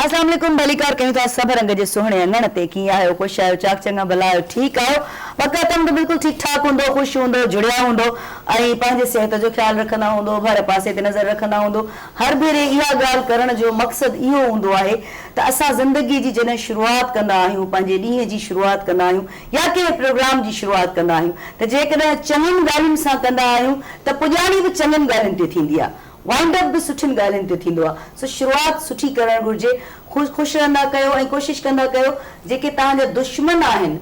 अस्सलाम वालेकुम भलीकार कहीं तो सब रंग जे सुहणे अंगण ते कीअं आहियो ख़ुशि आहियो चाक चङा भला आहियो ठीकु आहियो वक़्तम तो बिल्कुलु ठीकु ठाक हूंदो ख़ुशि हूंदो जुड़िया हूंदो ऐं पंहिंजे सिहत जो ख़्यालु रखंदा हूंदो हर पासे ते नज़र रखंदा हूंदो हर भेरे इहा ॻाल्हि करण जो मक़सदु इहो हूंदो आहे त असां ज़िंदगी जी जॾहिं शुरूआति कंदा आहियूं पंहिंजे ॾींहं जी शुरूआति कंदा आहियूं या कंहिं प्रोग्राम जी शुरूआति कंदा आहियूं त जेकॾहिं चङियुनि ॻाल्हियुनि सां कंदा आहियूं त पुॼाणी बि चङियुनि ॻाल्हियुनि ते थींदी आहे वाइंड अप बि सुठियुनि ॻाल्हियुनि ते थींदो आहे सो शुरूआति सुठी करणु घुरिजे ख़ुशि रहंदा कयो ऐं कोशिशि कंदा कयो जेके तव्हांजा दुश्मन आहिनि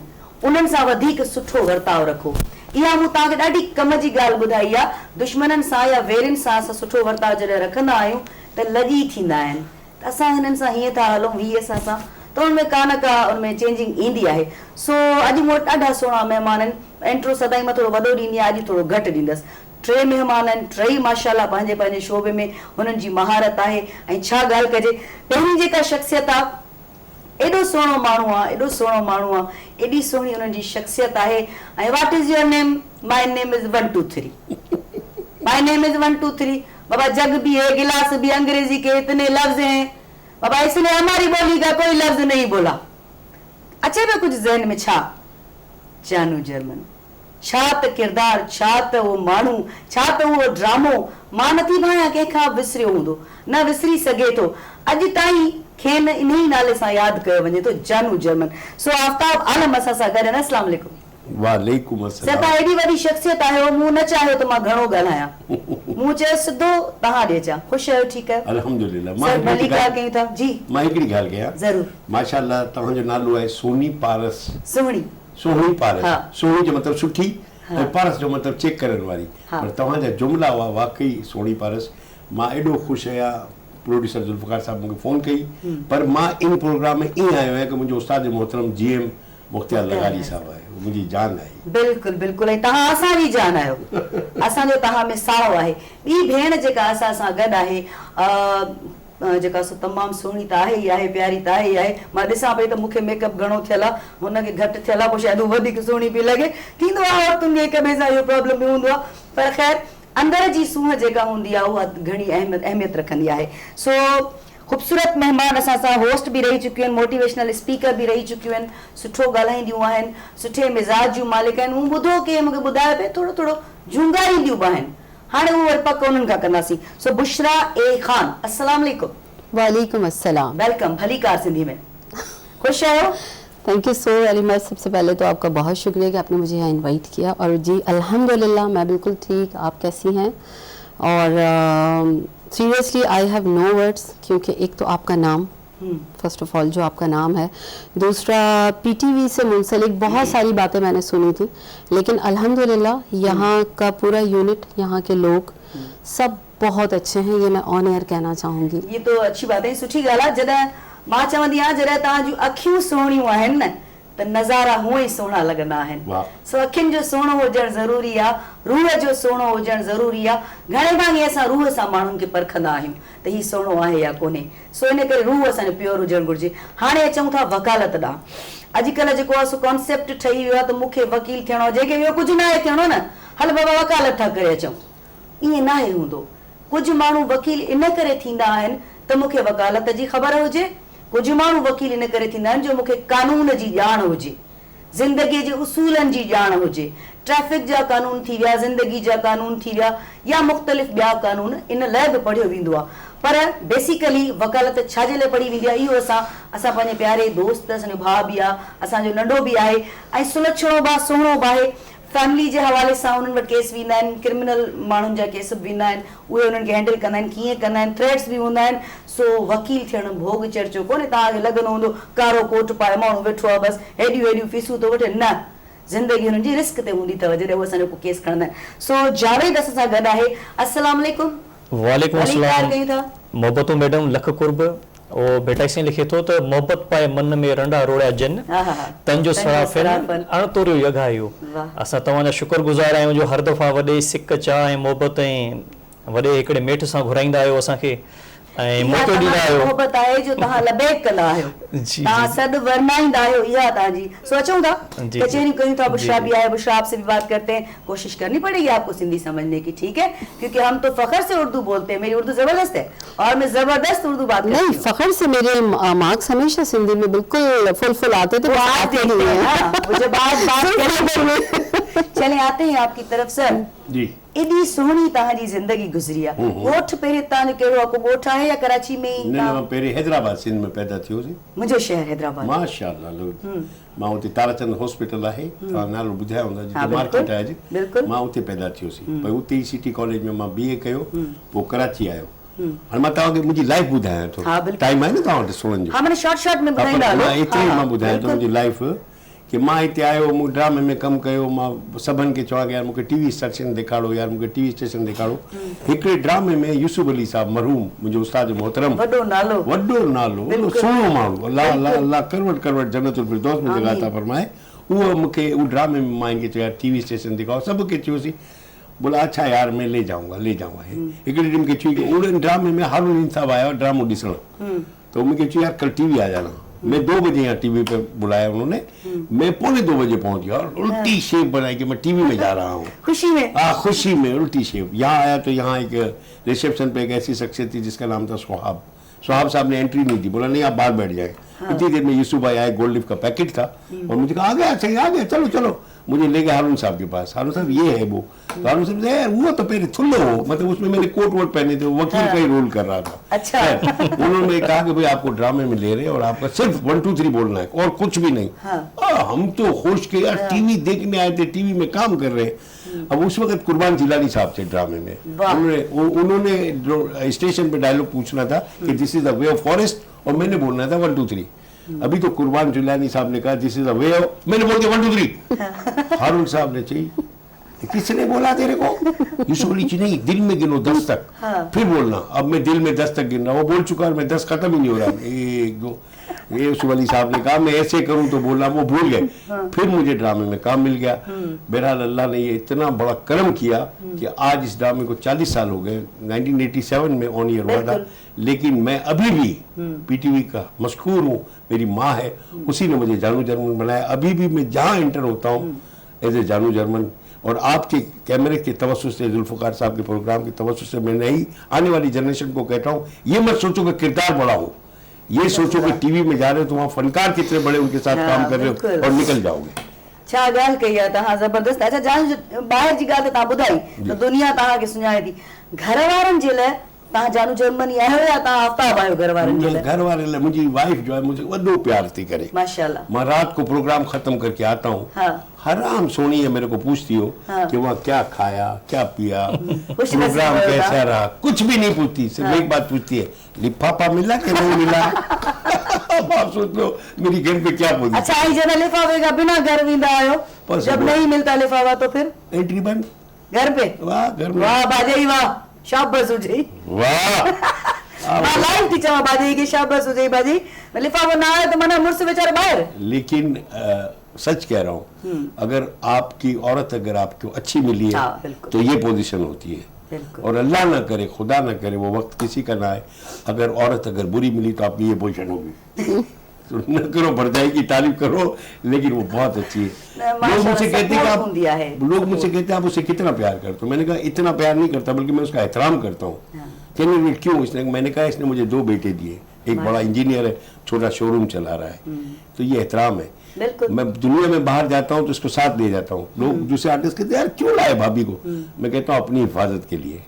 उन्हनि सां वधीक सुठो वर्ताव रखो इहा मूं तव्हांखे ॾाढी कम जी ॻाल्हि ॿुधाई आहे दुश्मननि सां या वेरनि सां असां सुठो वर्ताव जॾहिं रखंदा आहियूं त लॻी थींदा आहिनि त असां हिननि सां हीअं था हलूं हीअ असां त उनमें का न का उनमें चेंजिंग ईंदी आहे सो अॼु मूं वटि ॾाढा सुहिणा महिमान आहिनि एंट्रो सदाई मां थोरो वॾो ॾींदी आहियां अॼु थोरो घटि ॾींदसि टे महिमान आहिनि टई माशाल्लाह पंहिंजे पंहिंजे शोबे में हुननि जी महारत आहे ऐं छा ॻाल्हि कजे पहिरीं जेका शख़्सियत आहे एॾो सुहिणो माण्हू आहे एॾो सुहिणो माण्हू आहे एॾी सुहिणी हुननि जी शख़्सियत आहे ऐं what is your name my name is 1 2 3 my name is 1 2 3 बाबा जग भी है गिलास भी अंग्रेजी के इतने लफ्ज हैं बाबा इसलिए हमारी बोली का कोई लफ्ज नहीं बोला अचे पियो कुझु ज़हन में छा जानू जर्मन छा त किरदार छा त उहो माण्हू छा त उहो ड्रामो मां नथी भायां कंहिंखां विसरियो हूंदो न विसरी सघे थो अॼु ताईं खेनि इन ई नाले सां यादि कयो वञे थो जानू जर्मन सो आफ्ताब आलम असां सां गॾु आहिनि अस्सलाम वालेकुम वालेकुम अस्सलाम तव्हां एॾी वॾी शख़्सियत आहियो मूं न चाहियो त मां घणो ॻाल्हायां मूं चयो सिधो तव्हां ॾिए ख़ुशि आहियो ठीकु आहे अल्हम्दुलिल्लाह सर मलिका कयूं था जी मां हिकिड़ी ॻाल्हि कयां ज़रूरु माशाल्लाह तव्हांजो नालो आहे सोनी पारस सुहिणी सोनी पारस हा। सोनी जो मतिलबु सुठी हा। ऐं पारस जो मतिलबु चेक करण वारी हा। पर तव्हांजा जुमिला हुआ वाकई सोनी पारस मां एॾो ख़ुशि आहियां प्रोड्यूसर जुल्फ़िकार साहब मूंखे फ़ोन कई पर मां इन प्रोग्राम में ईअं आयो आहियां कि मुंहिंजो उस्ताद मोहतरम GM मुख्तियार लगारी साहब आहे मुंहिंजी जान आहे बिल्कुलु बिल्कुलु ऐं तव्हां असांजी जान आहियो असांजो तव्हां में साओ आहे ॿी भेण जेका असां सां गॾु आहे जेका सो तमामु सुहिणी त आहे ई आहे प्यारी त आहे ई आहे मां ॾिसां पई त मूंखे मेकअप घणो थियल आहे हुनखे घटि थियल आहे पोइ शायदि हू वधीक सुहिणी पई लॻे थींदो आहे औरतुनि खे हिक ॿिए सां इहो प्रॉब्लम बि हूंदो आहे पर ख़ैर अंदर जी सूंहं जेका हूंदी आहे उहा घणी अहमियत रखंदी आहे सो ख़ूबसूरत महिमान असां सां होस्ट बि रही चुकियूं आहिनि मोटिवेशनल स्पीकर बि रही चुकियूं आहिनि सुठो ॻाल्हाईंदियूं आहिनि सुठे मिज़ाज जूं मालिक आहिनि मूं ॿुधो की मूंखे ॿुधायो पिए थोरो थोरो झुंगारींदियूं बि आहिनि हाणे उहो वरी पक उन्हनि खां कंदासीं सो बुशरा ए खान अस्सलाम वालेकुम वालेकुम अस्सलाम वेलकम भली कार सिंधी में खुश आयो thank you so very much सबसे पहले तो आपका बहुत शुक्रिया कि आपने मुझे यहाँ इनवाइट किया और जी अल्हम्दुलिल्लाह मैं बिल्कुल ठीक आप कैसी हैं और seriously I have no words क्योंकि एक तो आपका नाम फर्स्ट ऑफ ऑल जो आपका नाम है दूसरा PTV से मुंसलिक बहुत सारी बातें मैंने सुनी थी लेकिन अल्हम्दुलिल्लाह यहाँ का पूरा यूनिट यहाँ के लोग सब बहुत अच्छे हैं ये मैं ऑन एयर कहना चाहूँगी ये तो अच्छी बात है सुठी ॻाल्हि आहे जॾहिं मां चवंदी आहियां जॾहिं तव्हां जूं अखियूं सुहिणियूं आहिनि न त नज़ारा हूअं ई सुहिणा लॻंदा आहिनि सो अखियुनि जो सुहिणो हुजणु ज़रूरी आहे रूह जो सुहिणो हुजणु ज़रूरी आहे घणे भाङे असां रूह सां माण्हुनि खे परखंदा आहियूं त हीउ सुहिणो आहे या कोन्हे सो इन करे रूह असांजो प्योर हुजणु घुरिजे हाणे अचूं था वकालत ॾांहुं अॼुकल्ह जेको आहे सो कॉन्सेप्ट ठही वियो आहे त मूंखे वकील थियणो आहे जेके ॿियो कुझु न आहे थियणो न हल बाबा वकालत था करे अचूं ईअं न आहे हूंदो कुझु माण्हू वकील इन करे थींदा आहिनि त मूंखे वकालत जी ख़बर हुजे कुझु माण्हू वकील इन करे थींदा आहिनि जो मूंखे कानून जी ॼाण हुजे ज़िंदगीअ जे उसूलनि जी ॼाण हुजे ट्रैफिक जा कानून थी विया ज़िंदगी जा कानून थी विया या मुख़्तलिफ़ ॿिया कानून इन लाइ बि पढ़ियो वेंदो आहे पर बेसिकली वकालत छाजे लाइ पढ़ी वेंदी आहे इहो असां पंहिंजे प्यारे दोस्त असांजो भाउ बि आहे असांजो नंढो बि आहे ऐं सुलक्षणो बि आहे सुहिणो बि आहे फैमिली जे हवाले सां उन्हनि वटि केस वेंदा आहिनि क्रिमिनल माण्हुनि जा केस बि वेंदा आहिनि उहे उन्हनि खे हैंडल कंदा आहिनि कीअं कंदा आहिनि थ्रेट्स बि हूंदा आहिनि सो वकील थियणु भोग चर्चो कोन्हे तव्हांखे लॻंदो हूंदो कारो कोट पाए माण्हू वेठो आहे बसि हेॾियूं हेॾियूं फीसूं थो वठे न ज़िंदगी हुननि जी रिस्क ते हूंदी अथव जॾहिं उहे असांजो को केस खणंदा आहिनि सो जावेद असां सां गॾु आहे अस्सलाम वालेकुम वालेकुम अस्सलाम कयूं था मोहब्बतों मैडम लख कुर्ब ओ बेटा से लिखे तो मोहब्बत पाए मन में रंडा रोड़ा जन तंजो सराफन अणतोरियो यगायो असा तवाना शुक्रगुजार आयो जो हर दफ़ा वडे सिक चाह ऐं मोहब्बत ऐं वॾे हिकिड़े मेठ सां घुराईंदा आहियो असांखे ऐं मौक़ो ॾींदा आहियो। मोहबत आहे जो तव्हां लबेक कंदा आहियो, जी, तव्हां सद वरमाईंदा आहियो, इहा तव्हांजी सोचूं था। जी, कचहरी कहीं तो बुशरा जी, भी आए, बुशरा आपसे भी बात करते हैं, कोशिश करनी पड़ेगी आपको सिंधी समझने की, ठीक है, क्योंकि हम तो फखर से उर्दू बोलते हैं, मेरी उर्दू जबरदस्त है और मैं जबरदस्त उर्दू बात करती नहीं, हूँ। फखर से मेरे मार्क्स हमेशा सिंधी में बिल्कुल फुल आते थे, वो बस आप आते देखते नहीं हैं हैं। ना, वो जब बात चले आते हैं आपकी तरफ सर। जी एडी सोहनी तव्हांजी ज़िंदगी गुज़री आहे। ॻोठ पहिरें तव्हांजो कहिड़ो आहे, को ॻोठ आहे या कराची में ई? न मां पहिरीं हैदराबाद सिंध में पैदा थियो हुउसि। मुंहिंजो शहर हैदराबाद। माशाअल्लाह मां उते ताराचंद हॉस्पिटल आहे, तव्हां नालो ॿुधायो हूंदा, हाँ, जिते बिल्कुल, मार्केट आहे अॼु, बिल्कुल। मां उते पैदा थियोसीं। भई उते ई सिटी कॉलेज में मां BA कयो, पोइ कराची आयो। हाणे मां तव्हांखे मुंहिंजी लाइफ ॿुधायां थो, हाँ, बिल्कुल। टाइम आहे न तव्हां वटि सुणण जो? हाँ, मैंने शॉर्ट में मां ॿुधाईंदा हलो। एतिरी हाँ, मां ॿुधायां थो बिल्कुल। मुंहिंजी लाइफ कि मां हिते आयो, मूं ड्रामे में कमु कयो, मां सभिनि खे चवां कि यार मूंखे TV स्टेशन ॾेखारो, यार मूंखे TV स्टेशन ॾेखारो। हिकिड़े ड्रामे में यूसुफ अली साहब मरहूम, मुंहिंजो उस्ताद मोहतरम, वॾो नालो, वॾो नालो, वॾो सुहिणो माण्हू, अल्लाह अल्लाह अल्लाह करवट करवट जन्नतुल फिरदौस में जॻह अता फरमाए। उहो मूंखे उहो ड्रामे में मां इनखे चयो यार TV स्टेशन दिखाओ, सब के चयोसीं। बोला अच्छा यार मैं ले जाऊंगा हिकिड़े ॾींहुं मूंखे चई कि उन ड्रामे में हारून साहब आया ड्रामो ॾिसण, तो मूंखे चयो यार कल TV आ जाना। मैं 2 बजे यहाँ TV पे बुलाया उन्होंने, मैं 2:45 बजे पहुंच गया और उल्टी शेप बनाई कि मैं TV में जा रहा हूँ, खुशी में। खुशी में उल्टी शेप। यहाँ आया तो यहाँ एक रिसेप्शन पे एक ऐसी शख्सियत थी जिसका नाम था सोहाब साहब ने एंट्री नहीं दी, बोला नहीं आप बाहर बैठ जाए। इतनी देर में यूसुफ भाई आए, गोल्ड लिफ्ट का पैकेट था और मुझे कहा आ गया, सही आ गया, चलो चलो। मुझे ले गए हारून साहब के पास, हारून साहब ये है वो, तो हारून साहब यार वो तो पहले थुल्लो हो, मतलब उसमें मैंने कोट वोट पहने थे, वकील का ही रोल कर रहा था। अच्छा। उन्होंने कहा कि भाई आपको ड्रामे में ले रहे हैं और आपका सिर्फ 1 2 3 बोलना है और कुछ भी नहीं। हम तो होश के यार TV देखने आए थे, TV में काम कर रहे हैं। अब उस वक्त कुर्बान जिलानी साहब थे ड्रामे में, उन्होंने स्टेशन पे डायलॉग पूछना था कि this is the way of forest और मैंने बोलना था 1 2 3। अभी तो कुर्बान जिलानी साहब ने कहा this is the way of, मैंने बोल दिया 1 2 3। हारून साहब ने चाहिए किसने बोला तेरे को? यूसुफ अली जी नहीं, दिल में गिनो 10 तक, फिर बोलना। अब मैं दिल में 10 तक गिन रहा हूँ, वो बोल चुका है, मैं 10 खत्म ही नहीं हो रहा। 1 2 ये यूसुफ अली साहब ने कहा मैं ऐसे करूं तो बोला, वो भूल गए। फिर मुझे ड्रामे में काम मिल गया। बहरहाल अल्लाह ने ये इतना बड़ा करम किया कि आज इस ड्रामे को 40 साल हो गए। 1987 में ऑन ईयर हुआ था, लेकिन मैं अभी भी PTV का मशहूर हूँ। मेरी माँ है, उसी ने मुझे जानू जर्मन बनाया। अभी भी मैं जहाँ एंटर होता हूँ एज ए जानू जर्मन, और आपके कैमरे के तवज्जुह से, जुल्फ़िकार साहब के प्रोग्राम के तवज्जुह से मैं नई आने वाली जनरेशन को कहता हूँ, ये मत सोचो कि किरदार बड़ा हो, ये सोचो कि TV में जा रहे हो तो वहाँ फनकार कितने बड़े उनके साथ काम कर रहे हो और निकल जाओगे। छा ॻाल्हि कई आहे तव्हां, ज़बरदस्त। अच्छा, जान ॿाहिरि जी ॻाल्हि त तव्हां ॿुधाई त दुनिया तव्हांखे सुञाणे थी। घर वारनि जे लाइ तव्हां जानू जर्मनी आहियो या तव्हां आफ्ताब आहियो घर वारनि जे लाइ? घर वाले लाइ मुंहिंजी वाइफ जो है मुझे वॾो प्यार थी करे, माशाल्लाह। मैं रात को प्रोग्राम खत्म करके आता हूँ, हराम सोनी है मेरे को पूछती हो कि वहाँ क्या खाया, क्या पिया, प्रोग्राम कैसा रहा, कुछ भी नहीं पूछती। सिर्फ एक बात पूछती है, लिफाफा मिला कि नहीं मिला। अब आप सोच लो मेरी घर पे क्या पोजीशन। अच्छा, आई जरा लिफाफे का बिना घर वेंदा आहियो, जब नहीं मिलता लिफाफा तो फिर एंट्री बंद घर पे? वाह, घर में वाह बाजई वाह, शाबाश हुजे। वाह। मां लाइव थी चवां बाजई के शाबाश हुजे बाजी, लिफाफो ना आयो तो मना मुड़स बेचारा ॿाहिरि। लेकिन सच कह रहा हूँ, अगर आपकी औरत अगर आपको अच्छी मिली है तो ये पोजीशन होती है, और अल्लाह ना करे, खुदा ना करे वो वक्त किसी का ना आए, अगर औरत अगर बुरी मिली तो आपकी ये पोजीशन होगी। तो न करो, भरजाई की तारीफ करो, लेकिन वो बहुत अच्छी है। लोग मुझसे कहते हैं कि आप उससे कितना प्यार करते हो। मैंने कहा इतना प्यार नहीं करता, बल्कि मैं उसका एहतराम करता हूँ। कहने क्यों? इसने, मैंने कहा इसने मुझे 2 बेटे दिए, एक बड़ा इंजीनियर है, छोटा शोरूम चला रहा है, तो ये एहतराम है। मैं दुनिया में बाहर जाता हूँ तो इसको साथ ले जाता हूँ। लोग दूसरे आर्टिस्ट कहते हैं यार क्यों लाए भाभी को, मैं कहता हूँ अपनी हिफाजत के लिए।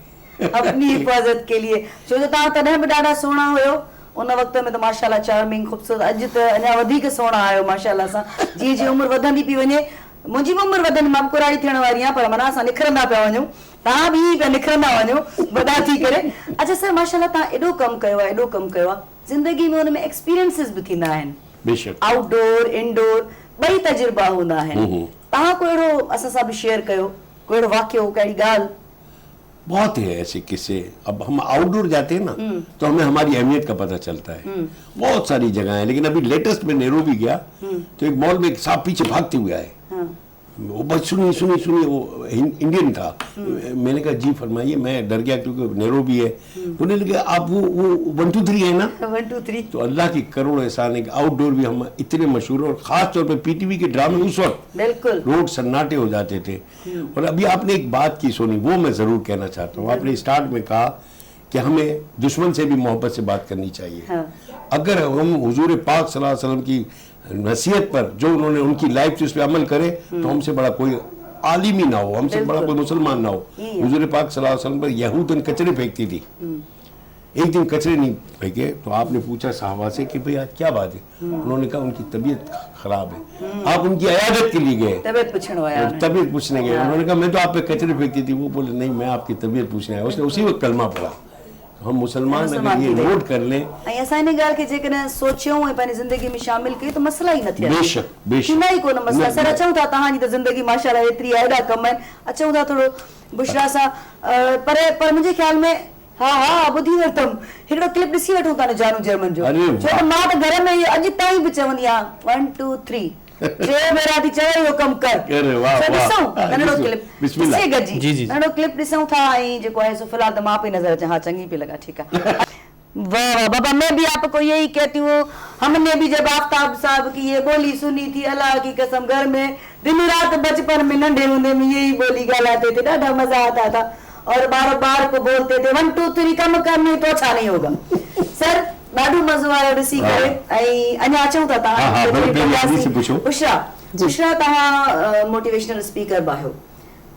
अपनी हिफाजत के लिए, छो जो तव्हां तॾहिं बि ॾाढा सुहिणा हुयो उन वक्त में, तो माशाल्लाह चार्मिंग ख़ूबसूरत। अॼु त अञा वधीक सुहिणा आहियो माशाल्लाह सां। जीअं जीअं उमिरि वधंदी पई वञे, मुंहिंजी बि उमिरि वधंदी, मां कुराड़ी थियण वारी आहियां, पर माना असां निखरंदा पिया वञूं, तव्हां बि पिया निखरंदा वञो वॾा थी करे। अच्छा सर, माशाल्लाह तव्हां एॾो कमु कयो आहे, एॾो कमु कयो आहे, ज़िंदगी में हुन में एक्सपीरियंसिस बि थींदा आहिनि, बेशक आउटडोर इंडोर ॿई तजुर्बा हूंदा आहिनि। तव्हां को अहिड़ो असां सां बि शेयर कयो, कोई अहिड़ो वाक़ियो, कहिड़ी ॻाल्हि? बहुत है ऐसे किस्से। अब हम आउटडोर जाते हैं ना तो हमें हमारी अहमियत का पता चलता है। बहुत सारी जगह है, लेकिन अभी लेटेस्ट में नैरोबी गया तो एक मॉल में एक सांप पीछे भागते हुए आए। वो बस सुनी वो इंडियन था। मैंने कहा जी फरमाइए, मैं डर गया क्योंकि नैरोबी है। तो उन्होंने कहा आप वो 1 2 3 है ना? 1 2 3। तो अल्लाह की करोड़ एहसान है कि आउटडोर भी हम इतने मशहूर, और खास तौर पे पीटीवी के ड्रामे उस वक्त बिल्कुल रोड सन्नाटे हो जाते थे। और अभी आपने एक बात की सोनी, वो मैं जरूर कहना चाहता हूँ। आपने स्टार्ट में कहा कि हमें दुश्मन से भी मोहब्बत से बात करनी चाहिए। हाँ। अगर हम हुजूर पाक सल्लल्लाहु अलैहि वसल्लम की नसीहत पर, जो उन्होंने उनकी लाइफ से उस पर अमल करे, तो हमसे बड़ा कोई आलिम ही ना हो, हमसे बड़ा कोई मुसलमान ना हो। हुजूर पाक सल्लल्लाहु अलैहि वसल्लम पर यहूदन कचरे फेंकती थी। एक दिन कचरे नहीं फेंके तो आपने पूछा साहबा से कि भाई आज क्या बात है? उन्होंने कहा उनकी तबीयत खराब है। आप उनकी अयादत के लिए गए, तबीयत पूछने गए। उन्होंने कहा मैं तो आप पे कचरे फेंकती थी। वो बोले नहीं, मैं आपकी तबीयत पूछने आया। उसने उसी वक्त कलमा पढ़ा। हम मुसलमान अगर ये नोट कर लें, ऐसा नहीं ॻाल्हि खे जेकॾहिं सोचियूं ऐं पंहिंजी ज़िंदगी में शामिल कयूं त मसला ई न थिया। बेशक बेशक थींदा ई कोन मसला। सर अचूं था, तव्हांजी त ज़िंदगी माशाल्लाह एतिरी आहे, एॾा कम आहिनि, अचूं था थोरो बुशरा सां पर मुंहिंजे ख्याल में हा ॿुधी वरितमि, हिकिड़ो क्लिप ॾिसी वठूं था न जानू जर्मन जो। छो त मां त घर में इहो अॼु ताईं बि चवंदी आहियां 1 2 3 टे भेरा थी चवे इहो कमु कर। ॾिसूं नंढड़ो क्लिप, ॾिसी गॾिजी जी, जी। नंढड़ो क्लिप ॾिसूं था। ऐं जेको आहे सो फिलहाल त मां पई नज़र अचां। हाँ, चङी पई लॻा, ठीकु आहे। वाह वाह बाबा, मैं भी आपको यही कहती हूँ, हमने भी जब आफ्ताब साहब की ये बोली सुनी थी, अल्लाह की कसम घर में दिन रात बचपन में नंढे होने में यही बोली ॻाल्हाते थे, ॾाढा मजा आता था और बार बार को बोलते थे 1 2 3 कम करने तो अच्छा नहीं होगा। सर ॾाढो मज़ो आयो ॾिसी करे। ऐं अञा अचूं था तव्हां बुशरा, तव्हां मोटिवेशनल स्पीकर बि आहियो,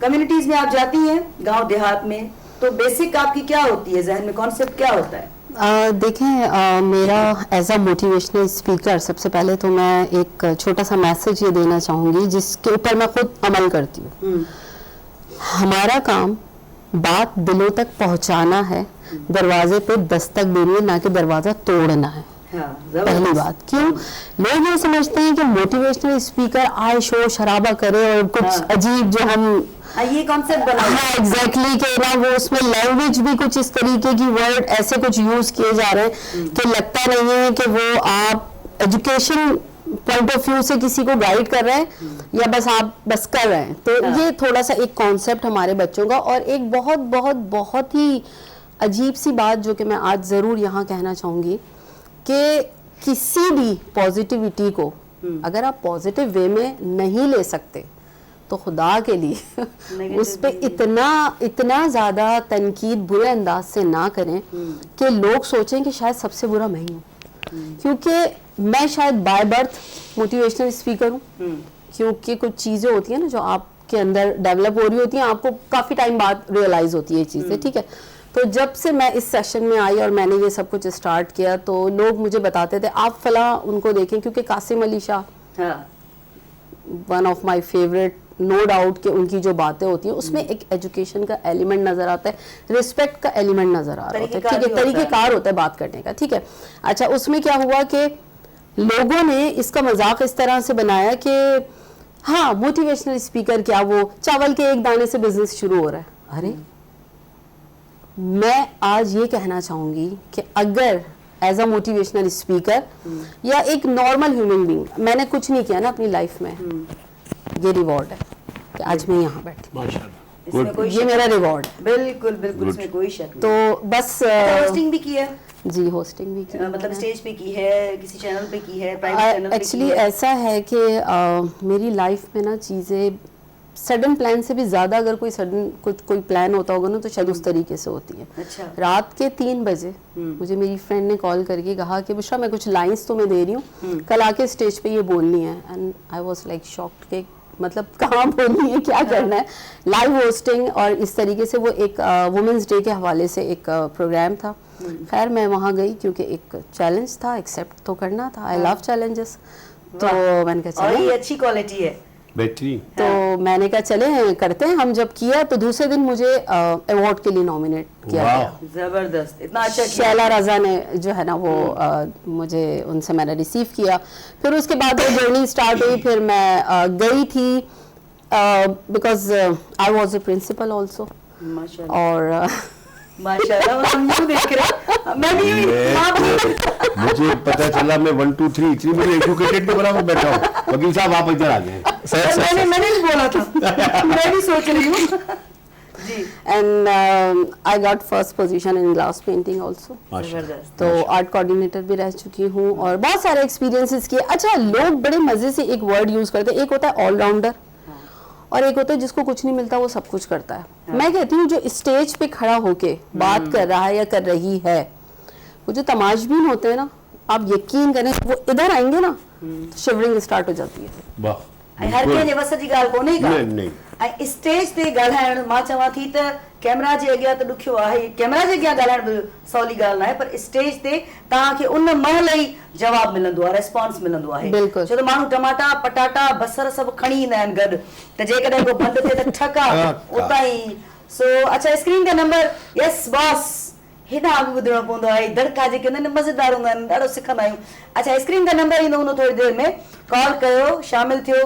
कम्युनिटीज में आप जाती हैं, गांव देहात में, तो बेसिक आपकी क्या होती है, जहन में कॉन्सेप्ट क्या होता है? देखें, मेरा एज अ मोटिवेशनल स्पीकर सबसे पहले तो मैं एक छोटा सा मैसेज ये देना चाहूँगी जिसके ऊपर मैं खुद अमल करती हूँ। हमारा काम बात दिलों तक पहुँचाना है, दरवाजे पे दस्तक देनी है, ना कि दरवाज़ा तोड़ना है। पहली बात, क्यों लोग ये समझते हैं कि मोटिवेशनल स्पीकर आए शोर शराबा करे और कुछ अजीब जो हम ये कॉन्सेप्ट बना, हाँ एग्जैक्टली, कि ना वो उसमें लैंग्वेज भी कुछ इस तरीके की वर्ड ऐसे कुछ यूज किए जा रहे हैं कि लगता नहीं है कि वो आप एजुकेशन पॉइंट ऑफ व्यू से किसी को गाइड कर रहे हैं या बस आप बस कर रहे हैं। तो ये थोड़ा सा एक कॉन्सेप्ट हमारे बच्चों का। और एक बहुत बहुत बहुत ही अजीब सी बात जो कि मैं आज ज़रूर यहाँ कहना चाहूँगी कि किसी भी पॉजिटिविटी को अगर आप पॉजिटिव वे में नहीं ले सकते तो खुदा के लिए उस पे इतना ज़्यादा तनकीद बुरे अंदाज से ना करें कि लोग सोचें कि शायद सबसे बुरा मैं ही हूँ। क्योंकि मैं शायद बाय बर्थ मोटिवेशनल स्पीकर हूँ, क्योंकि कुछ चीज़ें होती हैं ना जो आपके अंदर डेवलप हो रही होती हैं, आपको काफ़ी टाइम बाद रियलाइज़ होती है ये चीज़ें, ठीक है। तो जब से मैं इस सेशन में आई और मैंने ये सब कुछ स्टार्ट किया तो लोग मुझे बताते थे आप फला उनको देखें, क्योंकि Qasim Ali Shah one of my favourite, no doubt कि उनकी जो बातें होती हैं उसमें एक एजुकेशन का एलिमेंट नजर आता है, रिस्पेक्ट का एलिमेंट नजर आ रहा होता है, ठीक है, तरीकेकार होता है बात करने का, ठीक है। अच्छा, उसमें क्या हुआ कि लोगों ने इसका मजाक इस तरह से बनाया कि हाँ मोटिवेशनल स्पीकर क्या, वो चावल के एक दाने से बिजनेस शुरू हो रहा है। अरे मैं आज ये कहना चाहूँगी कि अगर एज अ मोटिवेशनल स्पीकर या एक नॉर्मल ह्यूमन बीइंग, मैंने कुछ नहीं किया ना अपनी लाइफ में, ये रिवॉर्ड है कि आज मैं यहाँ बैठी, ये मेरा रिवॉर्ड है। बिल्कुल बिल्कुल, इसमें कोई शक नहीं। तो बस होस्टिंग भी की है जी, होस्टिंग भी की, मतलब स्टेज पे की है, किसी चैनल पे की है, प्राइवेट चैनल पे एक्चुअली ऐसा है कि मेरी लाइफ में ना चीज़ें सडन प्लान से भी ज़्यादा अगर कोई सडन कोई प्लान होता होगा ना तो शायद उस तरीके से होती है। अच्छा। रात के 3 बजे मुझे मेरी फ्रेंड ने कॉल करके कहा कि बुशरा मैं कुछ लाइंस तुम्हें दे रही हूँ, कल आके स्टेज पे ये बोलनी है। And I was like shocked कि मतलब कहाँ बोलनी है, क्या करना है, लाइव होस्टिंग। और इस तरीके से वो एक वुमेंस डे के हवाले से एक प्रोग्राम था। खैर मैं वहाँ गई क्योंकि एक चैलेंज था, एक्सेप्ट तो करना था, आई लव चैलेंजेस। तो मैंने कहा और ये अच्छी क्वालिटी है, बेहतरीन। तो मैंने कहा चले करते हैं। हम जब किया तो दूसरे दिन मुझे अवार्ड के लिए नॉमिनेट किया गया। जबरदस्त, इतना अच्छा। शैला रजा ने जो है ना वो मुझे उनसे मैंने रिसीव किया। फिर उसके बाद वो जर्नी स्टार्ट हुई। फिर मैं गई थी because I was a principal also. और माशाल्लाह हम यूं देख रहे, मैं भी मुझे पता चला मैं 1 2 3 इतनी बड़ी एजुकेटेड के बराबर बैठा हूँ। वकील साहब आप इधर आ गए। मैंने भी बोला था, मैं भी सोच रही हूँ जी। And I got first position in glass painting also, जबरदस्त। तो आर्ट कोऑर्डिनेटर भी रह चुकी हूँ और बहुत सारे एक्सपीरियंसेस किए। अच्छा, लोग बड़े मजे से एक वर्ड यूज करते हैं, एक होता है ऑलराउंडर और एक होता है जिसको कुछ नहीं मिलता वो सब कुछ करता है। मैं कहती हूँ जो स्टेज पे खड़ा होके बात कर रहा है या कर रही है, वो जो तमाशबीन होते हैं ना, आप यकीन करें वो इधर आएंगे ना तो शिवरिंग स्टार्ट हो जाती है। वाह, हर कंहिंजे वस जी ॻाल्हि कोन्हे का। नहीं। ऐं स्टेज ते ॻाल्हाइण मां चवां थी त कैमरा जे अॻियां त ॾुखियो आहे, कैमरा जे अॻियां ॻाल्हाइण बि सवली ॻाल्हि न आहे, पर स्टेज ते तव्हांखे उन महिल ई जवाब मिलंदो आहे, रिस्पॉन्स मिलंदो आहे। बिल्कुलु। छो त माण्हू टमाटा पटाटा बसर सभु खणी ईंदा आहिनि गॾु, त जेकॾहिं को बंदि थिए त ठका उतां ई। सो अच्छा, स्क्रीन ते नंबर, यस बॉस, हेॾा अॻु ॿुधणो पवंदो आहे, दड़का जेके हूंदा आहिनि मज़ेदार हूंदा आहिनि, ॾाढो सिखंदा आहियूं। अच्छा, स्क्रीन ते नंबर ईंदो हूंदो थोरी देरि में, कॉल कयो, शामिल थियो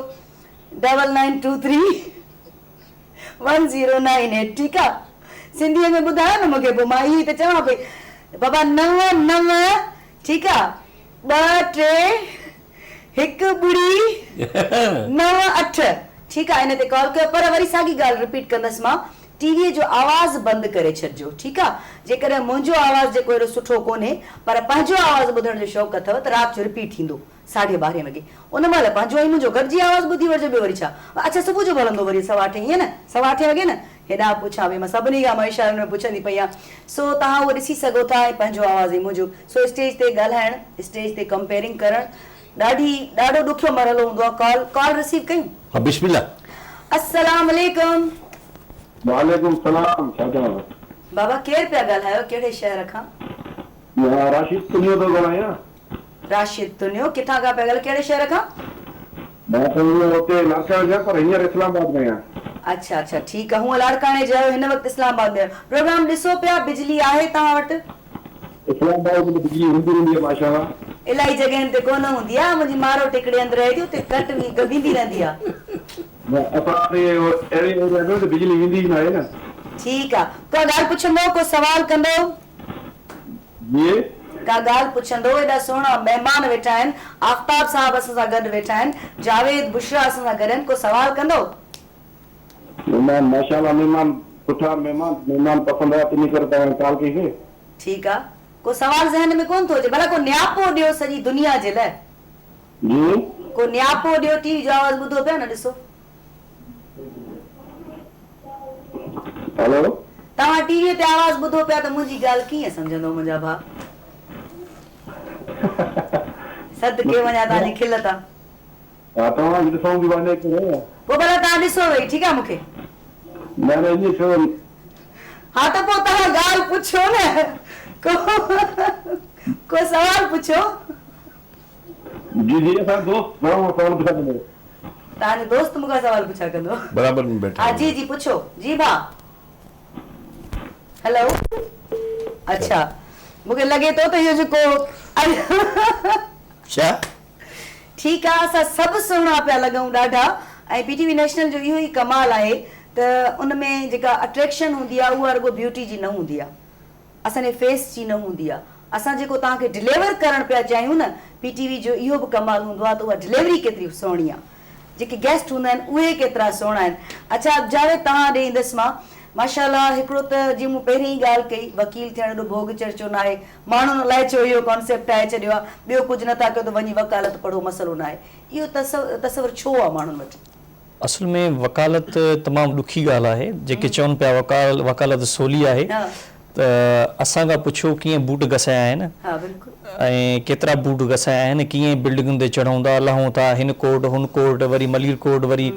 9923 1098, ठीकु आहे। सिंधीअ में ॿुधायो न मूंखे, पोइ मां इहो त चवां पई बाबा 99, ठीकु आहे, 23 1 ॿुड़ी 9 8, ठीकु आहे। इन ते कॉल कयो, पर वरी साॻी ॻाल्हि रिपीट कंदसि मां, टीवीअ जो आवाज़ बंदि करे छॾिजो, ठीकु आहे। जेकॾहिं मुंहिंजो आवाज़ जेको एॾो सुठो कोन्हे पर पंहिंजो आवाज़ ॿुधण जो शौक़ु अथव त राति जो रिपीट थींदो 12:30 वॻे, उन महिल पंहिंजो ऐं मुंहिंजो गॾिजी आवाज़ ॿुधी वठिजो, ॿियो वरी छा। अच्छा, सुबुह जो हलंदो वरी 8:15, ईअं न, 8:15 वॻे न, हेॾा पुछां पई मां सभिनी खां, मां इशारनि में पुछंदी पई आहियां। सो तव्हां उहो ॾिसी सघो था, ऐं पंहिंजो आवाज़ ऐं मुंहिंजो। सो स्टेज ते ॻाल्हाइण, स्टेज ते कंपेयरिंग करणु ॾाढो ॾुखियो मरहलो हूंदो आहे। कॉल रिसीव कयूं। हाँ, बिस्मिल्लाह। अस्सलाम वालेकुम। वालेकुम सलाम। छा चवां बाबा, केरु पिया ॻाल्हायो, कहिड़े शहर खां? मां राशिद तुनियो थो ॻाल्हायां। राशिद तुनियो, किथां खां पिया ॻाल्हायो, कहिड़े शहर खां? मां त हुते लाड़काणे जा, पर हींअर इस्लामाबाद में आहियां। अच्छा अच्छा, ठीकु आहे। हूअं लाड़काणे जो हिन वक़्तु इस्लामाबाद में प्रोग्राम ॾिसो पिया, बिजली आहे तव्हां वटि? इस्लामाबाद में बिजली हूंदी रहंदी आहे माशाअल्लाह। इलाही जॻहियुनि ते कोन हूंदी आहे, मुंहिंजी मारो टिकड़े अंदरि रहे थी, उते कट वेंदी रहंदी आहे। अहिड़े एरिया में त बिजली वेंदी ई न आहे न। ठीकु आहे, को ॻाल्हि पुछंदो, को सवाल कंदो? जी, का ॻाल्हि पुछंदो? एॾा सुहिणा महिमान वेठा आहिनि, आफ्ताब साहब असां सां गॾु वेठा आहिनि, जावेद बुशरा असां सां गॾु आहिनि, को सवाल कंदो? महिमान माशाअल्लाह, महिमान सुठा, महिमान पसंदि आया, तंहिं करे तव्हां कॉल कई। ठीकु आहे, को सवाल ज़हन में कोन थो अचे? भला को न्यापो ॾियो सॼी दुनिया जे लाइ, जी, को न्यापो ॾियो। टीवी जो आवाज़ ॿुधो पिया न, ॾिसो हेलो, तव्हां टीवीअ ते आवाज़ ॿुधो पिया त मुंहिंजी ॻाल्हि कीअं सम्झंदो मुंहिंजा भाउ? सदके वञा तव्हांजी खिल था। हा, तव्हां ॾिसो बि वञे करो। पोइ भला तव्हां ॾिसो वरी, ठीकु आहे मूंखे? न न, ईअं छो? हा त पोइ तव्हां ॻाल्हि पुछो न, को सवाल पुछो। जी जी, असां दोस्त सवाल पुछा कंदो। तव्हांजो दोस्त मूंखां सवाल पुछा कंदो? बराबर में बैठा। हा जी जी, पुछो जी भाउ। हेलो, अच्छा, मूंखे लॻे थो त इहो जेको छा ठीकु आहे, असां सभु सुहिणा पिया लॻूं ॾाढा, ऐं पीटीवी नेशनल जो इहो ई कमाल आहे त उन में जेका अट्रैक्शन हूंदी आहे उहा रुॻो ब्यूटी जी न हूंदी आहे, असांजे फेस जी न हूंदी आहे। असां जेको तव्हांखे डिलीवर करणु पिया चाहियूं न, पीटीवी जो इहो बि कमाल हूंदो आहे त उहा डिलीवरी केतिरी सुहिणी आहे, जेके गेस्ट हूंदा आहिनि उहे केतिरा सुहिणा आहिनि। अच्छा जावेद, तव्हां ॾे ईंदसि मां। माशाअल्लाह, हिकिड़ो त जीअं मूं पहिरीं ई ॻाल्हि कई, वकील थियण एॾो भोग चर्चो न आहे, माण्हुनि लाइ छो इहो कॉन्सेप्ट ठाहे छॾियो आहे, ॿियो कुझु नथा कयो त वञी वकालत पढ़ो, मसइलो न आहे। इहो तसवर छो आहे माण्हुनि वटि? असल में वकालत तमामु ॾुखी ॻाल्हि आहे, जेके चवनि पिया वकालत सवली आहे, त असांखां पुछो कीअं बूट घसाया आहिनि ऐं केतिरा बूट घसाया आहिनि, कीअं बिल्डिंगुनि ते चढ़ूं था, लहूं था, हिन कोर्ट हुन कोर्ट, वरी मलीर कोर्ट, वरी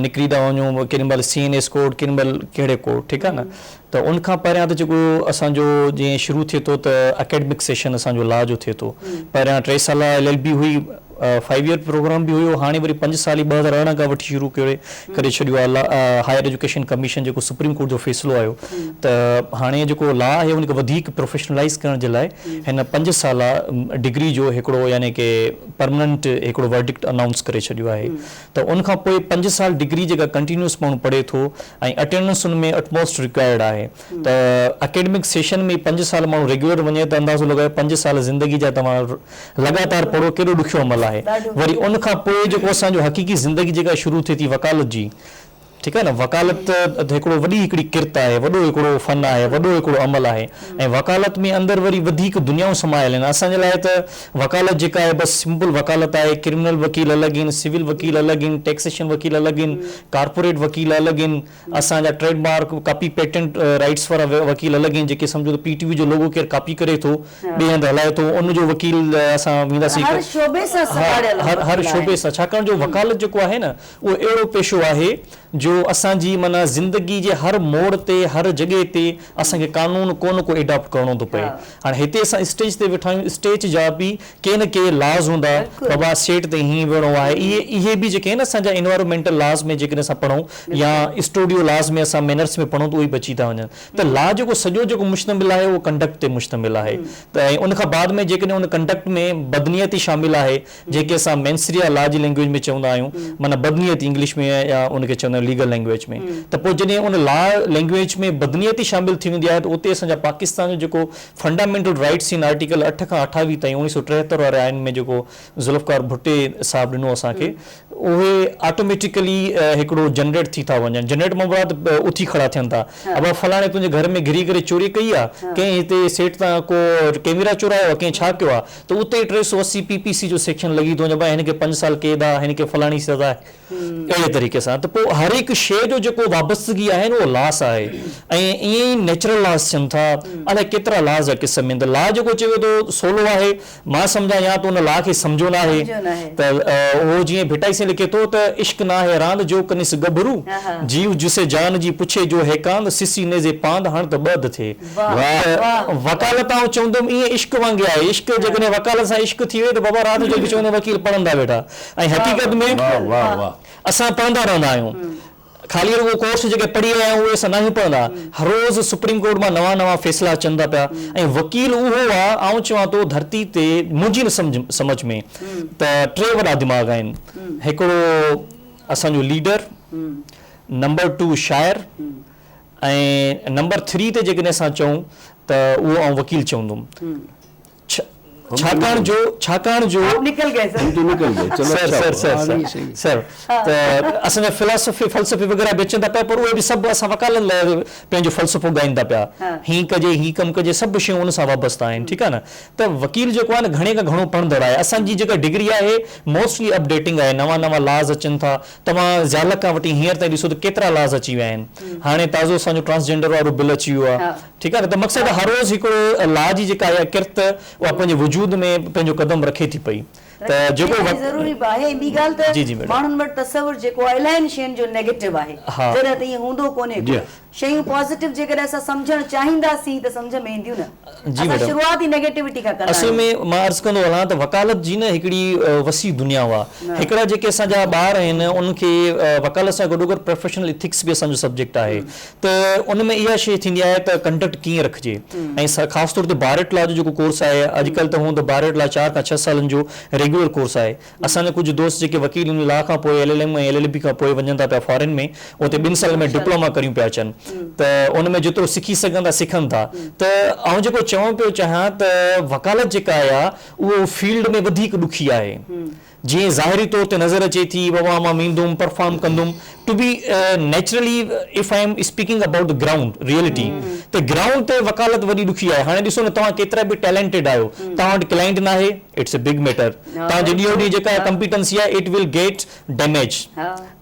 निकिरी था वञूं केॾी महिल CNS कोर्ट, केॾी महिल कहिड़े कोर्ट, ठीकु आहे न। त उनखां पहिरियां त जेको असांजो जीअं शुरू थिए थो त अकेडमिक सेशन असांजो लॉ जो थिए थो, पहिरियां 3 साल LLB हुई, 5 ईयर प्रोग्राम बि हुयो, हाणे वरी 5 साल 2018 खां वठी शुरू करे छॾियो आहे। हायर एजुकेशन कमीशन जेको सुप्रीम कोर्ट जो फ़ैसिलो आयो त हाणे जेको लॉ आहे उनखे वधीक प्रोफेशनलाइज़ करण जे लाइ हिन 5 साल डिग्री जो हिकिड़ो यानी कि परमनेंट हिकिड़ो वर्डिक्ट अनाउंस करे छॾियो आहे। त उनखां पोइ 5 साल डिग्री जेका कंटिन्यूस माण्हू पढ़े थो ऐं अटेंडेंस उन में अटमोस्ट रिक्वायर्ड आहे, त अकेडमिक सेशन में 5 साल माण्हू रेगुलर वञे त अंदाज़ो लॻाए 5 साल ज़िंदगी जा तव्हां लगातार पढ़ो, केॾो ॾुखियो अमल आहे। वरी उन खां पोइ जेको असांजो हक़ीक़ी ज़िंदगी जेका शुरू थिए थी वकालत जी, ठीकु आहे न। वकालत हिकिड़ो वॾी हिकिड़ी किरत आहे, वॾो हिकिड़ो फ़न आहे, वॾो हिकिड़ो अमल आहे। ऐं वकालत में अंदरि वरी वधीक दुनियाऊं समायल आहिनि। असांजे लाइ त वकालत जेका आहे बसि सिंपल वकालत आहे। क्रिमिनल वकील अलॻि आहिनि, सिविल वकील अलॻि आहिनि, टैक्सेशन वकील अलॻि आहिनि, कारपोरेट वकील अलॻि आहिनि, असांजा ट्रेडमार्क कॉपी पेटेंट राइट्स वारा वकील अलॻि आहिनि, जेके सम्झो त PTV जो लोगो केरु कॉपी करे थो, ॿिए हंधि हलाए थो, उनजो वकील असां वेंदासीं हर शोबे सां। छाकाणि जो वकालत जेको आहे न उहो अहिड़ो पेशो आहे जो असांजी माना ज़िंदगी जे हर मोड़ ते, हर जॻह ते असांखे कानून को न को एडॉप्ट करणो थो पए। हाणे हिते असां स्टेज ते वेठा आहियूं, स्टेज जा बि के न के लॉज हूंदा, बाबा सेट ते हीअं विहणो आहे। इहे बि जेके आहिनि असांजा एनवायरमेंटल लॉज में जेकॾहिं असां पढ़ूं या स्टूडियो लॉज में असां मैनर्स में पढ़ूं त उहे बची था वञनि। त लॉ जेको सॼो जेको मुश्तमिल आहे उहो कंडक्ट ते मुश्तमिल आहे। त ऐं उन खां बाद में जेकॾहिं उन कंडक्ट में बदनीयती शामिल आहे, जेके असां मेंसरिया लॉ जी लैंग्वेज में चवंदा आहियूं, माना बदनीयत इंग्लिश में या उनखे चवंदा आहियूं लीगल लैंग्वेज में। त पोइ जॾहिं उन लॉ लैंग्वेज में बदनीयती शामिल थी वेंदी आहे त उते असांजा पाकिस्तान जो जेको फंडामेंटल राइट्स आहिनि आर्टिकल 8 खां 28 ताईं 1973 वारे आइन में जेको ज़ुल्फ़कार भुट्टे साहब ॾिनो असांखे, उहे ऑटोमेटिकली हिकिड़ो जनरेट थी था वञनि। जनरेट मां मुराद उथी खड़ा थियनि था। अब फलाणे तुंहिंजे घर में घिरी करे चोरी कई आहे, कंहिं हिते सेठ तां को कैमरा चुरायो आहे, कंहिं छा कयो आहे, त उते 380 PPC जो सेक्शन लॻी थो वञे, भाई हिन खे 5 साल क़ैद आहे, हिन खे फलाणी सज़ा आहे, अहिड़े तरीक़े सां। त पोइ हर हिकु शइ जो जेको वाबस्तगी आहे न उहो लॉस आहे। ऐं ईअं ई नेचुरल लॉस थियनि था, अलाए केतिरा लॉस आहे क़िस्म में। त लॉ जेको चवे थो सोलो आहे, मां सम्झां या त उन लॉ खे सम्झो न आहे। त उहो जीअं भिटाई से लिखे थो त इश्क ना है रांद जो कनिस गभरू, जीव जिसे जान जी पुछे जो है कांद, सिसी ने जे पांद हाणे त बद थिए। वकालत आउं चवंदुमि ईअं इश्क वांगुरु आहे। इश्क जेकॾहिं वकालत सां इश्क थी वई त बाबा राति जो बि चवंदा वकील पढ़ंदा वेठा। ऐं हक़ीक़त में असां पढ़ंदा रहंदा आहियूं, खाली रुगो कोर्स जेके पढ़ी रहिया आहियूं उहे असां न पढ़ंदा। हर रोज़ सुप्रीम कोर्ट मां नवां फ़ैसिला अचनि था पिया। ऐं वकील उहो आहे, आउं चवां थो धरती ते मुंहिंजी न सम्झ में त 3 वॾा दिमाग़ आहिनि। हिकिड़ो असांजो लीडर, नंबर 2 शाइर, ऐं नंबर 3 ते जेकॾहिं असां चऊं त उहो आउं वकील चवंदुमि। छाकाणि जो निकल गए सर त असांजा फ़लसफ़े वग़ैरह बि अचनि था पिया, पर उहे बि सभु असां वकालनि लाइ पंहिंजो फ़लसफ़ो ॻाइनि था पिया। हीअं कजे, हीअं कमु कजे, सभु शयूं उन सां वाबस्ता आहिनि। ठीकु आहे न। त वकील जेको आहे न घणे खां घणो पढ़ंदड़ आहे। असांजी जेका डिग्री आहे मोस्टली अपडेटिंग आहे, नवां लॉज अचनि था। तव्हां ज़ाल खां वठी हींअर ताईं ॾिसो त केतिरा लॉज अची विया आहिनि। हाणे ताज़ो असांजो ट्रांसजेंडर वारो बिल अची वियो आहे। ठीकु आहे न। त मक़सदु हर रोज़ हिकिड़ो लॉ जी जेका आहे किरत उहा पंहिंजे वजूद में पंहिंजो कदम रखे थी पई। त जेको ज़रूरी आहे ॿी ॻाल्हि त माण्हुनि वटि तसवुर जेको आहे इलाही शयुनि जो नेगेटिव आहे, जॾहिं त ईअं हूंदो कोन्हे। शयूं पॉज़िटिव जेकॾहिं असां सम्झणु चाहींदासीं त सम्झ में ईंदियूं न। असां शुरूआत ई नेगेटिविटी खां कंदा असल में मां अर्ज़ु कंदो हलां त वकालत जी न हिकिड़ी वसी दुनिया हुआ। हिकिड़ा जेके असांजा ॿार आहिनि उनखे वकालत सां गॾोगॾु प्रोफेशनल इथिक्स बि असांजो सब्जेक्ट आहे। त उन में इहा शइ थींदी आहे त कंडक्ट कीअं रखिजे। ऐं ख़ासि तौर ते बारेट लॉ जो जेको कोर्स आहे, अॼुकल्ह त हूं त बारेट लॉ 4 खां 6 सालनि जो रेगुलर कोर्स आहे। असांजा कुझु दोस्त जेके वकील इन लॉ खां पोइ LLM ऐं LLB खां पोइ वञनि था पिया फॉरेन में, उते 2 साल में डिप्लोमा करियूं पिया अचनि। त उन में जेतिरो सिखी सघनि था सिखनि था। त आउं जेको चवणु पियो चाहियां त वकालत जेका आहे उहो फील्ड में वधीक ॾुखी आहे। जीअं ज़ाहिरी तौर ते नज़र अचे थी, बाबा मां वेंदुमि परफॉर्म कंदुमि, to be naturally if I am speaking about the ground reality, त ग्राउंड ते वकालत वॾी ॾुखी आहे। हाणे ॾिसो न, तव्हां केतिरा बि टैलेंटेड आहियो, तव्हां वटि क्लाइंट न आहे, इट्स अ बिग मैटर। तव्हांजी ॾींहों जेका कॉम्पिटेंसी आहे इट विल गेट डैमेज।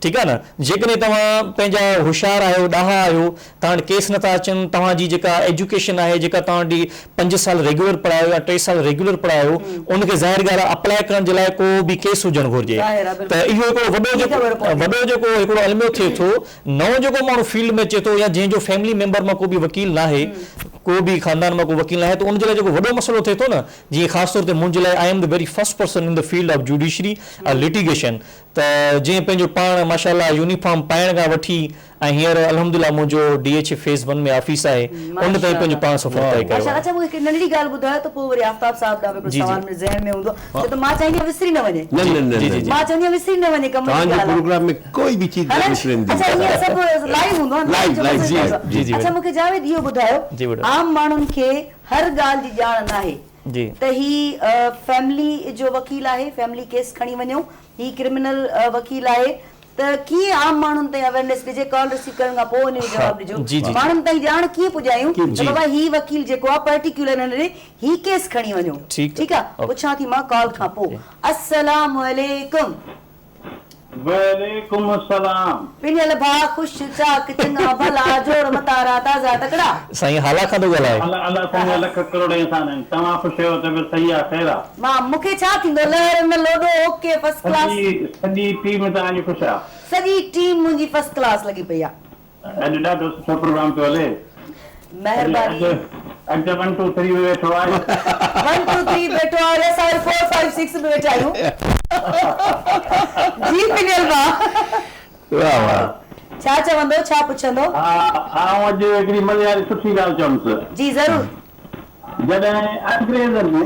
ठीकु आहे न। जेकॾहिं तव्हां पंहिंजा होशियारु आहियो, ॾाहा आहियो, तव्हां वटि केस नथा अचनि, तव्हांजी जेका एजुकेशन आहे, जेका तव्हां वटि 5 साल रेगुलर पढ़ायो या 3 साल रेगुलर पढ़ायो, उनखे ज़ाहिर ॻाल्हि आहे अप्लाई करण जे लाइ को बि केस हुजणु घुरिजे। त इहो हिकिड़ो वॾो जेको हिकिड़ो अलमियो थिए थो। नओं जेको माण्हू फील्ड में अचे थो या जंहिंजो फैमिली मेंबर मां को बि वकील न आहे, को बि ख़ानदान मां को वकील न आहे, त उनजे लाइ जेको वॾो मसइलो थिए थो न, जीअं ख़ासि तौर ते मुंहिंजे लाइ I am the very first person in the field of judiciary litigation. त जीअं पंहिंजो पाण माशाल्लाह यूनिफॉर्म पाइण खां वठी ऐं हींअर अल्हम्दुलिल्लाह मुंहिंजो DH फेज़ 1 में ऑफिस आहे, उन ताईं पंहिंजो पाण सफ़र तय कयो। अच्छा, मूंखे हिकु नंढड़ी ॻाल्हि ॿुधायो त पोइ वरी आफ़ताब साहब ॾांहुं हिकिड़ो सवाल में ज़हन में हूंदो, छो त मां चाहींदी आहियां विसरी न वञे। न मां चवंदी आहियां विसरी न वञे कम जी तव्हांजे ॻाल्हि। प्रोग्राम में कोई बि चीज़ न विसरंदी। अच्छा, ईअं सभु लाइव हूंदो आहे। लाइव। अच्छा, मूंखे जावेद इहो ॿुधायो, आम माण्हुनि खे हर ॻाल्हि जी ॼाण न आहे। जी। त ही फैमिली जो वकील आहे, फैमिली केस खणी वञो, ही क्रिमिनल वकील आहे, त कीअं आम माण्हुनि ताईं अवेयरनेस ॾिजे, कॉल रिसीव करण खां पोइ हुन जो जवाबु ॾिजो, जी, जी। माण्हुनि ताईं ॼाण कीअं पुॼायूं जी। त बाबा ही वकील जेको आहे पर्टिकुलर हिन ही केस खणी वञो। ठीकु आहे, ओके। पुछां थी मां कॉल खां पोइ। अस्सलाम वालेकुम। वालेकुम अस्सलाम। पिनियल भाउ, ख़ुशि चाक चङा भला जोड़ मतारा ताज़ा तकड़ा। साईं हाला खां थो ॻाल्हाए। अल्लाह अल्लाह साईं लख करोड़ इंसान आहिनि, तव्हां ख़ुशि आहियो त बि सही आहे, ख़ैर आहे। मां मूंखे छा थींदो, लहर न लोडो, ओके फर्स्ट क्लास। सॼी टीम तव्हांजी ख़ुशि आहे। सॼी टीम मुंहिंजी फर्स्ट क्लास लॻी पई आहे। अॼु ॾाढो सुठो प्रोग्राम पियो हले। महिरबानी। अॼु 1 2 3 वेठो आहे। 1 2 3 बेटो आहे, असां 4 5 6 में वेठा आहियूं। जी पिनियल भाउ, वाह वाह। छा चवंदो, छा पुछंदो? आउं अॼु हिकिड़ी मज़े वारी सुठी ॻाल्हि चवंदुसि। जी ज़रूर। जॾहिं अंग्रेज़नि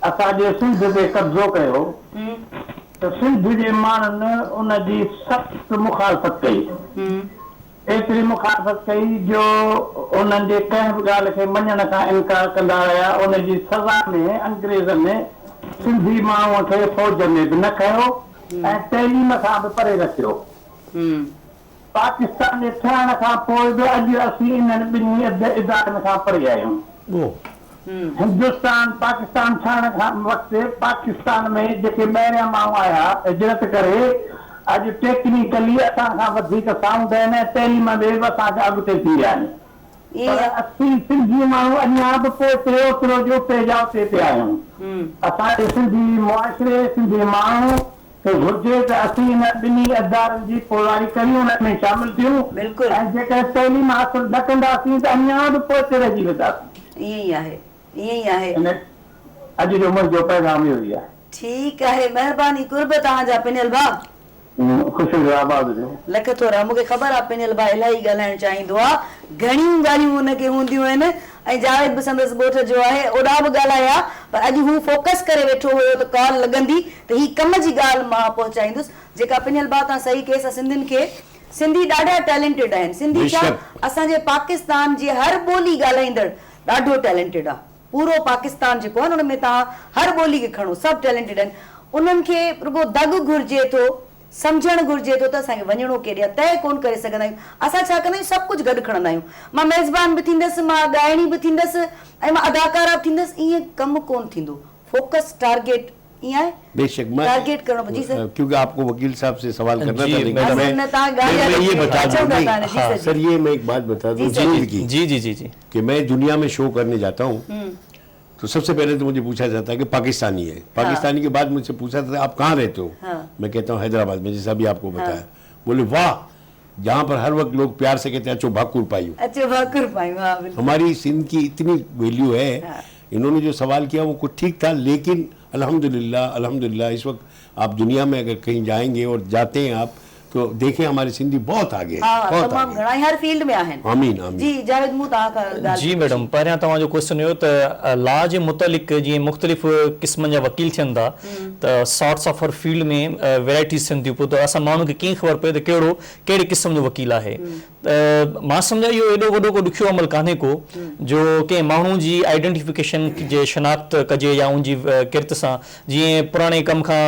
असांजे सिंध ते कब्ज़ो कयो त सिंध जे माण्हुनि उनजी सख़्त मुखालफ़त कई, एतिरी मुखालफ़त कई जो उन्हनि जे कंहिं बि ॻाल्हि खे मञण खां इनकार कंदा रहिया। उनजी सज़ा में अंग्रेज़नि सिंधी माण्हूअ खे फ़ौज में बि न खयो ऐं तइलीम खां बि परे रखियो। पाकिस्तान जे थियण खां पोइ बि अॼु असीं इन्हनि ॿिन्ही इदारनि खां परे आहियूं। हिंदुस्तान पाकिस्तान थियण खां वक़्तु पाकिस्तान में जेके ॿाहिरियां माण्हू आया हिजरत करे, अॼु टेक्निकली असां खां वधीक साउंड आहिनि, तइलीम में बि असांखे अॻिते थी विया आहिनि। पर असीं सिंधी माण्हू अञा बि पोइ ओतिरो जो पेजा उते पिया आहियूं। असांजे सिंधी मुआशिरे, सिंधी माण्हू खे घुर्जे त असीं इन ॿिन्ही अदारनि जी पोलारी करियूं, उन में शामिल थियूं। बिल्कुलु। ऐं जेकर तइलीम हासिल न कंदासीं त अञा बि पोइ रहिजी वेंदासीं। ईअं ई आहे, ईअं ई आहे। अॼु जो मुंहिंजो पैगाम इहो ई आहे। ठीकु आहे, महिरबानी, कुर्ब तव्हांजा पिनियल भाउ। ख़ुशि जो आबाद हुजो। लख थोरा, मूंखे ख़बर आहे पिनियल भाउ इलाही ॻाल्हाइणु चाहींदो आहे, घणियूं ॻाल्हियूं हुनखे हूंदियूं आहिनि, ऐं जावेद बि संदसि ॻोठ जो आहे, ओॾा बि ॻाल्हाया, पर अॼु हू फोकस करे वेठो हुयो त कॉल लॻंदी त ही कम जी ॻाल्हि मां पहुचाईंदुसि। जेका पिनियल भाउ तव्हां सही कई, असां सिंधियुनि खे, सिंधी ॾाढा टैलेंटेड आहिनि। सिंधी छा, असांजे पाकिस्तान जी हर ॿोली ॻाल्हाईंदड़ ॾाढो टैलेंटेड आहे। पूरो पाकिस्तान जेको आहे न, हुन में तव्हां हर ॿोली खे खणो, सभु टैलेंटेड आहिनि। उन्हनि खे रुगो दग घुरिजे थो, सम्झणु घुरिजे थो त असांखे वञिणो केॾे आहे, तय कोन करे सघंदा आहियूं। असां छा कंदा आहियूं, सभु कुझु गॾु खणंदा आहियूं। मां मेज़बान बि थींदसि, मां ॻाइणी बि थींदसि, ऐं मां अदाकारा बि थींदसि। ईअं कमु कोन थींदो। फोकस, टारगेट ईअं आहे, बेशक मैं टारगेट करणो। जी सर, क्योंकि आपको वकील साहब से सवाल करना जी, था, लेकिन मैडम। मैं ये बता दूं, नहीं, सर ये मैं एक बात बता दूं जेल की, जी जी जी जी कि मैं दुनिया में शो करने जाता हूँ तो सबसे पहले तो मुझे पूछा जाता है कि पाकिस्तानी है। पाकिस्तानी के बाद मुझसे पूछा था आप कहाँ रहते हो। मैं कहता हूँ हैदराबाद में, जैसा भी आपको बताया। बोले वाह, जहाँ पर हर वक्त लोग प्यार से कहते हैं अच्छो भाकुर पाइयो। अच्छो भाकुर पाइयो, हाँ बिल्कुल। हमारी सिंध की इतनी वैल्यू है। इन्होंने जो सवाल किया वो कुछ ठीक था, लेकिन अल्हम्दुलिल्लाह अल्हम्दुलिल्लाह इस वक्त आप दुनिया में अगर कहीं जाएंगे और जाते हैं आप, तो देखें हमारे सिंधी बहुत आगे हैं, बहुत तमामु आगे। घणा हर फील्ड में आहिनि। आमीन आमीन। जी जावेद, मूं तव्हां खां जी मैडम, पहिरियां तव्हांजो क्वेश्चन हुयो त लॉ जे मुतलिक़ जीअं मुख़्तलिफ़ क़िस्मनि जा वकील थियनि था, त सॉर्ट्स ऑफ हर फील्ड में वैराइटीज़ थियनि थियूं, पोइ त असां माण्हू खे कीअं ख़बर पए त कहिड़े क़िस्म जो वकील आहे। त मां सम्झा इहो एॾो वॾो को ॾुखियो अमल कान्हे को, जो कंहिं माण्हू जी आइडेंटिफिकेशन जे शनाख़्त कजे या उनजी किरत सां, जीअं पुराणे कम खां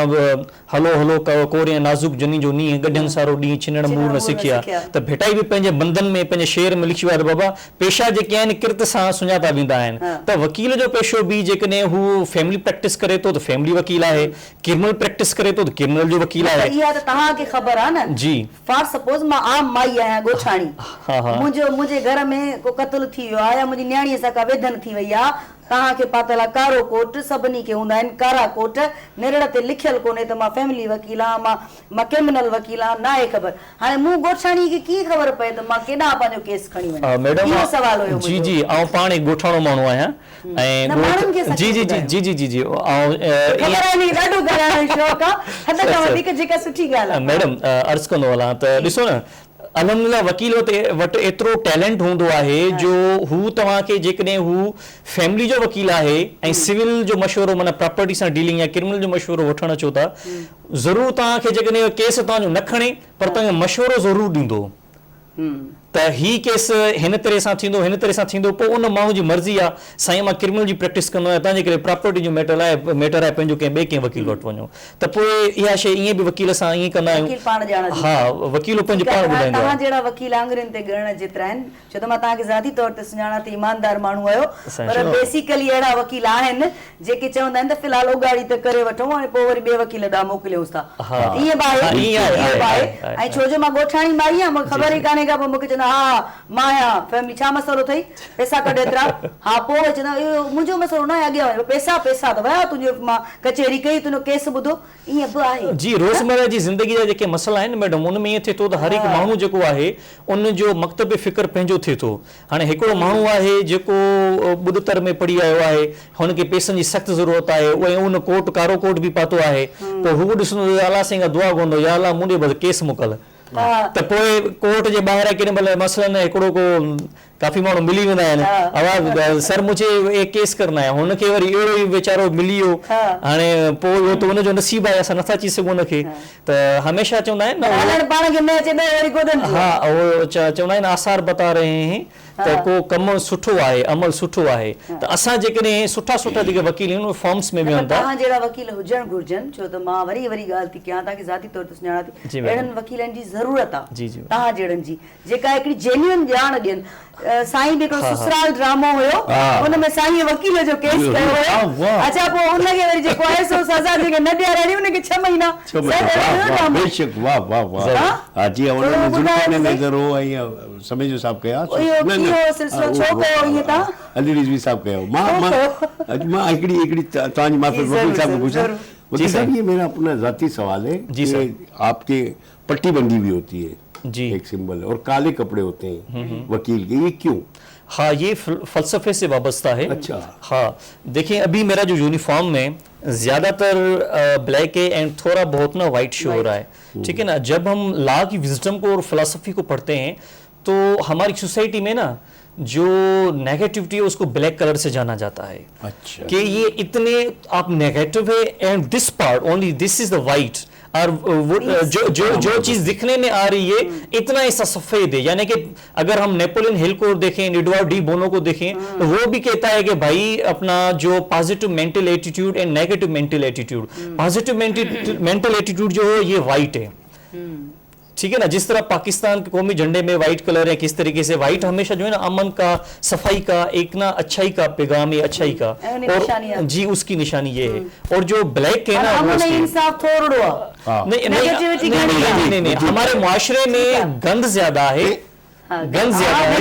हलो हलो कोरे नाज़ुक जनी जो नींहुं, गॾनि सारो ॾींहुं, छिनण मूर न सिखिया, त भेटाई बि पंहिंजे बंधन में पंहिंजे शेर में लिखी वियो आहे त बाबा पेशा जेके आहिनि किरत सां सुञाता वेंदा आहिनि। त वकील जो पेशो बि जेकॾहिं हू फैमिली प्रैक्टिस करे थो त फैमिली वकील आहे, क्रिमिनल प्रैक्टिस करे थो त क्रिमिनल जो वकील आहे। इहा त तव्हांखे ख़बर आहे न। जी। फॉर सपोज मां आम माई आहियां, ॻोठाणी, मुंहिंजे घर में को क़त्ल थी वियो आहे या मुंहिंजी न्याणीअ सां का वेधन थी वई आहे, तव्हांखे पातल आहे कारो कोट, सभिनी खे हूंदा आहिनि कारा कोट, निरड़ ते लिखियल कोन्हे त मां फैमिली वकील आहियां, मां क्रिमिनल वकील आहियां, न आहे ख़बर। हाणे मूं ॻोठाणी खे कीअं ख़बर पए त मां केॾां पंहिंजो केस खणी वञां? मैडम इहो सवाल हुयो जी जी, आउं पाण हिकु ॻोठाणो माण्हू आहियां ऐं जी जी जी जी जी जी जी ख़बर आहे नी, ॾाढो ॻाल्हाइण जो शौक़ु आहे, हद खां वधीक, जेका सुठी ॻाल्हि आहे। मैडम अर्ज़ कंदो हलां त ॾिसो न, अल्हम्दुलिल्लाह वकील वटि एतिरो टैलेंट हूंदो आहे जो हू तव्हांखे जेकॾहिं हू फैमिली जो वकील आहे ऐं सिविल जो मशवरो माना प्रॉपर्टी सां डीलिंग या क्रिमिनल जो मशवरो वठणु अचो था, ज़रूरु तव्हांखे जेकॾहिं केस तव्हांजो न खणे पर तव्हांजो मशवरो ज़रूरु ॾींदो। त ही केस हिन तरह सां थींदो, हिन तरह सां थींदो, पोइ उन माण्हू जी मर्ज़ी आहे, साईं मां क्रिमिनल जी प्रैक्टिस कंदो आहियां, तव्हांजे करे प्रॉपर्टी जो मैटर आहे पंहिंजो कंहिं ॿिए कंहिं वकील वटि वञो, त पोइ इहा शइ ईअं बि वकील सां ईअं कंदा आहियूं। वकील पाण ॼाणंदो। हा, वकील पंहिंजो पाण ॿुधाईंदो तव्हां आहे। जहिड़ा वकील आङुरियुनि ते ॻणण जेतिरा आहिनि, छो त मां तव्हांखे ज़ाती तौर ते सुञाणा थी, ईमानदार माण्हू आहियो, पर बेसिकली अहिड़ा वकील आहिनि जेके चवंदा आहिनि त फ़िलहाल उगाड़ी त करे वठूं, हाणे पोइ वरी ॿिए वकील ॾांहुं मोकिलियूंसि था। ईअं बि आहे। ऐं छो जो मां ॻोठाणी माई आहियां, मूंखे ख़बर ई कान्हे का, पोइ मूंखे चवंदा हा मां आहियां फैमिली, छा मसइलो अथई, पैसा कढ एतिरा, हा पोइ चवंदा इहो मुंहिंजो मसइलो न आहे, अॻियां वञो पैसा पैसा त विया तुंहिंजो, मां कचहरी कई, तुंहिंजो केस ॿुधो, ईअं बि आहे। जी, रोज़मर्रा जी ज़िंदगी जा जेके मसइला आहिनि मैडम, उन में ईअं थिए थो त हर हिकु माण्हू जेको आहे उन जो मकतब फ़िक्र पंहिंजो थिए थो। हाणे हिकिड़ो माण्हू आहे जेको ॿुधतर में पढ़ी आयो आहे, हुनखे पैसनि जी सख़्तु ज़रूरत आहे, उहे उन कोट कारो कोट बि पातो आहे, पोइ हू ॾिसंदो अलाह साईं खां दुआ कंदो, या अलाह मुंहिंजे बसि केस मोकल, त पोइ कोर्ट जे ॿाहिरां केॾी महिल मसइलनि हिकिड़ो को काफ़ी माण्हू मिली वेंदा आहिनि, आवाज़ सर मुझे ये केस करना है, हुनखे वरी अहिड़ो ई वीचारो मिली वियो, हाणे पोइ इहो त हुनजो नसीबु आहे, असां नथा चई सघूं हुनखे, त हमेशह चवंदा आहिनि न, हा उहो चवंदा आहिनि आसार बता रहे हैं, त को कमु सुठो आहे, अमल सुठो आहे, त असां जेकॾहिं सुठा सुठा जेके वकील आहिनि फॉर्म्स में वेहनि था। तव्हां जहिड़ा वकील हुजणु घुर्जनि, छो त मां वरी ॻाल्हि थी कयां, तव्हांखे ज़ाती तौर ते सुञाणा थी, अहिड़नि वकीलनि जी ज़रूरत आहे तव्हां जहिड़नि जी, जेका हिकिड़ी जेन्युइन ॼाण ॾियनि। साईं बि हिकिड़ो ससुराल ड्रामो हुयो, हुनमें साईं वकील जो केस कयो हुयो, अच्छा पोइ हुनखे वरी जेको आहे सो सज़ा जेके न ॾियाराई उनखे 6 महीना। बेशक, वाह वाह वाह, जी उन्होंने जुल्फ़ नज़र हो ऐं समय जो साहब कया सिलसिलो छो कयो ईअं तव्हां? अली रिज़वी साहब कयो। मां हिकिड़ी तव्हांजी माफ़ी वकील साहब को पूछा, वकील साहब ये मेरा अपना ज़ाती सवाल है कि आपके पट्टी बंदी भी होती है जी, एक सिंबल, और काले कपड़े होते हैं वकील के, ये क्यों? हाँ, ये फलसफे से वाबस्ता है। अच्छा। हाँ, देखिए अभी मेरा जो यूनिफॉर्म में ज़्यादातर ब्लैक है एंड थोड़ा बहुत ना वाइट शो हो रहा है, ठीक है ना। जब हम लॉ की विजडम को और फिलॉसफी को पढ़ते हैं तो हमारी सोसाइटी में ना जो नेगेटिविटी है उसको ब्लैक कलर से जाना जाता है। अच्छा। कि ये इतने आप नेगेटिव है and this part only this is the white, और वो जो चीज दिखने में आ रही है इतना ऐसा सफेद है। यानी कि अगर हम नेपोलियन हिल को देखें, एडवर्ड डी बोनो को देखें, तो वो भी कहता है कि भाई अपना जो positive mental attitude and negative mental attitude, positive mental attitude जो है ये वाइट है, ठीक है ना। जिस तरह पाकिस्तान के कौमी झंडे में व्हाइट कलर है, किस तरीके से व्हाइट हमेशा जो है ना अमन का, सफाई का, एक ना अच्छाई का पैगाम है, अच्छाई का, और जी उसकी निशानी ये है। और जो ब्लैक है ना वो इंसाफ थोड़ा नहीं, हमारे मुआशरे में गंद ज्यादा है, गंद ज्यादा है,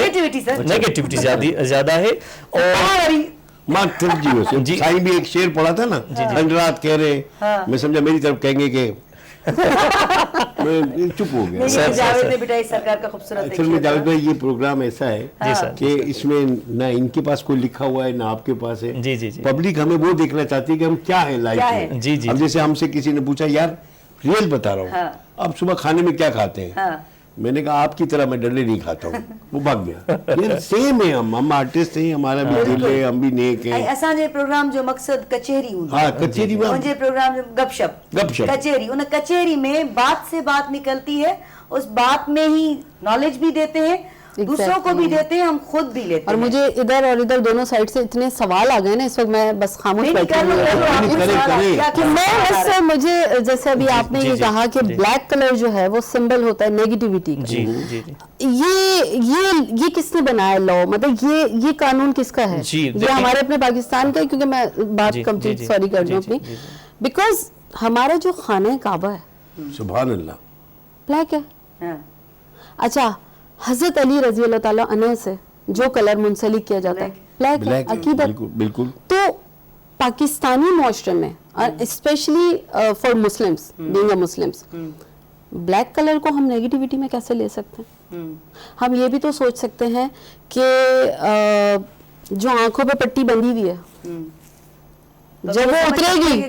नेगेटिविटी ज्यादा है। और मां जी साईं भी एक शेर पढ़ा था ना, अंडरात कह रहे, मैं समझा मेरी तरफ कहेंगे कि मैं चुप हो गया। जावेद ने बिठाई सरकार का खूबसूरत। असल में जावेद भाई ये प्रोग्राम ऐसा है कि इसमें ना इनके पास कोई लिखा हुआ है ना आपके पास है। जी जी जी। पब्लिक हमें वो देखना चाहती है कि हम क्या है लाइफ में। जी जी। अब जैसे हमसे किसी ने पूछा, यार रियल बता रहा हूँ, आप सुबह खाने में क्या खाते हैं? मैंने कहा आपकी तरह मैं डंडे नहीं खाता हूँ, वो भाग गया। यार सेम है, हम आर्टिस्ट हैं, हमारा भी दिल है, हम भी नेक हैं। असांजे प्रोग्राम जो मकसद कचहरी हूंदो। हाँ, कचहरी में मुझे प्रोग्राम जो गपशप कचहरी, उन कचहरी में बात से बात निकलती है, उस बात में ही नॉलेज भी देते हैं, दूसरों को भी देते हैं, हम खुद भी लेते हैं। और मुझे इधर और इधर दोनों साइड से इतने सवाल आ गए ना इस वक्त, मैं बस खामोश बैठी हूँ कि मैं बस, मुझे जैसे अभी आपने ये कहा कि ब्लैक कलर जो है वो सिंबल होता है नेगेटिविटी का। ये किसने बनाया लॉ, मतलब ये कानून किसका है? ये हमारे अपने पाकिस्तान का है, क्योंकि मैं बात कंप्लीट सॉरी कर दूं अपनी, बिकॉज हमारा जो खाना काबा है सुभान अल्लाह ब्लैक है। अच्छा, हजरत अली रजी अल्लाह ताला अन्हु से जो कलर मुंसलिक किया जाता है ब्लैक है, अकीदत। बिल्कुल। तो पाकिस्तानी मुआशरे में specially for Muslims, being a Muslims, black colour को हम नेगेटिविटी में कैसे ले सकते हैं? हम ये भी तो सोच सकते हैं कि जो आंखों पे पट्टी बंधी हुई है, जब वो उतरेगी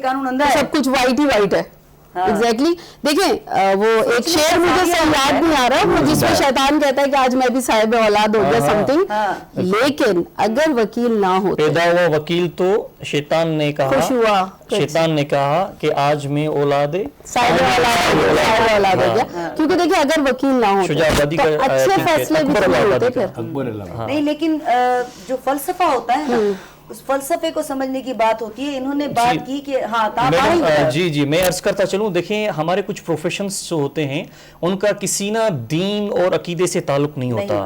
सब कुछ वाइट ही वाइट है, एग्जैक्टली देखिए वो एक शेर मुझे सही याद नहीं आ रहा वो जिसमें शैतान कहता है कि आज मैं भी साहिब औलाद हो गया समथिंग, लेकिन अगर वकील ना हो पैदा हुआ वकील तो शैतान ने कहा, खुश हुआ शैतान ने कहा कि आज मैं औलाद साहिब औलाद हो गया, क्योंकि देखिए अगर वकील ना हो शुजाअबादी तो का अच्छे फैसले भी तो नहीं होते फिर। अकबर अल्लाह नहीं, लेकिन जो फलसफा होता है ना, उस फलसफे को समझने की बात होती है। इन्होंने बात की कि हाँ मैडम, जी जी मैं अर्ज करता चलूं, देखें हमारे कुछ प्रोफेशंस जो होते हैं उनका किसी ना दीन और अकीदे से ताल्लुक नहीं होता,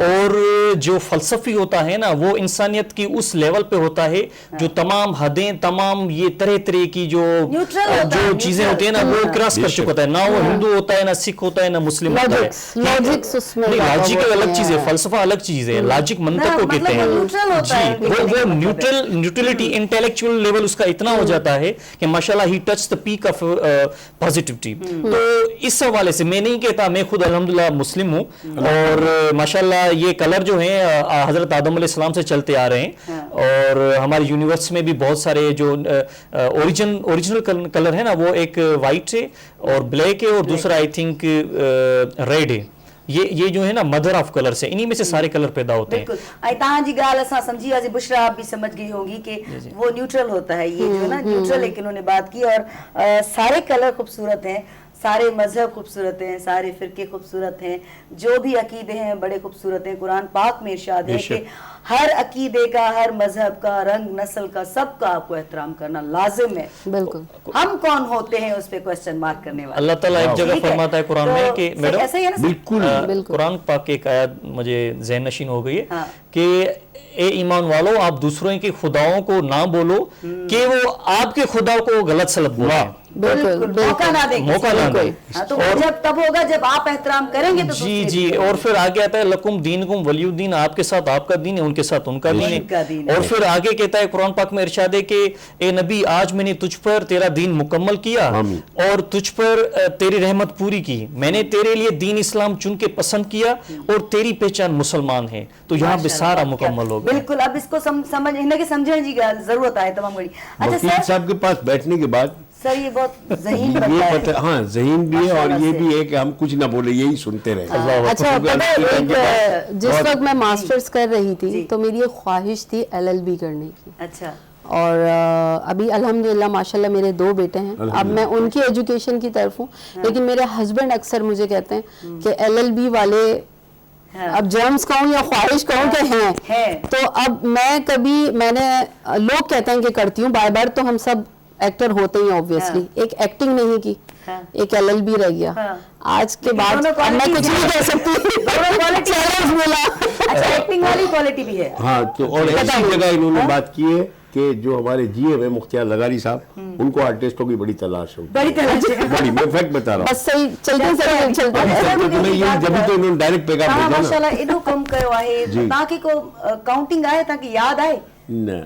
और जो फलसफी होता है ना वो इंसानियत की उस लेवल पे होता है जो तमाम हदें, तमाम ये तरह तरह की जो चीजें होती है ना वो क्रॉस कर चुका है, ना वो हिंदू होता है, ना सिख होता है, ना मुस्लिम होता है। लॉजिक अलग चीज है, फलसफा अलग चीज है, लॉजिक मंतक को कहते हैं जी। वो न्यूट्रलिटी इंटेलेक्चुअल लेवल उसका इतना हो जाता है कि माशाल्लाह ही touch the peak of positivity. तो इस हवाले से मैं नहीं कहता, मैं खुद अल्हम्दुलिल्लाह मुस्लिम हूँ, और माशाल्लाह ये कलर जो है हजरत आदम अलैहिस्सलाम से चलते आ रहे हैं, और हमारे यूनिवर्स में भी बहुत सारे जो ओरिजिनल कलर है ना वो एक वाइट है और ब्लैक है, और दूसरा आई थिंक रेड है। ये जो है ना मदर ऑफ कलर से, इन्हीं में से सारे कलर पैदा होते हैं। बिल्कुल। आई तां जी गाल असा समझी वासी, बुशरा आप भी समझ गई होगी कि वो न्यूट्रल होता है, ये जो ना न्यूट्रल एक इन्होंने बात की। और सारे कलर खूबसूरत हैं, सारे मजहब खूबसूरत हैं, सारे फिरके खूबसूरत हैं, जो भी अकीदे हैं बड़े खूबसूरत हैं। कुरान पाक में इरशाद है कि हर अकीदे का, हर मजहब का, रंग नस्ल का, सबका आपको एहतराम करना लाजिम है। बिल्कुल। हम कौन होते हैं उस पे क्वेश्चन मार्क करने वाले। अल्लाह ताला एक जगह फरमाता है कुरान में कि मैडम ऐसा ही है ना, बिल्कुल कुरान पाक की एक आयत मुझे ज़हन नशीन हो गई है कि ए ईमान वालों आप दूसरों के खुदाओं को ना बोलो कि वो आपके खुदा को गलत सलत बोले। बिल्कुल, मौका ना दें, मौका ना दें। तो जब तब होगा जब आप एहतराम करेंगे तो जी जी। और फिर आगे आता है लकुम दीनुकुम वलियुद्दीन, आपके साथ आपका दीन है, उनके साथ उनका दीन है। और फिर आगे कहता है कुरान पाक में इरशाद है कि ए नबी आज मैंने तुझ पर तेरा दीन मुकम्मल किया और तुझ पर तेरी रहमत पूरी की, मैंने तेरे लिए दीन इस्लाम चुन के पसंद किया और तेरी पहचान मुसलमान है। तो यहाँ पे सारा मुकम्मल हो गया। बिल्कुल। अब इसको समझ इनके समझने की जरूरत है तमाम बड़ी। अच्छा वकील सर, साहब के पास बैठने के बाद सर ये बहुत ज़हीन ये बनता है। पता, हाँ ज़हीन भी है, और ये भी है कि हम कुछ ना बोले, यही सुनते रहे। अच्छा पता है एक जिस वक्त मैं मास्टर्स कर रही थी तो मेरी एक ख्वाहिश थी LLB करने की। अच्छा। और अभी अल्हम्दुलिल्लाह माशाल्लाह मेरे 2 बेटे हैं, अब मैं उनकी एजुकेशन की तरफ हूँ, लेकिन मेरे हस्बैंड अक्सर मुझे कहते हैं कि LLB वाले अब जर्म्स कहूँ या ख्वाहिश कहूँ कि हैं। तो अब मैंने लोग कहते हैं कि करती हूँ, बार बार तो हम सब एक्टर होते ही ऑब्वियसली, एक एक्टिंग नहीं की, एक LLB रह गया। आज के बाद अब मैं कुछ नहीं कह सकती, चैलेंज मिला। अच्छा, एक्टिंग वाली क्वालिटी भी है। हाँ, तो और ऐसी जगह इन्होंने बात की है कि जो हमारे GM है मुख्तियार लगारी साहब, उनको आर्टिस्टों की बड़ी तलाश है, बड़ी तलाश है। बड़ी, मैं फैक्ट बता रहा हूँ। बस सही चलते मैं ये जब तो इन्होंने डायरेक्ट पैगाम हाँ भेजा ना। माशाल्लाह एडो कम कयो आहे ताकि को काउंटिंग आए ताकि याद आए। न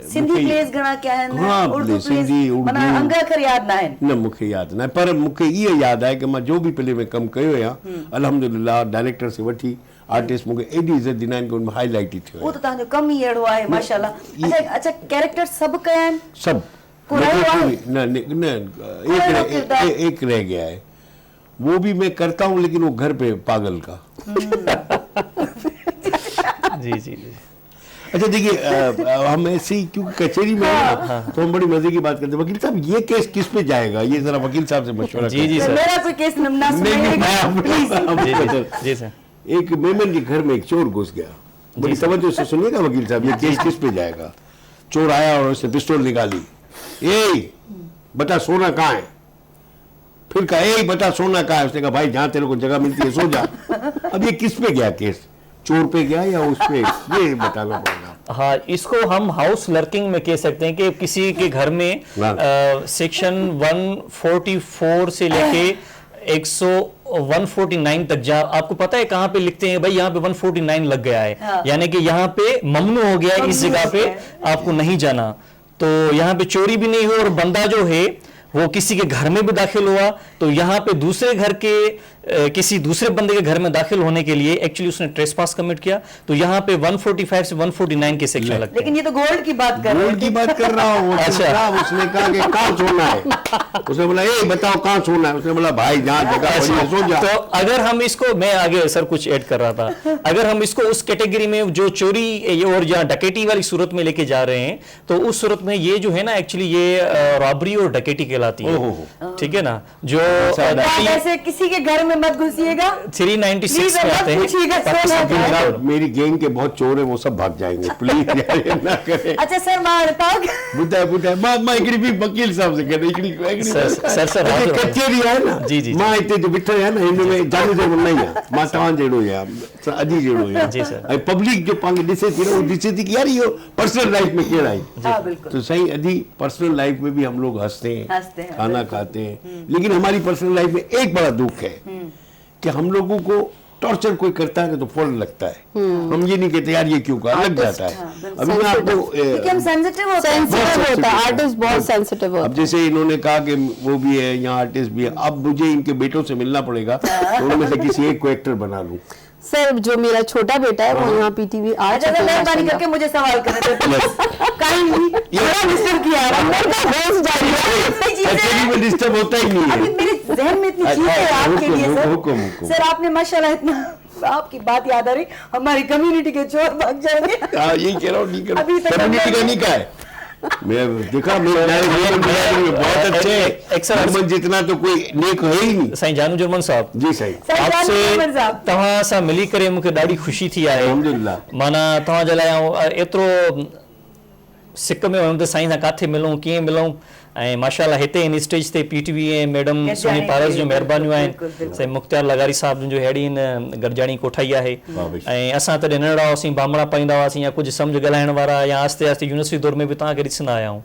सिंधी प्लेस घणा क्या है ना, हाँ, उर्दू सिंधी, प्लेस माना उर्दू। अंग अखर याद ना है न मूंखे यादि न आहे, पर मूंखे इहो यादि आहे कि मां जो बि फिल्म में कमु कयो या अल्हम्दुलिल्लाह डायरेक्टर से वठी आर्टिस्ट मूंखे एॾी इज़त ॾींदा आहिनि कि उनमें हाईलाइट ई थियो वो तो तव्हांजो कम ही अहिड़ो आहे माशाल्लाह। अच्छा कैरेक्टर सभु कया आहिनि? सब एक रह गया है, वो भी मैं करता हूँ लेकिन वो घर पे पागल का। जी जी जी। अच्छा देखिए, हम ऐसे ही क्योंकि कचहरी में तो हम बड़ी मजे की बात करते हैं। वकील साहब ये केस किस पे जाएगा, ये जरा वकील साहब से मशवरा जी जी सर। मेरा कोई केस ना जी सर। एक मेमन के घर में एक चोर घुस गया, बड़ी तवज्जो से सुनिएगा वकील साहब, ये केस किस पे जाएगा। चोर आया और उसने पिस्तौल निकाली, ए बता सोना कहाँ है, फिर कहा ए बता सोना कहाँ है, उसने कहा भाई जहाँ तेरे को जगह मिलती है सो जा। अब ये किस पे गया केस, चोर पे गया या उस पे, ये बताना पड़ेगा। हाँ, इसको हम हाउस लर्किंग में कह सकते हैं कि किसी के घर में सेक्शन 144 से लेके 149 तक जा, आपको पता है कहाँ पे लिखते हैं भाई यहाँ पे 149 लग गया है, यानी कि यहाँ पे ममनू हो गया है, इस जगह पे आपको नहीं जाना। तो यहाँ पे चोरी भी नहीं हुई और बंदा जो है वो किसी के घर में भी दाखिल हुआ तो यहाँ पे दूसरे घर के किसी दूसरे बंदे के घर में दाखिल होने के लिए एक्चुअली उसने ट्रेसपास कमिट किया, तो यहाँ पे 145 से 149 के सेक्शन लगते हैं। लेकिन ये तो गोल्ड की बात कर रहे गोल्ड की बात कर रहा हूँ। अच्छा। उसने कहा कि कहाँ सोना है, उसने बोला ए बताओ कहाँ सोना है, उसने बोला भाई जहाँ जगह पड़ी है सो जा। तो अगर हम इसको, मैं आगे सर कुछ ऐड कर रहा था, अगर हम इसको उस कैटेगरी में जो चोरी ये और जहाँ डकैती वाली सूरत में लेके जा रहे हैं, तो उस सूरत में ये जो है ना एक्चुअली ये रॉबरी और डकैती कहलाती है, ठीक है ना। जो ऐसे किसी के घर में मत घुसिएगा, 396 में आते हैं। मेरी गैंग के बहुत चोर है, वो सब भाग जाएंगे, प्लीज यार ना करें। अच्छा सर मां बताओ ॿुधाए मां हिकिड़ी बि वकील साहब से गॾु हिकिड़ी सर कचेरी आहे न, जी, जी, मां हिते जो बीठो आहियां न, हिन में जाने जो न आहियां, मां तव्हां जहिड़ो ई आहियां, अॼु जहिड़ो ई जी सर। आहियां। ऐं पब्लिक जो पाण ॾिसे थी न, वो ॾिसे थी कि यार इहो पर्सनल लाइफ में कहिड़ा आहिनि। तो सही अभी पर्सनल लाइफ में भी हम लोग हंसते हैं, खाना खाते हैं, लेकिन हमारी पर्सनल लाइफ में एक बड़ा दुख है कि हम लोगों को टॉर्चर कोई करता है तो फौरन लगता है, हम ये नहीं कहते यार ये क्यों कहा, लग जाता है। अभी मैं आपको हम सेंसिटिव होता है, आर्टिस्ट बहुत सेंसिटिव होता अब जैसे इन्होंने कहा कि वो भी है यहाँ आर्टिस्ट भी है, अब मुझे इनके बेटों से मिलना पड़ेगा, तो उनमें से किसी एक को एक्टर बना लूं। सर जो मेरा छोटा बेटा है वो यहाँ पीटीवी आ चुका है। मेहरबानी करके मुझे सवाल करने दो काइंडली, थोड़ा डिस्टर्ब किया में डिस्टर्ब होता ही नहीं अभी है। मेरे जहन में इतनी चीजें हैं आपके लिए हुकुम। सर आपने माशाल्लाह इतना, आपकी बात याद आ रही, हमारी कम्युनिटी के चोर भाग जाएंगे। यही कह रहा हूँ, नहीं अभी तक कम्युनिटी का नहीं कहा है, मैं देखा बहुत अच्छे, जर्मन जितना तो कोई नेक है ही नहीं। साईं जानू जर्मन साहब जी सही, आपसे तव्हां सां मिली करे मूंखे ॾाढी ख़ुशी थी आहे। अल्हम्दुलिल्लाह। माना तव्हां जे लाइ एतिरो सिक में हुयमि त साईं सां किथे मिलूं, कीअं मिलूं, ऐं माशाल्लाह हिते इन स्टेज ते पीटीवी ऐं मैडम सोनी पारस जो महिरबानियूं आहिनि, साईं मुख्तियार लगारी साहब जो हेड़ी इन गरजाणी कोठाई आहे, ऐं असां तॾहिं नंढड़ा हुआसीं, बामणा पाईंदा हुआसीं या कुझु सम्झ ॻाल्हाइण वारा, या आस्ते आस्ते यूनिवर्सिटी दौर में बि तव्हांखे ॾिसंदा आया आहियूं।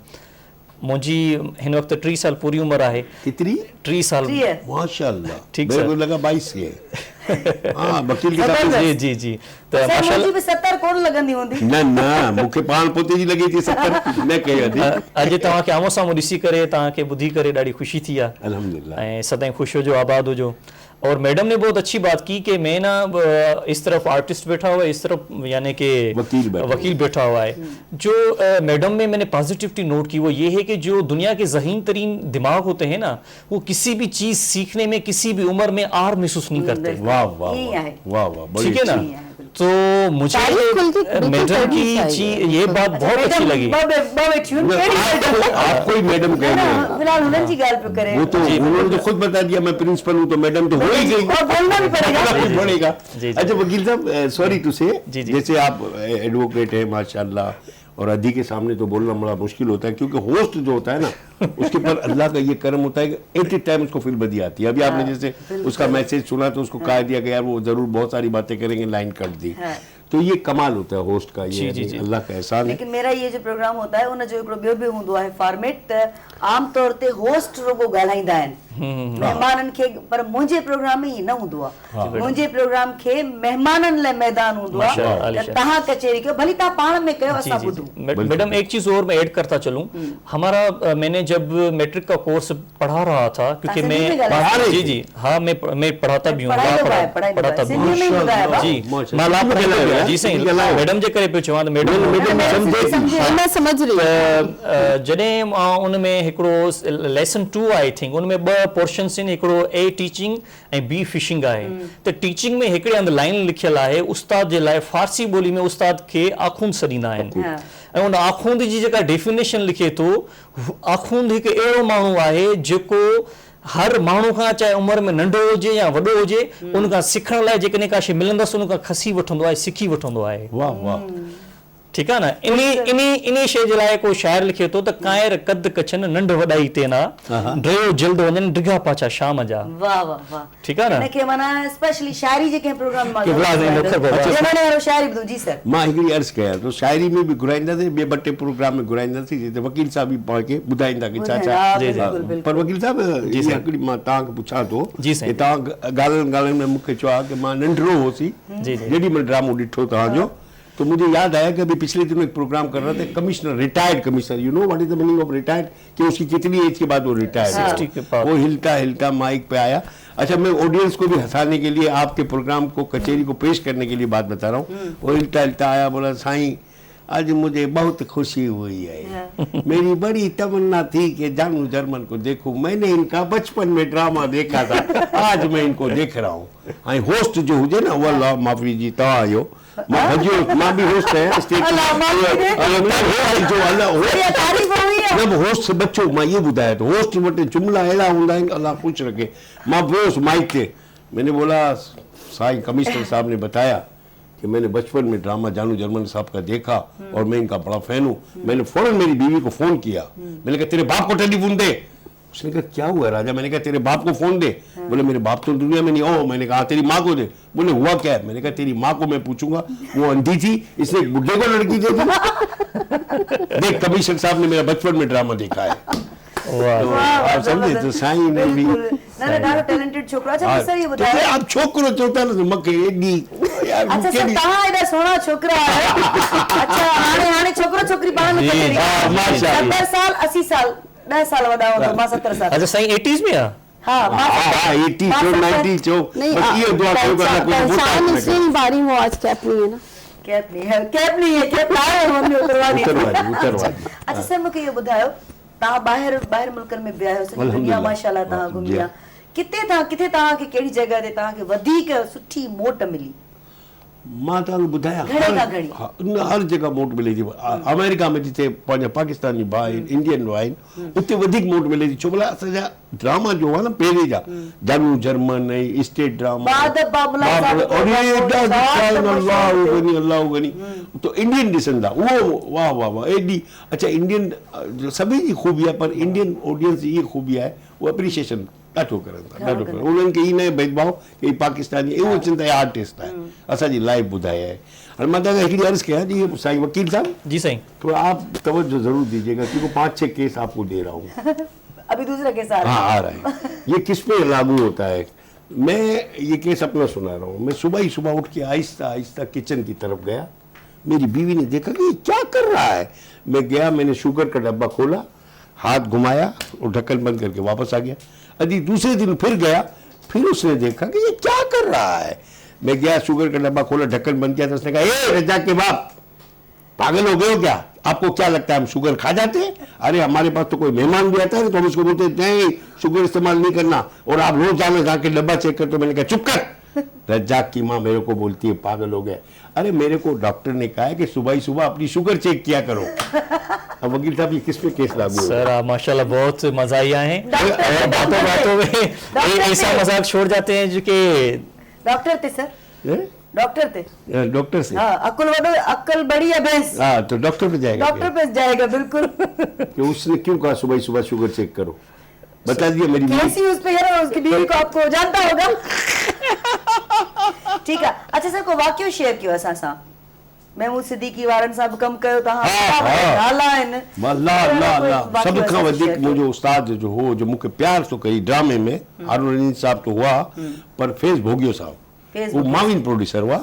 मुंहिंजी हिन वक़्तु 3 साल पूरी उमिरि आहे। कितनी? 3 साल माशाल्लाह, ठीक मेरे सर। को लगा 22 है। हाँ वकील की जी जी जी, त माशाल्लाह 70 कोन लगंदी हूंदी न मूंखे पाण पोते जी लगी थी 70 न कयो थी। अॼु तव्हांखे आम्हूं साम्हूं ॾिसी करे, तव्हांखे ॿुधी करे ॾाढी ख़ुशी थी आहे, अल्हम्दुलिल्लाह, ऐं सदाईं ख़ुशि हुजो, आबाद हुजो। और मैडम ने बहुत अच्छी बात की कि मैं ना इस तरफ आर्टिस्ट बैठा हुआ है, इस तरफ यानी कि वकील बैठा हुआ है। जो मैडम में मैंने पॉजिटिविटी नोट की वो ये है कि जो दुनिया के ज़हीन तरीन दिमाग होते हैं ना, वो किसी भी चीज़ सीखने में किसी भी उम्र में आर महसूस नहीं करते। वाह वाह वाह वाह, ठीक है ना। तो मुझे मैडम की ये बात बहुत अच्छी लगी। आपको ही मैडम कह रहे हैं, फिलहाल उन्होंने जी गाल पे करे, वो तो उन्होंने तो खुद बता दिया मैं प्रिंसिपल हूँ, तो मैडम तो हो ही गई, और बोलना भी पड़ेगा। जी। अच्छा वकील साहब, सॉरी टू से, जी। जैसे आप एडवोकेट हैं माशाल्लाह, और अधि के सामने तो बोलना बड़ा मुश्किल होता है, क्योंकि होस्ट जो होता है ना उसके पर अल्लाह का ये करम होता है कि एट ए टाइम उसको फिर बदी आती है। अभी आपने जैसे उसका मैसेज सुना तो उसको कह दिया कि यार वो जरूर बहुत सारी बातें करेंगे, लाइन कट दी, तो ये कमाल होता है होस्ट का, ये अल्लाह का एहसान है। लेकिन मेरा ये जो प्रोग्राम होता है उन जो हिकिड़ो ॿियो बि हूंदो आहे फॉर्मेट, आम तौर ते होस्ट रुगो ॻाल्हाईंदा आहिनि महिमाननि खे, पर मुंहिंजे प्रोग्राम में ईअं न हूंदो आहे। मुंहिंजे प्रोग्राम खे महिमाननि लाइ मैदान हूंदो आहे, त तव्हां कचहरी कयो, भली तव्हां पाण में कयो, असां ॿुधूं। मैडम एक चीज और मैं ऐड करता चलूं, हमारा मैंने जब मैट्रिक का कोर्स पढ़ा रहा था, क्योंकि मैं जी हाँ मैं पढ़ाता भी हूँ, पढ़ाता भी हूँ जी, मां लापरवाही जी सही मैडम जे करे पियो चवां त मैडम मैं समझ रही जॾहिं उन में हिकिड़ो लेसन 2 आई थिंक, उन में 2 पोर्शन्स आहिनि, हिकिड़ो ए टीचिंग ऐं बी फिशिंग आहे। त टीचिंग में हिकिड़े हंधि लाइन लिखियल आहे, उस्ताद जे लाइ फारसी ॿोली में उस्ताद खे आखूंद सॾींदा आहिनि, ऐं उन आखूंद जी जेका डेफिनेशन लिखे थो, आखूंद हिकु अहिड़ो माण्हू आहे जेको हर माण्हू खां, चाहे उमिरि में नंढो हुजे या वॾो हुजे, उन खां सिखण लाइ जेकॾहिं का शइ मिलंदसि उन खां खसी वठंदो आहे, सिखी वठंदो आहे। वाह वाह, ठीक है ना। इनी शे जे लाइ को शायर लिखे तो त कायर कद कछन नंढ वॾाई ते ना ड्रयो जल्द वञनि डिघा पाछा शाम जा। वाह वाह वाह, ठीक है ना। इनके माना स्पेशली शायरी जेके प्रोग्राम में जमाने वारो शायरी ॿुधो जी सर। मां हिकिड़ी अर्ज़ कयां तो शायरी में भी घुराईंदासीं, ॿिए 2 टे प्रोग्राम में घुराईंदासीं जिते वकील साहब भी पाण खे ॿुधाईंदा कि छा छा। पर वकील साहब जी हिकिड़ी मां तव्हांखे पुछां थो कि तव्हां ॻाल्हाइण में मूंखे चयो आहे कि मां नंढड़ो होसी जेॾी महिल ड्रामो ॾिठो तव्हांजो, तो मुझे याद आया कि अभी पिछले दिनों एक प्रोग्राम कर रहा था, commissioner, retired commissioner, you know what is the meaning of retired, कि उसकी कितनी एज के बाद वो रिटायर्ड 60 के बाद। वो हिलता हिलता माइक पे आया। अच्छा, मैं ऑडियंस को भी हंसाने के लिए, आपके प्रोग्राम को, कचेरी को पेश करने के लिए बात बता रहा हूँ। वो हिलता हिलता आया, बोला साईं आज मुझे बहुत खुशी हुई है, मेरी बड़ी तमन्ना थी कि जानू जर्मन को देखूं, मैंने इनका बचपन में ड्रामा देखा था, आज मैं इनको देख रहा हूँ। ऐं होस्ट जो हुजे ना, वो अल्लाह माफ़ी जी तव्हां आहियो, मां भॼियो, मां भी होस्ट आहियां स्टेज ते। जब होस्ट बच्चो मां ये ॿुधाया तो होस्ट वटि जुमला अहिड़ा हूंदा आहिनि, अल्लाह ख़ुशि रखे। मां वियुसि माइक ते, मैंने बोला साईं कमिश्नर साहब ने बताया कि मैंने बचपन में ड्रामा जानू जर्मन साहब का देखा और मैं इनका बड़ा फैन हूँ। मैंने फौरन मेरी बीवी को फोन किया, मैंने कहा तेरे बाप को टेलीफोन दे। उसने कहा क्या हुआ राजा? मैंने कहा तेरे बाप को फोन दे। बोले मेरे बाप तो दुनिया में नहीं। ओ, मैंने कहा तेरी माँ को दे। बोले हुआ क्या है? मैंने कहा तेरी माँ को मैं पूछूंगा, वो अंधी थी, इसने एक बुढ़े को लड़की दे दी। देख कमिश्नर साहब ने मेरा बचपन में ड्रामा देखा है। तो आप समझे, तो साईं ने भी ॾाढो टैलेंटेड छोकिरो। अच्छा सर ये ॿुधायो, आप छोकिरो चओ था न मूंखे एॾी यार अच्छा सर तव्हां एॾा सुहिणा छोकिरा आहियो। अच्छा हाणे छोकिरो छोकिरी पाण में कटे हाँ, माशाअल्लाह। 70 साल 80 साल 10 साल वॾा हूंदो, मां 70 साल। अच्छा साईं 80s में आहे? हाँ मां हाँ 80 चो 90 चो, नहीं, बस ये दुआ करो कि अल्लाह कोई मोटा पहचान न इसलिए करे। नहीं पा रही हूँ, आज कैप नहीं है ना। कैप नहीं है, कैप नहीं है, कैप लाए मम्मी उतरवा दी। उतरवादी। अच्छा सर मूंखे इहो ॿुधायो, तव्हां ॿाहिरि मुल्कनि में विया आहियो, सॼी दुनिया अल्हम्दुलिल्लाह। माशाअल्लाह तव्हां घुमी जी। आहे, किथे तव्हांखे कहिड़ी जॻह ते तव्हांखे वधीक सुठी मोट मिली? मां तव्हांखे ॿुधायां, घणे खां घणी? हर जगह मोट मिले थी। अमेरिका में जिते पंहिंजा पाकिस्तानी भाउ आहिनि, इंडियन आहिनि, उते वधीक मोट मिले थी। छो भला असांजा ड्रामा जो आहे न पहिरें जा, जानू जर्मन ऐं स्टेट ड्रामा, अल्लाह गनी, तो इंडियन ॾिसंदा उहो वाह वाह वाह एॾी। अच्छा इंडियन सभी जी ख़ूबी आहे, पर इंडियन ऑडियंस जी इहा ख़ूबी आहे, उहो एप्रिशिएशन ॾाढो करनि था, ॾाढो करनि। उन्हनि खे ई न भेदभाव कि पाकिस्तानी, उहो चिंता आहे आर्टिस्ट आहे, असांजी लाइफ ॿुधाए आहे। हाणे मां तव्हांखे हिकिड़ी अर्ज़ु कयां जी, साईं वकील साहब जी साईं। तो आप तवज्जो जरूर दीजिएगा क्योंकि 5-6 केस आपको दे रहा हूँ। अभी दूसरा केस आ हाँ आ रहा है, ये किस पे लागू होता है। मैं ये केस अपना सुना रहा हूँ। मैं सुबह ही सुबह उठ के आहिस्ता आहिस्ता किचन की तरफ गया, मेरी बीवी ने देखा कि ये क्या कर रहा है। मैं गया, मैंने शुगर का डब्बा खोला, हाथ घुमाया और ढक्कन बंद करके वापस आ गया। अभी दूसरे दिन फिर गया, फिर उसने देखा कि ये क्या कर रहा है। मैं गया, शुगर का डब्बा खोला, ढक्कन बंद किया, तो उसने कहा ए रज्जाक के बाप, पागल हो गए हो क्या? आपको क्या लगता है हम शुगर खा जाते हैं? अरे हमारे पास तो कोई मेहमान भी आता है तो हम उसको बोलते नहीं शुगर इस्तेमाल नहीं करना, और आप रोज जाने जाके डब्बा चेक करते हो। मैंने कहा चुप कर। रज्जाक की माँ मेरे को बोलती है पागल हो गए। अरे मेरे को डॉक्टर ने कहा है कि सुबह ही सुबह अपनी शुगर चेक किया करो। अब वकील साहब ये किस पे केस लागू है? सर आप माशाल्लाह बहुत मज़ाहिया हैं, और बातों बातों में ऐसा मजाक छोड़ जाते हैं जो कि डॉक्टर थे सर, डॉक्टर थे, डॉक्टर से। हाँ अक्ल बड़ी है भैंस, हाँ तो डॉक्टर पे जाएगा, डॉक्टर पे जाएगा बिल्कुल। कि उसने क्यों कहा सुबह सुबह शुगर चेक करो? बता दिया मेरी बीवी। कैसी उस पे है, उसकी बीवी को आपको जानता होगा। ठीक है। अच्छा सर को वाक्य शेयर कियो असां सां, महमूद सिद्दीकी वारनि सां बि कमु कयो तव्हां, नाला आहिनि अल्लाह अल्लाह अल्लाह। सभ खां वधीक मुंहिंजो उस्ताद जो हो, जो मूंखे प्यार तो कई ड्रामे में, हारून रशीद साहब तो हुआ, पर फेस भोगियो साहब, वो माविन प्रोड्यूसर हुआ।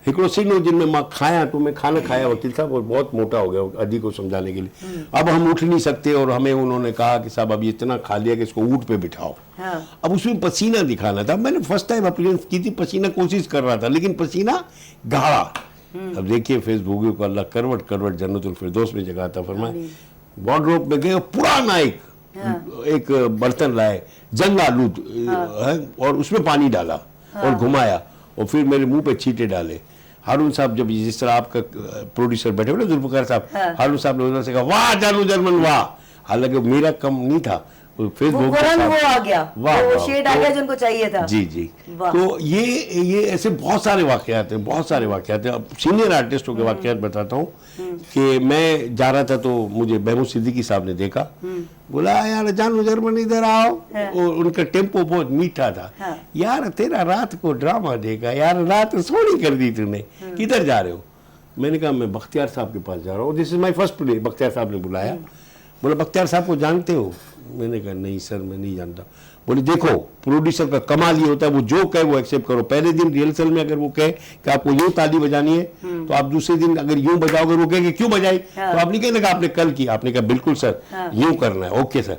हिकिड़ो सीन हो जिनमें मां खाया, तो मैं खाना खाया वकील साहब, और बहुत मोटा हो गया अदी को समझाने के लिए। अब हम उठ नहीं सकते, और हमें उन्होंने कहा कि साहब अब ये इतना खा लिया कि इसको ऊँट पे बिठाओ। अब उसमें पसीना दिखाना था। मैंने फर्स्ट टाइम अपीयरेंस की थी, पसीना कोशिश कर रहा था, लेकिन पसीना गाढ़ा। अब देखिए फेसबुक को अल्लाह करवट करवट जन्नतुल फिरदौस में जगह था फरमाए। वार्डरोब में गए, पुराना एक बर्तन लाए, जंग आलू है, और उसमें पानी डाला और घुमाया, और फिर मेरे मुंह पे छींटे डाले। हारून साहब जब जिस तरह आपका प्रोड्यूसर बैठे हुए ना जुल्फकार साहब, हारून साहब ने उधर से कहा वाह जानू जर्मन वाह। हालांकि मेरा कम नहीं था, फेसबुक वो आ गया, वो शेड आ गया जिनको चाहिए था। जी जी। तो ये ऐसे बहुत सारे वाकयात हैं, बहुत सारे वाकयात हैं। अब सीनियर आर्टिस्टों के वाकयात बताता हूँ कि मैं जा रहा था तो मुझे महमूद सिद्दीकी साहब ने देखा, बोला यार जानू जर्मन इधर आओ। और उनका टेम्पो बहुत मीठा था। यार तेरा रात को ड्रामा देखा यार, रात सोनी कर दी तूने, किधर जा रहे हो? मैंने कहा मैं बख्तियार साहब के पास जा रहा हूँ, this is my first play. Bakhtiyar साहब ने बुलाया, बोले बख्तियार साहब को जानते हो? मैंने कहा नहीं सर मैं नहीं जानता। बोले देखो प्रोड्यूसर का कमाल ये होता है, वो जो कहे वो एक्सेप्ट करो। पहले दिन रिहर्सल में अगर वो कहे कि आपको यूं ताली बजानी है तो आप दूसरे दिन अगर यूं बजाओगे, वो कहेंगे क्यों बजाई, तो आप नहीं कहना कि आपने कल किया, आपने कहा बिल्कुल सर यूं करना है, ओके सर।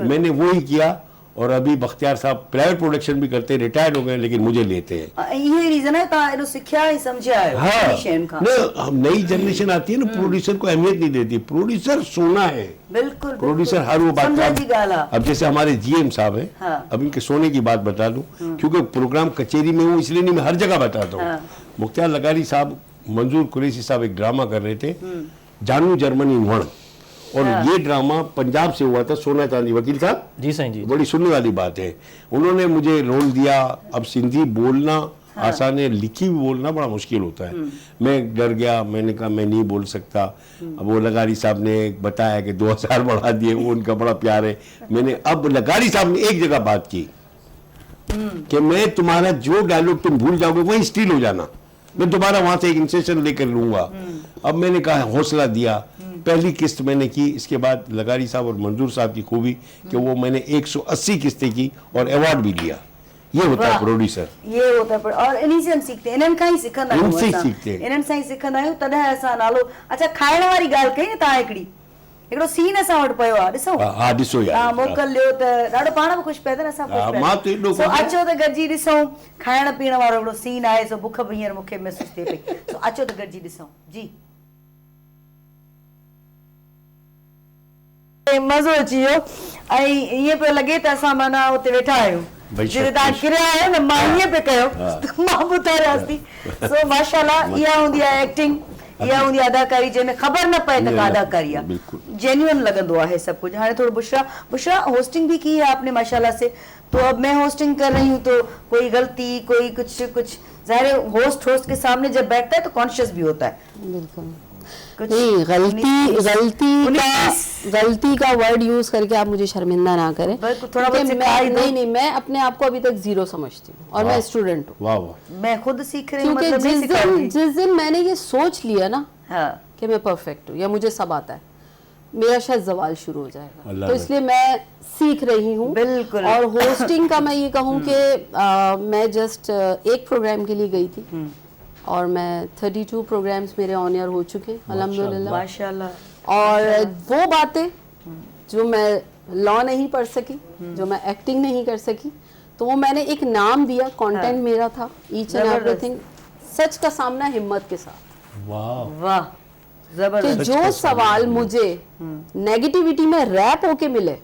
मैंने वो ही किया और अभी बख्तियार साहब प्राइवेट प्रोडक्शन भी करते हैं, रिटायर्ड हो गए, लेकिन मुझे लेते हैं। ये रीजन है ता एडो सिखिया ही समझे आयो। हाँ शेन का ना, हम नई जनरेशन आती है ना, प्रोड्यूसर को अहमियत नहीं देती। प्रोड्यूसर सोना है, बिल्कुल प्रोड्यूसर हर वो बात समझा जी गाला। अब जैसे हमारे जीएम साहब हैं, हाँ। अब इनके सोने की बात बता दूं, क्योंकि प्रोग्राम कचेरी में हूँ इसलिए नहीं, मैं हर जगह बताता हूँ। मुख्तार लगारी साहब, मंजूर कुरैशी साहब एक ड्रामा कर रहे थे, जानू जर्मनी वण, और ये ड्रामा पंजाब से हुआ था, सोना चांदी। वकील साहब जी साईं जी, बड़ी सुनने वाली बात है, उन्होंने मुझे रोल दिया। अब सिंधी बोलना आसान है, लिखी भी बोलना बड़ा मुश्किल होता है। मैं डर गया, मैंने कहा मैं नहीं बोल सकता। अब वो लगारी साहब ने बताया कि 2000 बढ़ा दिए, वो उनका बड़ा प्यार है। मैंने अब लगारी साहब ने एक जगह बात की कि मैं तुम्हारा जो डायलॉग तुम भूल जाओगे वही स्टील हो जाना, मैं दोबारा वहां से एक इंसेशन लेकर लूंगा। अब मैंने कहा हौसला दिया, पहली किस्त मैंने की। इसके बाद लगारी साहब और मंजूर साहब की खूबी कि वो मैंने 180 किस्तें की और अवार्ड भी लिया। ये होता है प्रोड्यूसर, ये होता है। और इन्हीं से हम सीखते हैं, इन्हनि खां ही सिखंदा आहियूं इनसे ही असां। सीखते हैं। इन्हनि सां ही सिखंदा आहियूं, तॾहिं असां नालो। अच्छा खाइण वारी ॻाल्हि कई न तव्हां हिकिड़ो सीन असां वटि पियो आहे, ॾिसो। हाँ ॾिसो यार, तव्हां मोकिलियो त ॾाढो पाण बि ख़ुशि पिया थियनि, असां ख़ुशि पिया मां त एॾो सो अचो त गॾिजी ॾिसूं खाइण पीअण वारो हिकिड़ो सीन आहे। सो बुख बि हींअर मूंखे महसूसु थिए पई। सो अचो त गॾिजी ॾिसूं जी। मज़ो अची वियो ऐं ईअं पियो लॻे त असां माना हुते वेठा आहियूं। जिते तव्हां किरिया आहियो न, मां ईअं पियो कयो त मां बि उतारियासि थी। सो माशाल्लाह इहा हूंदी आहे एक्टिंग, इहा हूंदी आहे अदाकारी, जंहिंमें ख़बर न पए त का अदाकारी आहे, जेन्युइन लगंदो आहे सब कुछ। हाणे थोड़ा बुशरा होस्टिंग भी की है आपने माशाल्लाह से, तो अब मैं होस्टिंग कर रही हूँ, तो कोई गलती कोई कुछ जाहिर है होस्ट के सामने जब बैठता है तो कॉन्शियस भी होता है। बिल्कुल नहीं, गलती का वर्ड यूज करके आप मुझे शर्मिंदा ना करें। थोड़ा नहीं, मैं अपने आप को अभी तक जीरो समझती हूँ और मैं स्टूडेंट हूँ। वाह वाह, मैं खुद सीख रही हूँ। क्योंकि जिस दिन मैंने ये सोच लिया ना कि मैं परफेक्ट हूँ या मुझे सब आता है, मेरा शायद जवाल शुरू हो जाएगा। तो इसलिए मैं सीख रही हूँ। बिल्कुल। और होस्टिंग का मैं ये कहूँ कि मैं जस्ट एक प्रोग्राम के लिए गई थी और मैं 32 प्रोग्राम्स मेरे ऑन एयर हो चुके हैं अल्हम्दुलिल्लाह माशाल्लाह। और वो बातें जो मैं लॉ नहीं पढ़ सकी, जो मैं एक्टिंग नहीं कर सकी, तो वो मैंने एक नाम दिया, कंटेंट मेरा था, ईच एंड एवरीथिंग सच का सामना हिम्मत के साथ। वाह वाह जबरदस्त। कि जो सवाल मुझे नेगेटिविटी में रैप होके मिले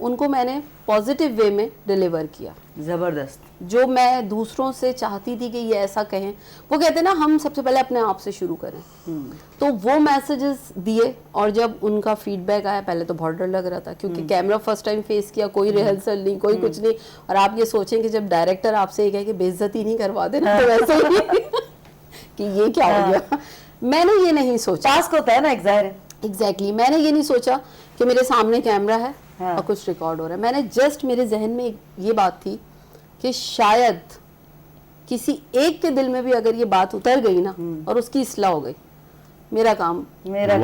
उनको मैंने पॉजिटिव वे में डिलीवर किया। जबरदस्त। जो मैं दूसरों से चाहती थी कि ये ऐसा कहें, वो कहते हैं ना हम सबसे पहले अपने आप से शुरू करें, तो वो मैसेजेस दिए। और जब उनका फीडबैक आया, पहले तो बहुत डर लग रहा था क्योंकि कैमरा फर्स्ट टाइम फेस किया, कोई रिहर्सल नहीं, कोई कुछ नहीं। और आप ये सोचें कि जब डायरेक्टर आपसे ये कहे कि बेइज्जती नहीं करवा देना, तो वैसे ही कि ये क्या हो गया। मैंने ये नहीं सोचा, टास्क होता है ना एक, जाहिर है। एग्जैक्टली मैंने ये नहीं सोचा कि मेरे सामने कैमरा है और कुछ रिकॉर्ड हो रहा है। मैंने जस्ट, मेरे जहन में ये बात थी कि शायद किसी एक के दिल में भी अगर ये बात उतर गई ना और उसकी इस्लाह हो गई, मेरा काम, मेरी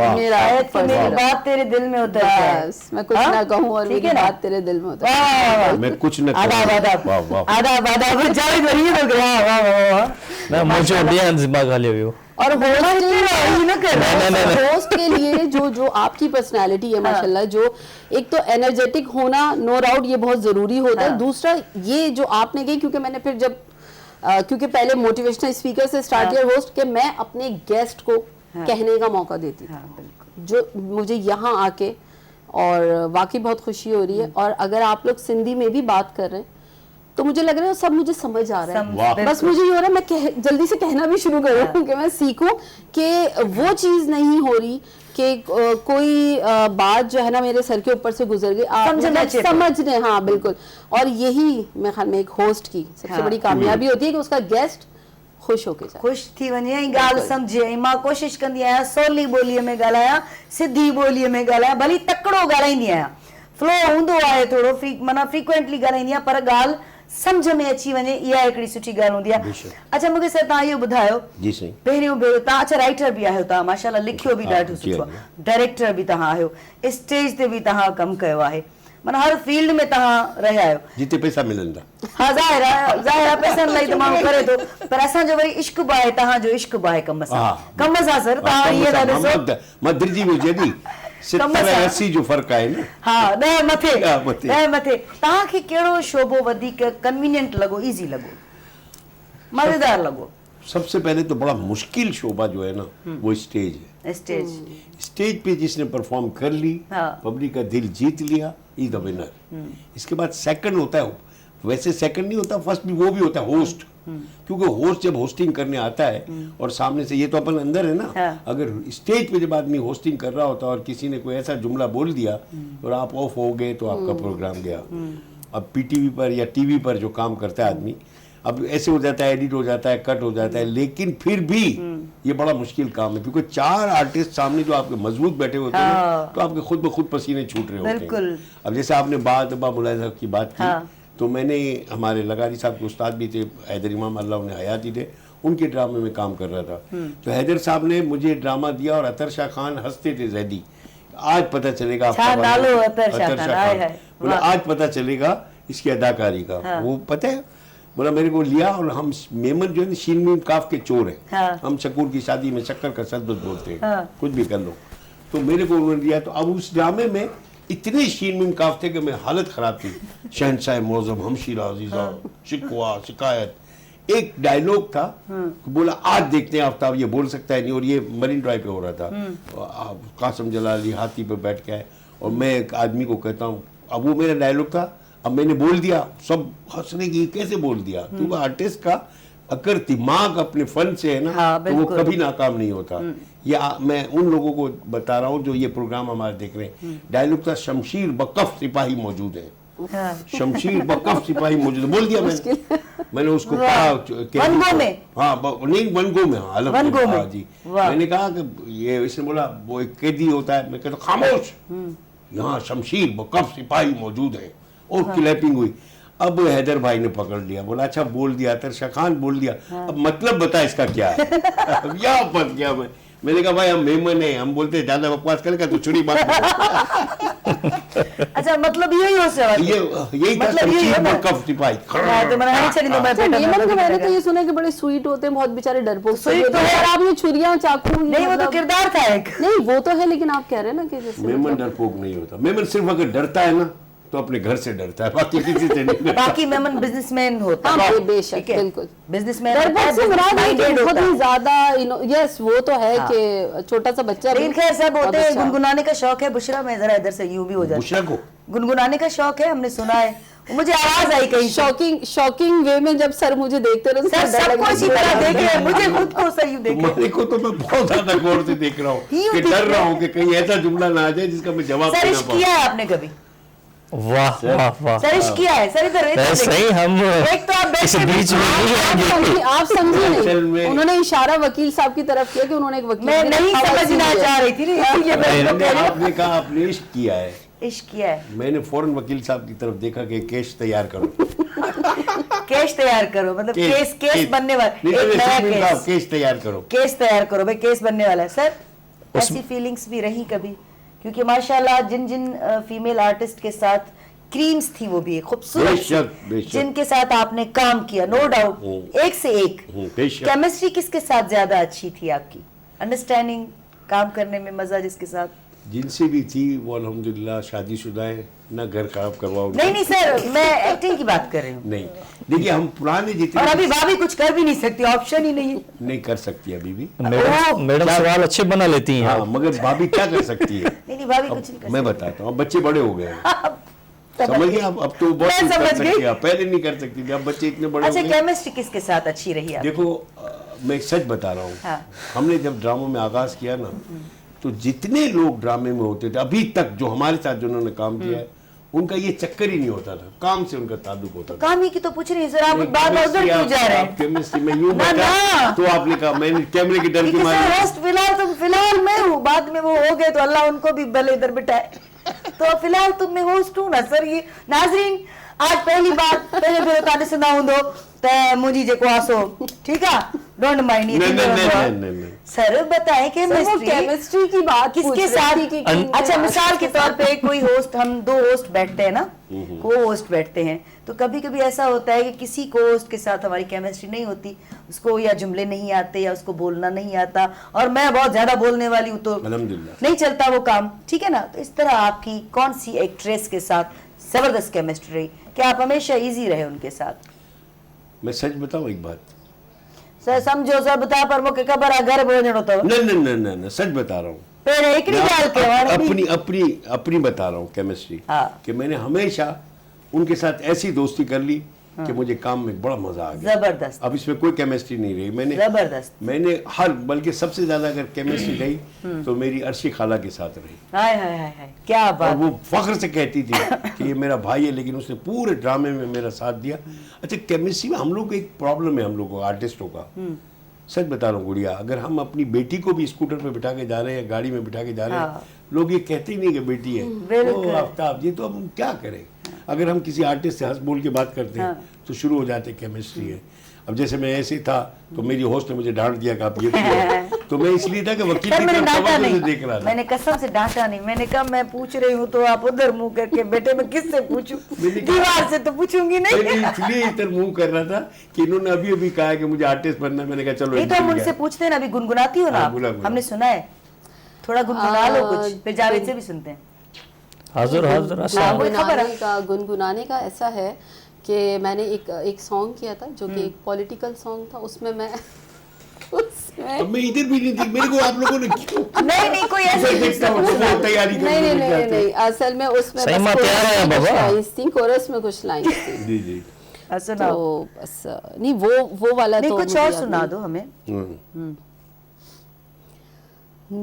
बात तेरे दिल में उतर जाए, बस मैं कुछ ना कहूँ और मेरी बात तेरे दिल में उतर जाए, मैं कुछ न और होस्ट के लिए जो आपकी पर्सनालिटी है माशाल्लाह, जो एक तो एनर्जेटिक होना नो डाउट ये बहुत जरूरी होता है। दूसरा ये जो आपने कही, क्योंकि मैंने फिर जब क्योंकि पहले मोटिवेशनल स्पीकर से स्टार्ट किया होस्ट के, मैं अपने गेस्ट को कहने का मौका देती थी, जो मुझे यहाँ आके, और वाकई बहुत खुशी हो रही है। और अगर आप लोग सिंधी में भी बात कर रहे हैं तो मुझे लग रहा है सब मुझे समझ आ रहा है। बस मुझे ये हो रहा है मैं जल्दी से कहना भी शुरू करूँ कि मैं सीखूं कि वो चीज़ नहीं हो रही कि कोई बात जो है ना मेरे सर के ऊपर से गुजर गई, आप समझने। हाँ बिल्कुल। और यही मेरे ख्याल में एक होस्ट की सबसे बड़ी कामयाबी होती है कि उसका गेस्ट खुश होके जाए, खुश थी वञे ऐं ॻाल्हि सम्झे। मां कोशिशि कंदी आहियां सवली ॿोलीअ में ॻाल्हायां, सिधी ॿोलीअ में ॻाल्हायां, भली तकिड़ो ॻाल्हाईंदी आहियां, फ्लो हूंदो आहे थोरो माना फ्रीक्वेंटली ॻाल्हाईंदी आहियां, पर ॻाल्हि सम्झ में अची वञे, इहा हिकिड़ी सुठी ॻाल्हि हूंदी आहे। बेशक। अच्छा मूंखे सर तव्हां इहो ॿुधायो, जी साईं। पहिरियों भेरो तव्हां अच्छा राइटर बि आहियो, तव्हां माशाल्लाह लिखियो बि हा, ॾाढो जी सुठो आहियां। आहे, डायरेक्टर बि तव्हां आहियो, स्टेज ते बि तव्हां कमु कयो आहे, माना हर फील्ड में तव्हां रहिया आहियो। जिते पैसा मिलंदा। हा ज़ाहिर आहे पैसनि लाइ त माण्हू करे थो, पर असांजो वरी इश्क बि आहे, तव्हांजो इश्क बि आहे कम सां। हा। कम सां सर तव्हां इहे था ॾिसो, मदरजी में जॾी 70-80 जो फ़र्क़ु आहे न। हा 10 मथे, हा, मथे। 10 मथे। तव्हांखे कहिड़ो शोबो वधीक कन्वीनियंट लॻो, इज़ी लॻो, मज़ेदार लॻो? सबसे पहले तो बड़ा मुश्किल शोबा जो है ना वो स्टेज है। स्टेज स्टेज पे जिसने परफॉर्म कर ली, हाँ। पब्लिक का दिल जीत लिया, इज द विनर। इसके बाद सेकंड होता है, वैसे सेकंड नहीं होता, फर्स्ट भी वो भी होता है होस्ट। क्योंकि होस्ट जब होस्टिंग करने आता है और सामने से, ये तो अपन अंदर है ना, हाँ। अगर स्टेज पे जब आदमी होस्टिंग कर रहा होता है और किसी ने कोई ऐसा जुमला बोल दिया और आप ऑफ हो गए तो आपका प्रोग्राम गया। अब पीटीवी पर या टीवी पर जो काम करता है आदमी, अब ऐसे हो जाता है, एडिट हो जाता है, कट हो जाता है, लेकिन फिर भी ये बड़ा मुश्किल काम है, क्योंकि 4 आर्टिस्ट सामने जो आपके मजबूत बैठे होते हैं हाँ। तो आपके खुद ब खुद पसीने छूट रहे होते हैं। बिल्कुल। अब जैसे आपने बात मुलायम साहब की बात की, हाँ। तो मैंने, हमारे लगारी साहब के उस्ताद भी थे, हैदर इमाम, अल्लाह उन्हें हयाती दे, उनके ड्रामे में काम कर रहा था। तो हैदर साहब ने मुझे ड्रामा दिया और अतर शाह खान हंसते थे जैदी, आज पता चलेगा छा आपका नालो वाला- अतर शाह खान, हाय हाय, बोला वाह। आज पता चलेगा इसकी अदाकारी का। हाँ। वो पता है, बोला मेरे को लिया, और हम मेमन जो है ना शीन मीम काफ के चोर हैं। हाँ। हम शकूर की शादी में शक्कर का सद्दत बोलते हैं, हाँ। कुछ भी कर लो। तो मेरे को उन्होंने दिया, तो अब उस ड्रामे में इतने शीन मीम काफ थे कि मैं हालत खराब थी। शहनशाह मौजम, हमशीरा अजीजा, शिकवा, शिकायत। एक डायलॉग था, बोला आज देखते हैं आफ्ताब ये बोल सकता है नहीं, और ये मरीन ड्राइव पे हो रहा था। कासम जलाली हाथी पे बैठ के आए और मैं एक आदमी को कहता हूँ, अब वो मेरा डायलॉग था, अब मैंने बोल दिया, सब हंसने की, कैसे बोल दिया? क्योंकि आर्टिस्ट का अगर दिमाग अपने फन से है ना, हाँ, तो वो बिल्कुल। कभी नाकाम नहीं होता। या मैं उन लोगों को बता रहा हूँ जो ये प्रोग्राम हमारे देख रहे हैं, डायलॉग था शमशीर बकफ सिपाही मौजूद है। हाँ। शमशीर बकफ सिपाही मौजूद है, बोल दिया मैंने उसको कहा वनगो में? हाँ नहीं, वनगो में, हाँ अलग वनगो में, में? हाँ जी। वाह। मैंने कहा कि ये, इसने बोला वो एक कैदी होता है, मैं कहता खामोश, यहाँ शमशीर बकफ सिपाही मौजूद है, और क्लैपिंग हुई। अब हैदर भाई ने पकड़ लिया, बोला अच्छा बोल दिया, अतर खान बोल दिया, अब मतलब बता इसका क्या है। अब यहाँ फंस गया मैंने कहा भाई हम मेहमान हैं, हम बोलते हैं ज्यादा बकवास करेगा तो छुरी बात अच्छा मतलब यही हो सवाल, यही था, मतलब यही शमशीर होता है। बकफ सिपाही। हाँ, तो मैंने नहीं चली तो मैं अच्छा, बेटा मेमन मैं का मैंने तो बेटा- ये सुना है कि बड़े स्वीट होते हैं, बहुत बेचारे डरपोक से Sweet होते तो हैं, है। और आप ये छुरियां चाकू ये नहीं, वो तो मतलब- किरदार था एक। नहीं वो तो है, लेकिन आप कह रहे हैं ना कि जैसे मेमन मतलब- डरपोक नहीं होता। मेमन सिर्फ अगर डरता है ना तो अपने घर से डरता है, बाकी किसी से नहीं डरता। बाकी मेमन बिजनेसमैन होता हाँ, है, बेशक, ठीक है? बिल्कुल। बिजनेसमैन डरपोक से मुराद है कि minded बहुत होता ही है। ज्यादा यस वो तो है हाँ। कि छोटा सा बच्चा लेकिन भी खैर सब बहुत होते हैं, अच्छा। गुनगुनाने का शौक है। बुशरा मैं जरा इधर से यूं भी हो जाती बुशरा को गुनगुनाने का शौक है, हमने सुना है, वो मुझे आवाज आई कहीं से। शॉकिंग वे में जब सर मुझे देखते रहे तो सर डर सबको लगने इसी लगा। तरह देखे, मुझे खुद को सही देखे। मेरे को तो मैं बहुत ज्यादा गौर से देख रहा हूँ यूं कि देख डर रहे रहा हैं। हूँ कि कहीं ऐसा जुमला ना आ जाए जिसका मैं जवाब सर देना इश्क पाऊँ। किया है आपने कभी? वाह वाह वाह, सर इश्क किया है? सर इधर इधर ऐसे ही देखिए। हम एक तो आप इस बैठ के बीच में नहीं आएंगे। आप समझे असल नहीं, में- उन्होंने इशारा वकील साहब की तरफ किया कि उन्होंने एक वकील मैं की नहीं आवाज समझना सुनी है। चाह रही थी ना, इसलिए मैं नहीं, तो कह रही हूँ। आपने कहा आपने इश्क किया है, इश्क किया है, मैंने फौरन वकील साहब की तरफ देखा कि केस तैयार करो। केस तैयार करो, मतलब केस बनने वाला, नहीं, एक नया नहीं, केस, केस तैयार करो। केस तैयार करो भाई, केस बनने वाला है। सर उस- ऐसी फीलिंग्स भी रही कभी? क्योंकि माशाल्लाह जिन जिन फीमेल आर्टिस्ट के साथ क्रीम्स थी, वो भी खूबसूरत बेशक, थी, बेशक। जिनके साथ आपने काम किया, नो डाउट, एक से एक। बेशक। केमिस्ट्री किसके साथ ज्यादा अच्छी थी आपकी? अंडरस्टैंडिंग, काम करने में मजा जिसके साथ? जिनसे भी थी वो अल्हम्दुलिल्लाह शादीशुदा है, ना घर खराब करवाओ। नहीं नहीं सर, मैं एक्टिंग की बात कर रही हूँ। नहीं, देखिए हम पुराने जितने और अभी भाभी कुछ कर भी नहीं सकती, ऑप्शन ही नहीं है। नहीं कर सकती अभी भी। मैडम सवाल अच्छे बना लेती हैं। हाँ, मगर भाभी क्या कर सकती है? नहीं नहीं भाभी कुछ नहीं कर मैं सकती। बताता हूँ, अब बच्चे बड़े हो गए हैं, समझ समझ गई। गए? अब तो बहुत मैं कुछ कर समझ सकती गई। है, पहले नहीं कर सकती थी, अब बच्चे इतने बड़े अच्छा, हो गए। केमिस्ट्री किसके साथ अच्छी रही आपकी? देखो मैं सच बता रहा हूँ, हाँ। हमने जब ड्रामों में आगाज किया ना, तो जितने लोग ड्रामे में होते थे अभी तक, जो हमारे साथ जिन्होंने काम किया है, उनका ये चक्कर ही नहीं होता था, काम से उनका ताल्लुक होता था। काम ही की तो पूछ रही हूँ सर, आप बार बार उधर क्यों जा रहे हैं? केमिस्ट्री में यूं ना, बता, ना। तो आपने कहा मैंने कैमरे के डर की क्योंकि सर मारी। होस्ट फिलहाल मैं हूँ, बाद में वो हो गए तो अल्लाह उनको भी भले इधर बिठाए। तो फिलहाल तुम मैं होस्ट हूँ ना सर। ये नाजरीन, आज पहली बार पहले भेरो तव्हां ॾिसंदा हूंदो त मुंहिंजी जेको आहे सो ठीकु आहे डोंट माइंड नहीं। सर बताएं केमिस्ट्री केमिस्ट्री की बात किसके साथ अच्छा मिसाल के तौर पे कोई होस्ट, हम 2 होस्ट बैठते हैं ना, को होस्ट बैठते हैं, तो कभी कभी ऐसा होता है कि किसी को होस्ट के साथ हमारी केमिस्ट्री नहीं होती, उसको या जुमले नहीं आते या उसको बोलना नहीं आता, और मैं बहुत ज्यादा बोलने वाली हूँ तो अल्हम्दुलिल्लाह नहीं चलता वो काम, ठीक है ना। तो इस तरह आपकी कौन सी एक्ट्रेस के साथ जबरदस्त केमिस्ट्री रही, क्या आप हमेशा इजी रहे उनके साथ? मैं सच बताऊं एक बात, सर समझो सब बता पर मुझे खबर है घर भेजणो तो नहीं, सच बता रहा हूँ। पहिरे हिकिड़ी ॻाल्हि कयो अपनी बता रहा हूँ केमिस्ट्री, हाँ। कि मैंने हमेशा उनके साथ ऐसी दोस्ती कर ली कि मुझे काम में बड़ा मजा आ गया। जबरदस्त। अब इसमें कोई केमिस्ट्री नहीं रही। जबरदस्त। मैंने बल्कि सबसे ज्यादा अगर केमिस्ट्री रही तो मेरी अर्शी खाला के साथ रही। हाय हाय हाय हाय, क्या और बात। वो फख्र से कहती थी कि ये मेरा भाई है, लेकिन उसने पूरे ड्रामे में मेरा साथ दिया। अच्छा, केमिस्ट्री में हम लोग को एक प्रॉब्लम है, हम लोग को आर्टिस्टों का, सच बता रहा हूँ गुड़िया, अगर हम अपनी बेटी को भी स्कूटर पे बिठा के जा रहे हैं या गाड़ी में बिठा के जा रहे हैं, लोग ये कहते ही नहीं कि बेटी है, ओ आफ्ताब, ये तो अब हम क्या करें। अगर हम किसी आर्टिस्ट से हंस बोल के बात करते हैं तो शुरू हो जाते केमिस्ट्री है। अब जैसे मैं ऐसे था तो मेरी होस्ट ने मुझे डांट दिया कि आप ये किया, तो मैं इसलिए था कि वकील सर की मैंने तरफ डांटा तवज्जो से नहीं, देख रहा था। मैंने कसम से डांटा नहीं, मैंने कहा मैं पूछ रही हूँ तो आप उधर मुंह करके, बेटे मैं किससे पूछूं, दीवार से तो पूछूंगी नहीं। मैंने इसलिए इधर मुंह कर रहा था कि इन्होंने अभी अभी कहा कि मुझे आर्टिस्ट बनना है। मैंने कहा चलो नहीं तो हम उनसे पूछते हैं ना, अभी गुनगुनाती हो ना हाँ, आप? बोला, बोला। हमने सुना है, थोड़ा गुनगुना लो कुछ, फिर जावेद से भी सुनते हैं। हाजिर अस्सलाम। गुनगुनाने का ऐसा है कि मैंने एक सॉन्ग किया था जो कि एक पॉलिटिकल सॉन्ग था, उसमें मैं अब मैं इधर भी नहीं थी, मेरे को आप लोगों ने क्यों नहीं कोई ऐसी देखता हूँ, तो तैयारी नहीं, असल में उसमें सही में प्यार है बाबा। कोरस में कुछ लाइन थी। जी सुनाओ। तो बस नहीं, वो वाला नहीं तो कुछ और सुना दो हमें।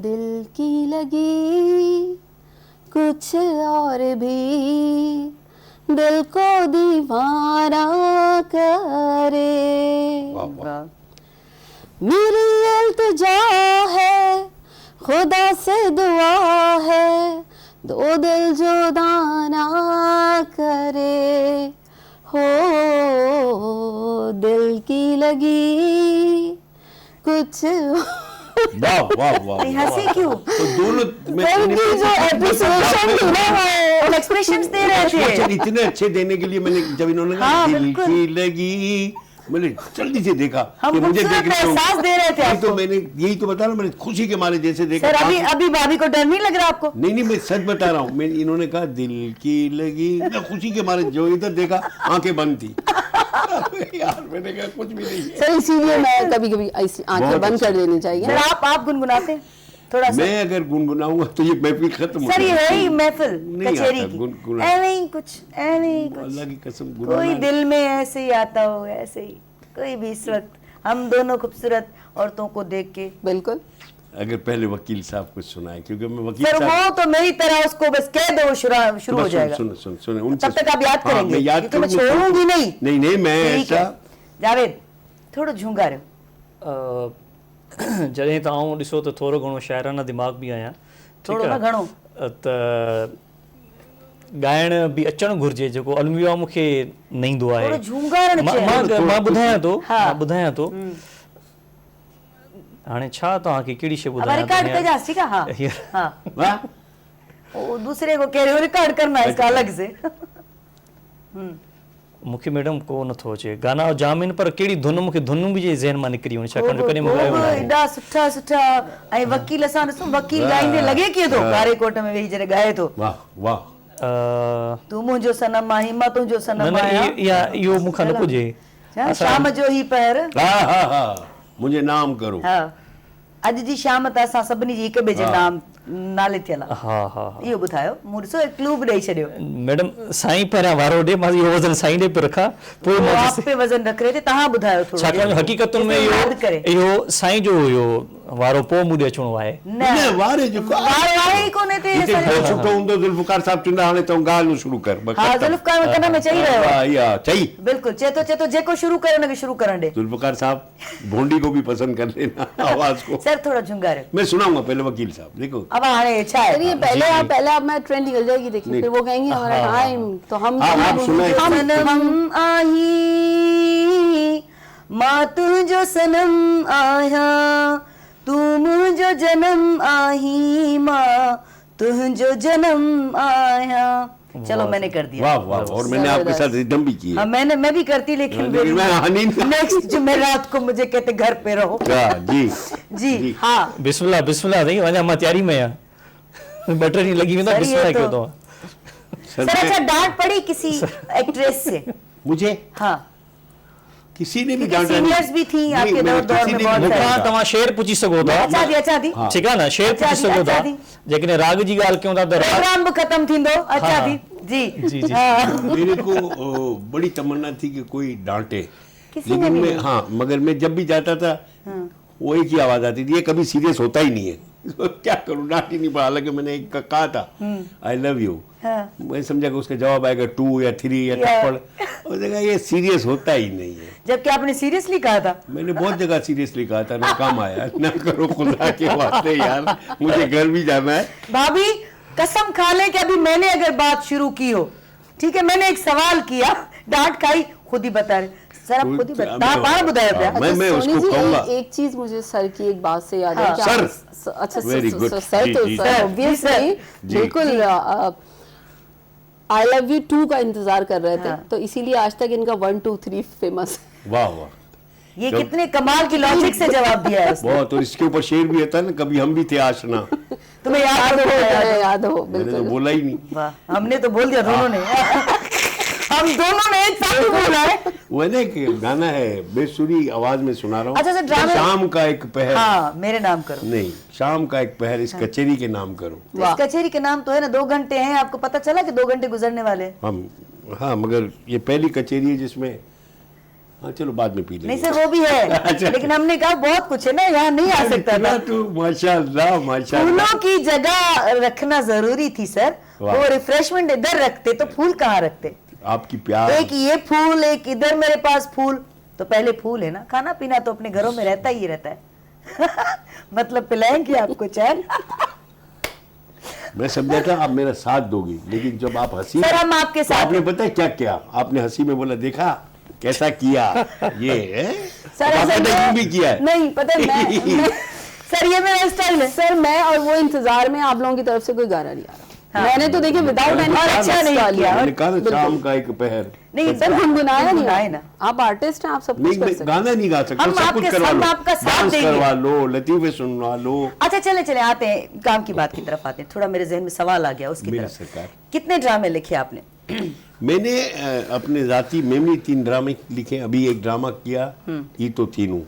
दिल की लगी कुछ और भी दिल को दीवाना करे, मेरी इल्तिजा है खुदा से दुआ है, दो दिल जुदा ना करे, हो दिल की लगी कुछ। वाह वाह वाह, हंसी क्यों? तो दोनों एक्सप्रेशंस दे रहे थे इतने अच्छे देने के लिए मैंने, जब इन्होंने कहा दिल की लगी, मैंने जल्दी से देखा कि मुझे देखने एहसास दे रहे थे तो मैंने यही तो बता रहा हूँ, मैंने खुशी के मारे जैसे देखा। सर अभी भाभी को डर नहीं लग रहा आपको? नहीं मैं सच बता रहा हूँ, मैं इन्होंने कहा दिल की लगी, मैं खुशी के मारे जो इधर देखा आंखें बंद थी। यार मैंने कहा कुछ भी नहीं है। सर इसीलिए मैं कभी ऐसी आंखें बंद कर देनी चाहिए। सर आप गुनगुनाते हैं थोड़ा सा? मैं अगर गुनगुनाऊंगा तो ये महफिल खत्म हो सर, ये है ही महफिल नहीं कचेरी आता की, गुनगुना। ऐवे ही कुछ अल्लाह की कसम कोई गुनगुना दिल में ऐसे ही आता हो, ऐसे ही कोई भी इस वक्त हम दोनों खूबसूरत औरतों को देख के। बिल्कुल। अगर पहले वकील साहब कुछ सुनाए, क्योंकि मैं वकील सर साहब वो तो मेरी तरह उसको बस कह दो शुरू हो जाएगा। सुन तब तक आप याद करेंगे, मैं याद क्योंकि मैं करूंगा। छोड़ूंगी नहीं। नहीं मैं ठीक है। ऐसा जावेद थोड़ो झूंगा रहो। जॾहिं त आऊं ॾिसो त थोरो घणो शाइराना दिमाग़ बि आहियां, थोरो न घणो त ॻाइण बि अचणु घुरिजे, जेको अलविया मूंखे न ईंदो आहे। थोरो झूंगारण चयो। मां ॿुधायां थो, हाँ। मां ॿुधायां थो हाणे छा तव्हांखे कहिड़ी शइ अब ॿुधायां रिकॉर्ड कर जा, ठीक है? हाँ हाँ, वाह वो दूसरे को कह रहे हो रिकॉर्ड करना है इसका अलग से। मूंखे मैडम को नथो अचे, गाना जाम आहिनि पर कहिड़ी धुन, मूंखे धुन बि जे ज़हन मां निकिरी वञे, छाकाणि जो कॾहिं मूं ॻायो न आहे। एॾा सुठा सुठा ऐं वकील सां ॾिसो, वकील ॻाईंदे लॻे कीअं थो कारे कोट में वेही जॾहिं ॻाए थो, वाह वाह, तूं मुंहिंजो सनम आहे, हिम्मत तुंहिंजो न सनम न आहे, इहो मूंखां न पुॼे। शाम जो ही पहर। हा मुझे नाम करो। हा, अॼु जी शाम त असां सभिनी जी हिक ॿिए जे नाम नाले थियल आहे। हा हा इहो ॿुधायो, मूं ॾिसो क्लू बि ॾेई छॾियो। मैडम साईं पहिरियां वारो ॾे, मां इहो वज़न साईं ॾे पियो रखां, पोइ वो मां आप पे वज़न रख रहे थे, तव्हां ॿुधायो थोरो। छाकाणि हक़ीक़तुनि में यादि करे। इहो साईं जो हुयो वारो, पोइ मूं ॾे अचिणो आहे। न वारे जेको वारो आहे ई कोन्हे ते हिते जो छुटो हूंदो ज़ुल्फ़कार साहब चवंदा हाणे तूं ॻाल्हि शुरू कर। हा, ज़ुल्फ़कार कन में चई रहियो आहे। या चई बिल्कुल चए तो जेको शुरू करे उनखे शुरू करण दे। ज़ुल्फ़कार साहब भोंडी को भी पसंद कर लेना आवाज को। सर थोड़ा झुंगारे। मैं सुनाऊंगा पहले वकील साहब, देखो अब आने इच्छा है चलिए पहले आप मैं ट्रेंड निकल जाएगी, देखिए फिर वो कहेंगे हमारा टाइम, तो हम आप सुनाइए। सनम आई मां तुझो सनम आया तू मुझो जन्म आई मां तुझो जन्म आया। चलो मैंने कर दिया। वाह वाह, और मैंने आपके साथ रिदम भी की है। हाँ मैं भी करती, लेकिन मैं हनी नेक्स्ट जुमेरात को मुझे कहते घर पे रहो। जी जी हाँ बिस्मिल्लाह नहीं वञा मां तैयारी में आहियां, ॿ टे ॾींहं लॻी वेंदा, सर, ये बिस्मिल्लाह तो- कयो तव्हां। सर अच्छा डांट पड़ी किसी एक्ट्रेस से? मुझे हाँ किसी ने भी क्योंकि डांटा सीनियर्स भी थी नहीं, आपके मैंने दौर किसी में ने बहुत भी सारे। डांटा। मूंखां तव्हां शेर पुछी सघो था, अच्छा दी ठीकु आहे न, शेर अच्छा पुछी दी, सघो था। अच्छा दी। जेकॾहिं राग जी ॻाल्हि कयूं था त राग प्रोग्राम भी खत्म थींदो। अच्छा हाँ। दी जी जी, जी। हाँ। मेरे को बड़ी तमन्ना थी कि कोई डांटे, किसी ने लेकिन भी मैं नहीं। हाँ, मगर मैं जब भी जाता था वो एक ही आवाज आती थी, ये कभी सीरियस होता ही नहीं है। क्या करूं, डांट ही नहीं पा। हालांकि मैंने एक कहा था आई लव यू, हाँ। मैं समझा कि उसका जवाब आएगा 2 या 3 या थप्पड़, और जगह ये सीरियस होता ही नहीं है। जबकि आपने सीरियसली कहा था। मैंने बहुत जगह सीरियसली कहा था, ना काम आया। ना करो खुदा के वास्ते यार, मुझे घर भी जाना है। भाभी कसम खा ले कि अभी मैंने अगर बात शुरू की हो, ठीक है, मैंने एक सवाल किया, डांट खाई, खुद ही बता रहे सर, आप खुद ही बता बार बताया हाँ, क्या? मैं सोनी उसको जी, कहूंगा। एक चीज मुझे सर की एक बात से याद है हाँ। कि सर। अच्छा Very good. सर जी, तो जी, सर जी। ऑब्वियसली जी। बिल्कुल आई लव यू 2 का इंतजार कर रहे थे, हाँ। तो इसीलिए आज तक इनका 1 2 3 फेमस। वाह वाह, ये कब- कितने कमाल की लॉजिक से जवाब दिया है उसने। बहुत। और इसके ऊपर शेर भी आता है ना, कभी हम भी थे आशना। तुम्हें याद हो याद हो मैंने तो बिल्कुल। बोला ही नहीं। वाह, हमने तो बोल दिया दोनों ने। हम दोनों ने एक साथ ही बोला है। वो ना एक गाना है, बेसुरी आवाज में सुना रहा हूँ। अच्छा, सर, ड्रामे- शाम का एक पहर, हाँ मेरे नाम करो। नहीं, शाम का एक पहर इस कचेरी के नाम करो। तो इस कचेरी के नाम तो है ना, 2 घंटे हैं, आपको पता चला कि 2 घंटे गुजरने वाले हैं? हम हाँ, मगर ये पहली कचेरी है जिसमें, हाँ चलो बाद में पी लेंगे। नहीं सर वो भी है, अच्छा। लेकिन हमने कहा बहुत कुछ है ना, यहाँ नहीं आ सकता था। तो माशाल्लाह माशाल्लाह। फूलों की जगह रखना जरूरी थी सर। वाह। वो रिफ्रेशमेंट इधर रखते तो फूल कहाँ रखते? आपकी प्यार। एक ये फूल, एक इधर मेरे पास फूल, तो पहले फूल है ना, खाना पीना तो अपने घरों में रहता ही रहता है। मतलब पिलाएंगे आपको चैन। मैं समझा था आप मेरा साथ दोगी, लेकिन जब आप हंसी, सर, हम आपके तो साथ आपने पता है क्या किया? आपने हंसी में बोला, देखा कैसा किया ये है? सर अब आपने असल में- यूं भी किया है। नहीं पता है, मैं सर ये मेरा स्टाइल है। सर मैं और वो इंतजार में आप लोगों की तरफ से कोई गाना नहीं आ रहा। मैंने तो देखिए विदाउट एनी और अच्छा नहीं किया। मैंने कहा ना, शाम का एक पहर। नहीं सर गुनगुनाया नहीं गुनगुनाए ना। आप आर्टिस्ट हैं, आप सब नहीं, कुछ कर मैं सकते गाना नहीं गा सकता, हम सब कुछ आपके- करवा हम लो, आपका साथ डांस देंगे। करवा लो, लतीफे सुनवा लो। अच्छा चले आते हैं काम की बात की तरफ आते हैं। थोड़ा मेरे जहन में सवाल आ गया उसकी मेरी तरफ। सरकार। कितने ड्रामे लिखे आपने? मैंने अपने जाती मेमोरी 3 ड्रामे लिखे। अभी एक ड्रामा किया, ई तो तीनू,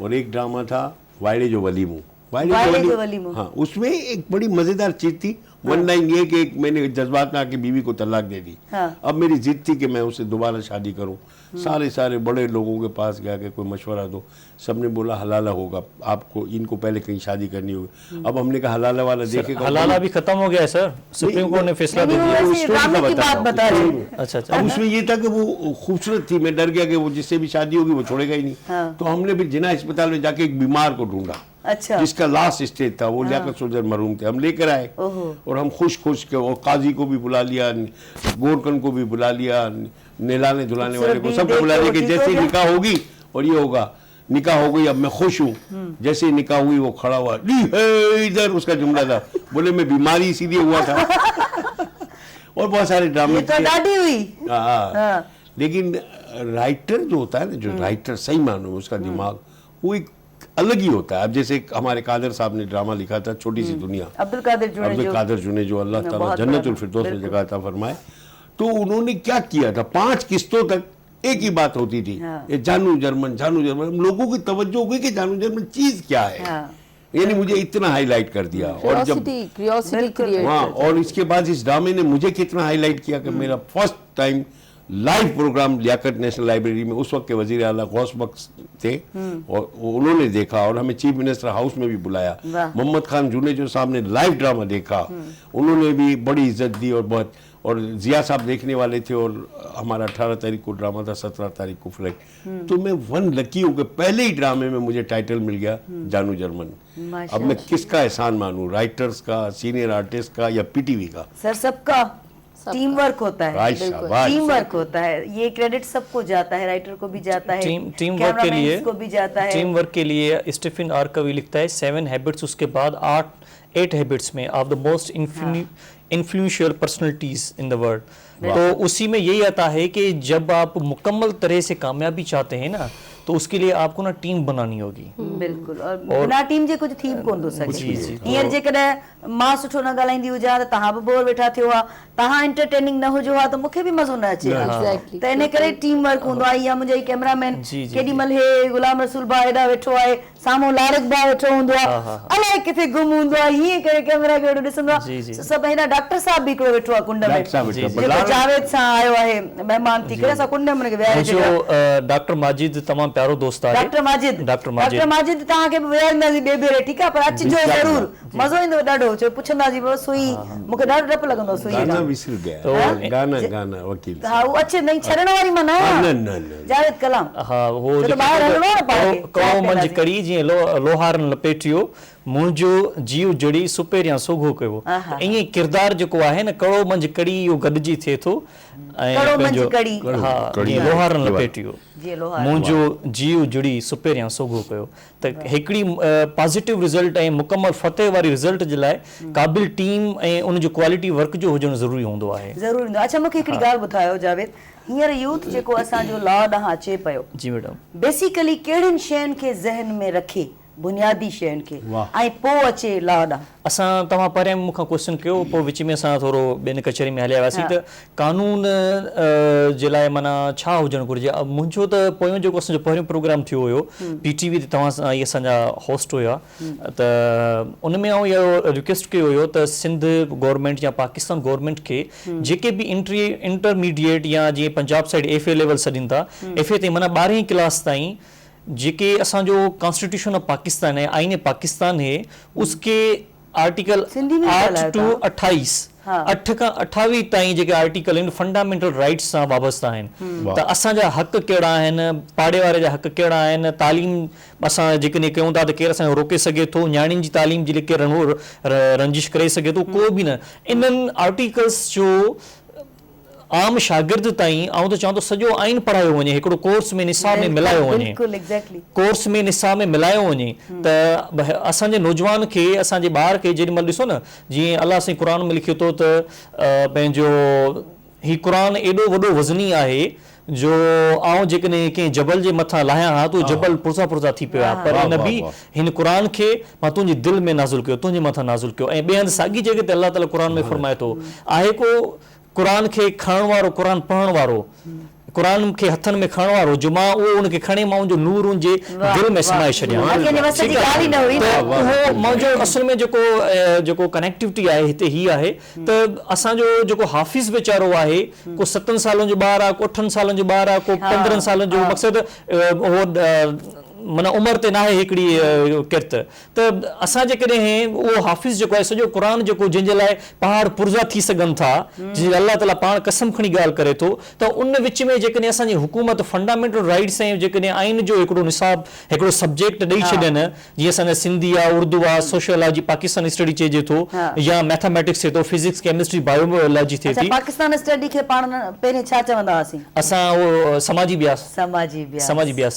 और एक ड्रामा था वायड़े जो वलीमू। वायड़े जो वलीमू। हाँ, उसमें एक बड़ी मजेदार चीज थी। 1 लाइन ये कि एक मैंने जज्बात में आके बीवी को तलाक दे दी। हाँ। अब मेरी जिद थी कि मैं उससे दोबारा शादी करूं। सारे बड़े लोगों के पास गया कि कोई मशवरा दो। सबने बोला हलाला होगा, आपको इनको पहले कहीं शादी करनी होगी। अब हमने कहा हलाला वाला देखेगा। हलाला भी खत्म हो गया है सर, सुप्रीम कोर्ट ने फैसला दे नहीं, दिया। वो ऐसे स्टोरी का ड्रामे की बता बात रहा हूँ, बता रहे स्टोरी हैं। में। अच्छा अच्छा। अब उसमें ये था कि वो खूबसूरत थी, मैं डर गया कि वो जिससे भी शादी होगी वो छोड़ेगा ही नहीं। हाँ। तो हमने भी जिना अस्पताल में जाके एक बीमार को ढूंढा, अच्छा। जिसका लास्ट स्टेज था। वो लियाकत सुल्तान मरहूम थे, हम लेकर आए। ओहो। और हम खुश के, और काजी को भी बुला लिया, गोरकन को भी बुला लिया, नहलाने धुलाने वाले को, सबको बुला लिया कि जैसे निकाह होगी और ये होगा। निकाह हो गई, अब मैं खुश हूँ। जैसे ही निकाह हुई वो खड़ा हुआ, इधर उसका जुमला था, बोले मैं बीमारी इसीलिए हुआ था। और बहुत सारे ड्रामे ये तो दादी हुई। हाँ। हाँ। लेकिन राइटर जो होता है ना, जो राइटर सही मानो उसका दिमाग वो एक अलग ही होता है। अब जैसे हमारे कादर साहब ने ड्रामा लिखा था छोटी सी दुनिया, अब्दुल कादिर जुने जो अल्लाह ताला बहुत जन्नतुल बड़ा, फिरदौस में बिल्कुल। जगह अता फरमाए। तो उन्होंने क्या किया था, 5 किस्तों तक एक ही बात होती थी, हाँ। ये जानू जर्मन। हम लोगों की तवज्जो हो गई कि जानू जर्मन चीज क्या है। हाँ। यानी मुझे इतना हाईलाइट कर दिया। और जब क्यूरियोसिटी क्रिएट हाँ, और इसके बाद इस ड्रामे ने मुझे कितना हाईलाइट किया कि मेरा first time live programme Liaquat National Library में, उस वक्त के वजीर आला गौस बख्श थे, और उन्होंने देखा और हमें चीफ मिनिस्टर हाउस में भी बुलाया। वाह। मोहम्मद खान जुनेजो साहब ने लाइव ड्रामा देखा, उन्होंने भी बड़ी इज्जत दी और बहुत। और जिया साहब देखने वाले थे और हमारा 18 तारीख को ड्रामा था, 17 तारीख को फ्लैग। तो मैं वन लकी हो गया, पहले ही ड्रामे में मुझे टाइटल मिल गया जानू जर्मन। अब मैं किसका एहसान मानूं, राइटर्स का, सीनियर आर्टिस्ट का या पीटीवी का? सर सबका टीम वर्क होता है, शाबाश। टीम वर्क होता है, ये क्रेडिट सबको जाता है, राइटर को भी जाता है, टीम वर्क के लिए, को भी जाता है। टीम वर्क के लिए स्टीफन आर कवी लिखता है 7 हैबिट्स, उसके बाद 8 हैबिट्स में of the most influential personalities in the world. तो उसी में यही आता है कि जब आप मुकम्मल तरह से कामयाबी चाहते हैं ना, तो उसके लिए आपको ना टीम बनानी होगी। बिल्कुल, और बिना टीम जे कुछ थी कोन थो सके। हींअर जेकॾहिं मां सुठो न ॻाल्हाईंदी हुजां त तव्हां बि बोर वेठा थियो हा, तव्हां एंटरटेनिंग न हुजो हा त मूंखे बि मज़ो न अचे हा। त इन करे टीम वर्क हूंदो आहे। या मुंहिंजा कैमरामैन केॾी महिल हे गुलाम रसूल भाउ हेॾा वेठो आहे, साम्हूं लारिक भाउ वेठो हूंदो आहे, अलाए किथे गुम हूंदो आहे, हीअं करे कैमरा खे वेठो ॾिसंदो आहे। सभु हेॾा डॉक्टर साहब बि हिकिड़ो वेठो आहे कुंड में, जेको जावेद सां आयो आहे महिमान थी करे, असां कुंड में हुनखे विहारे डॉक्टर माजिद तमामु प्यारो दोस्त आहे। डॉक्टर माजिद तव्हांखे बि विहारींदासीं ॿिए भेरे, ठीकु आहे, पर अचिजो ज़रूर, मज़ो ईंदो ॾाढो। छो पुछंदासीं बसि सुई, मूंखे ॾाढो डपु लॻंदो सुई गाना विसर गया, गाना वकील। हा उहो अचे नहीं छॾण वारी मां न आहियां, जावेद कलाम। हा वो कड़ो मंझि कड़ी जीअं लोहार लपेटियो, मुंहिंजो जीव जड़ी सुपेरियां सोघो कयो। ईअं किरदार जेको आहे न, कड़ो मंझि कड़ी इहो गॾिजी थिए थो, ऐं पंहिंजो लोहार लपेटियो, मुंहिंजो जीव जुड़ी सुपेरियां सोघो कयो। त हिकिड़ी पॉजिटिव रिज़ल्ट ऐं मुकमल फतेह वारी रिज़ल्ट जे लाइ क़ाबिल टीम ऐं उनजो क्वालिटी वर्क जो हुजणु ज़रूरी हूंदो आहे। ज़रूरी। अच्छा मूंखे हिकिड़ी ॻाल्हि ॿुधायो जावेद, हींअर यूथ जेको असांजो लॉ ॾांहुं अचे पियो, जी मैडम, बेसिकली कहिड़ियुनि शयुनि खे ज़हन में रखे, बुनियादी शयुनि खे, ऐं पोइ अचे लॉ ॾांहुं? असां तव्हां पहिरियों मूंखां क्वेश्चन कयो, पोइ विच में असां थोरो ॿियनि कचहरी में हलिया वियासीं त कानून जे लाइ माना छा हुजणु घुरिजे। मुंहिंजो त पोयों जेको असांजो पहिरियों प्रोग्राम थियो हुयो PTV ते, तव्हां सां इहे असांजा होस्ट हुया, त उन में आउं इहो रिक्वेस्ट कयो हुयो त सिंध गवर्नमेंट या पाकिस्तान गवर्नमेंट खे जेके बि इंटरमीडिएट या जीअं पंजाब साइड FA लेवल सॾीनि था, FA ते माना 12वीं क्लास ताईं जेके असांजो कॉन्स्टिट्यूशन ऑफ पाकिस्तान है, आईन पाकिस्तान है, उसके आर्टिकल 8 टू 28 8 खां 28 ताईं जेके आर्टिकल आहिनि फंडामेंटल राइट्स सां वाबस्ता आहिनि। त असांजा हक़ कहिड़ा आहिनि, पाड़े वारे जा हक़ कहिड़ा आहिनि, तालीम असां जेकॾहिं कयूं था त केरु असांखे रोके सघे थो, न्याणियुनि जी तालीम जी केरु रंजिश करे सघे थो, को बि न। इन्हनि आर्टिकल्स जो आम शागिर्द ताईं आउं त चवां थो सॼो आइन पढ़ायो वञे, हिकिड़ो कोर्स में निसाब में मिलायो वञे, कोर्स में निसाब में मिलायो वञे, त असांजे नौजवान खे, असांजे ॿार खे जेॾी महिल ॾिसो न, जीअं अलाह साईं क़ुर में लिखियो थो त पंहिंजो ही क़ुर एॾो वॾो वज़नी आहे जो आउं जेकॾहिं कंहिं जबल जे मथां लाहियां हा त जबल पुरज़ा पुरज़ा थी पियो आहे, पर नबी हिन क़ुर खे मां तुंहिंजे दिलि में नाज़ुल कयो, तुंहिंजे मथां नाज़ुल कयो। ऐं ॿिए हंधि साॻी जॻह ते अलाह ताला क़ुर में फरमाए थो, आहे को क़ुर खे खणण वारो, क़ुर पढ़ण वारो, क़ुर खे हथनि में खणण वारो, जो मां उहो उनखे खणे मां उनजो नूर उनजे दिलि में समाए छॾियां। मुंहिंजो असल में जेको कनेक्टिविटी आहे हिते हीअ आहे त असांजो जेको हाफ़िज़ वीचारो आहे, को 7 सालनि जो ॿारु आहे, को 8 सालनि जो ॿारु आहे, को 15 सालनि जो, मक़सदु उहो माना उमिरि ते न आहे हिकिड़ी किरत। त असां जेकॾहिं उहो हाफ़िज़ जेको आहे सॼो क़ुर जेको जंहिंजे लाइ पहाड़ पुरज़ा थी सघनि था, जीअं अलाह ताला पाण कसम खणी ॻाल्हि करे थो, त उन विच में जेकॾहिं असांजी हुकूमत फंडामेंटल राइट्स ऐं जेकॾहिं आइन जो हिकिड़ो निसाब, हिकिड़ो सब्जेक्ट ॾेई छॾनि, जीअं असांजा सिंधी आहे, उर्दू आहे, सोशियोलॉजी पाकिस्तानी स्टडी चइजे थो, या मैथमेटिक्स थिए थो, फिजिक्स केमिस्ट्री बायोलॉजी थिए थी। पाकिस्तान स्टडी खे पाण पहिरीं छा चवंदा हुआसीं? असां उहो समाजी ब्यास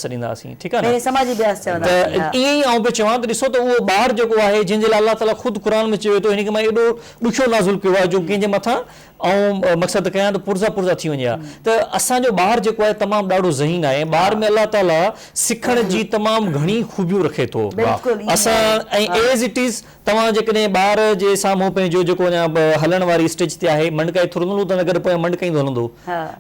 छॾींदा हुआसीं, ठीकु आहे न। त ईअं ई आउं पियो चवां त ॾिसो त उहो ॿारु जेको आहे जंहिंजे लाइ अलाह ताला ख़ुदि क़ुर में चयो थो हिनखे मां एॾो ॾुखियो नाज़ुल कयो आहे जो कंहिंजे मथां ऐं मक़सदु कयां त पुरज़ा थी वञे हा। त असांजो ॿारु जेको आहे तमामु ॾाढो ज़हीन आहे, ॿार में अलाह ताला सिखण जी तमामु घणी ख़ूबियूं रखे थो। असां ऐं एज़ इट इज़ तव्हां जेकॾहिं ॿार जे साम्हूं पंहिंजो जेको अञा हलण वारी स्टेज ते आहे, मंडकाई थोरो हलंदो त अगरि पोयां मंडकाईंदो हलंदो,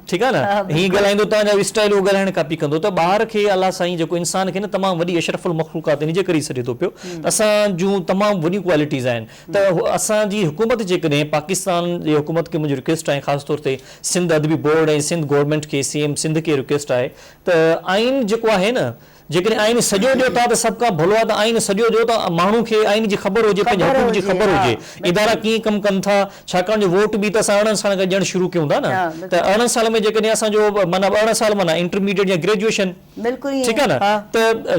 ठीकु आहे न, हीअं ॻाल्हाईंदो तव्हांजा स्टाइल उहो ॻाल्हाइण कॉपी कंदो। त ॿार खे अलाह साईं जेको इंसान खे न तमामु वॾी अशरफुल मख़लूक़ात इनजे करे सॾे थो पियो, असां जूं तमामु वॾियूं क्वालिटीज़ आहिनि। त असांजी हुकूमत जेकॾहिं पाकिस्तान जी हुकूमत खे मुंहिंजी रिक्वेस्ट आहे, ख़ासि तौर ते सिंध अदबी बोर्ड ऐं सिंध गवर्नमेंट खे, CM सिंध खे रिक्वेस्ट आहे त आइन जेको आहे न, जेकॾहिं आइन सॼो ॾियो था त सभ खां भलो आहे त आइन सॼो ॾियो त माण्हू खे आइन जी ख़बर हुजे, पंहिंजे हुकूम जी ख़बर हुजे, इदारा कीअं कमु कनि था, छाकाणि जो वोट बि त असां 18 साल खां ॾियणु शुरू कयूं था न, त 18 साल में जेकॾहिं असांजो माना 18 साल माना इंटरमीडिएट या ग्रेजुएशन, ठीकु आहे न, त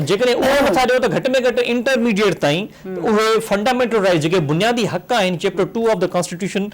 जेकॾहिं उहो नथा ॾियो त घटि में घटि इंटरमीडिएट ताईं उहे फंडामेंटल राइट जेके बुनियादी हक़ आहिनि, chapter 2 of the constitution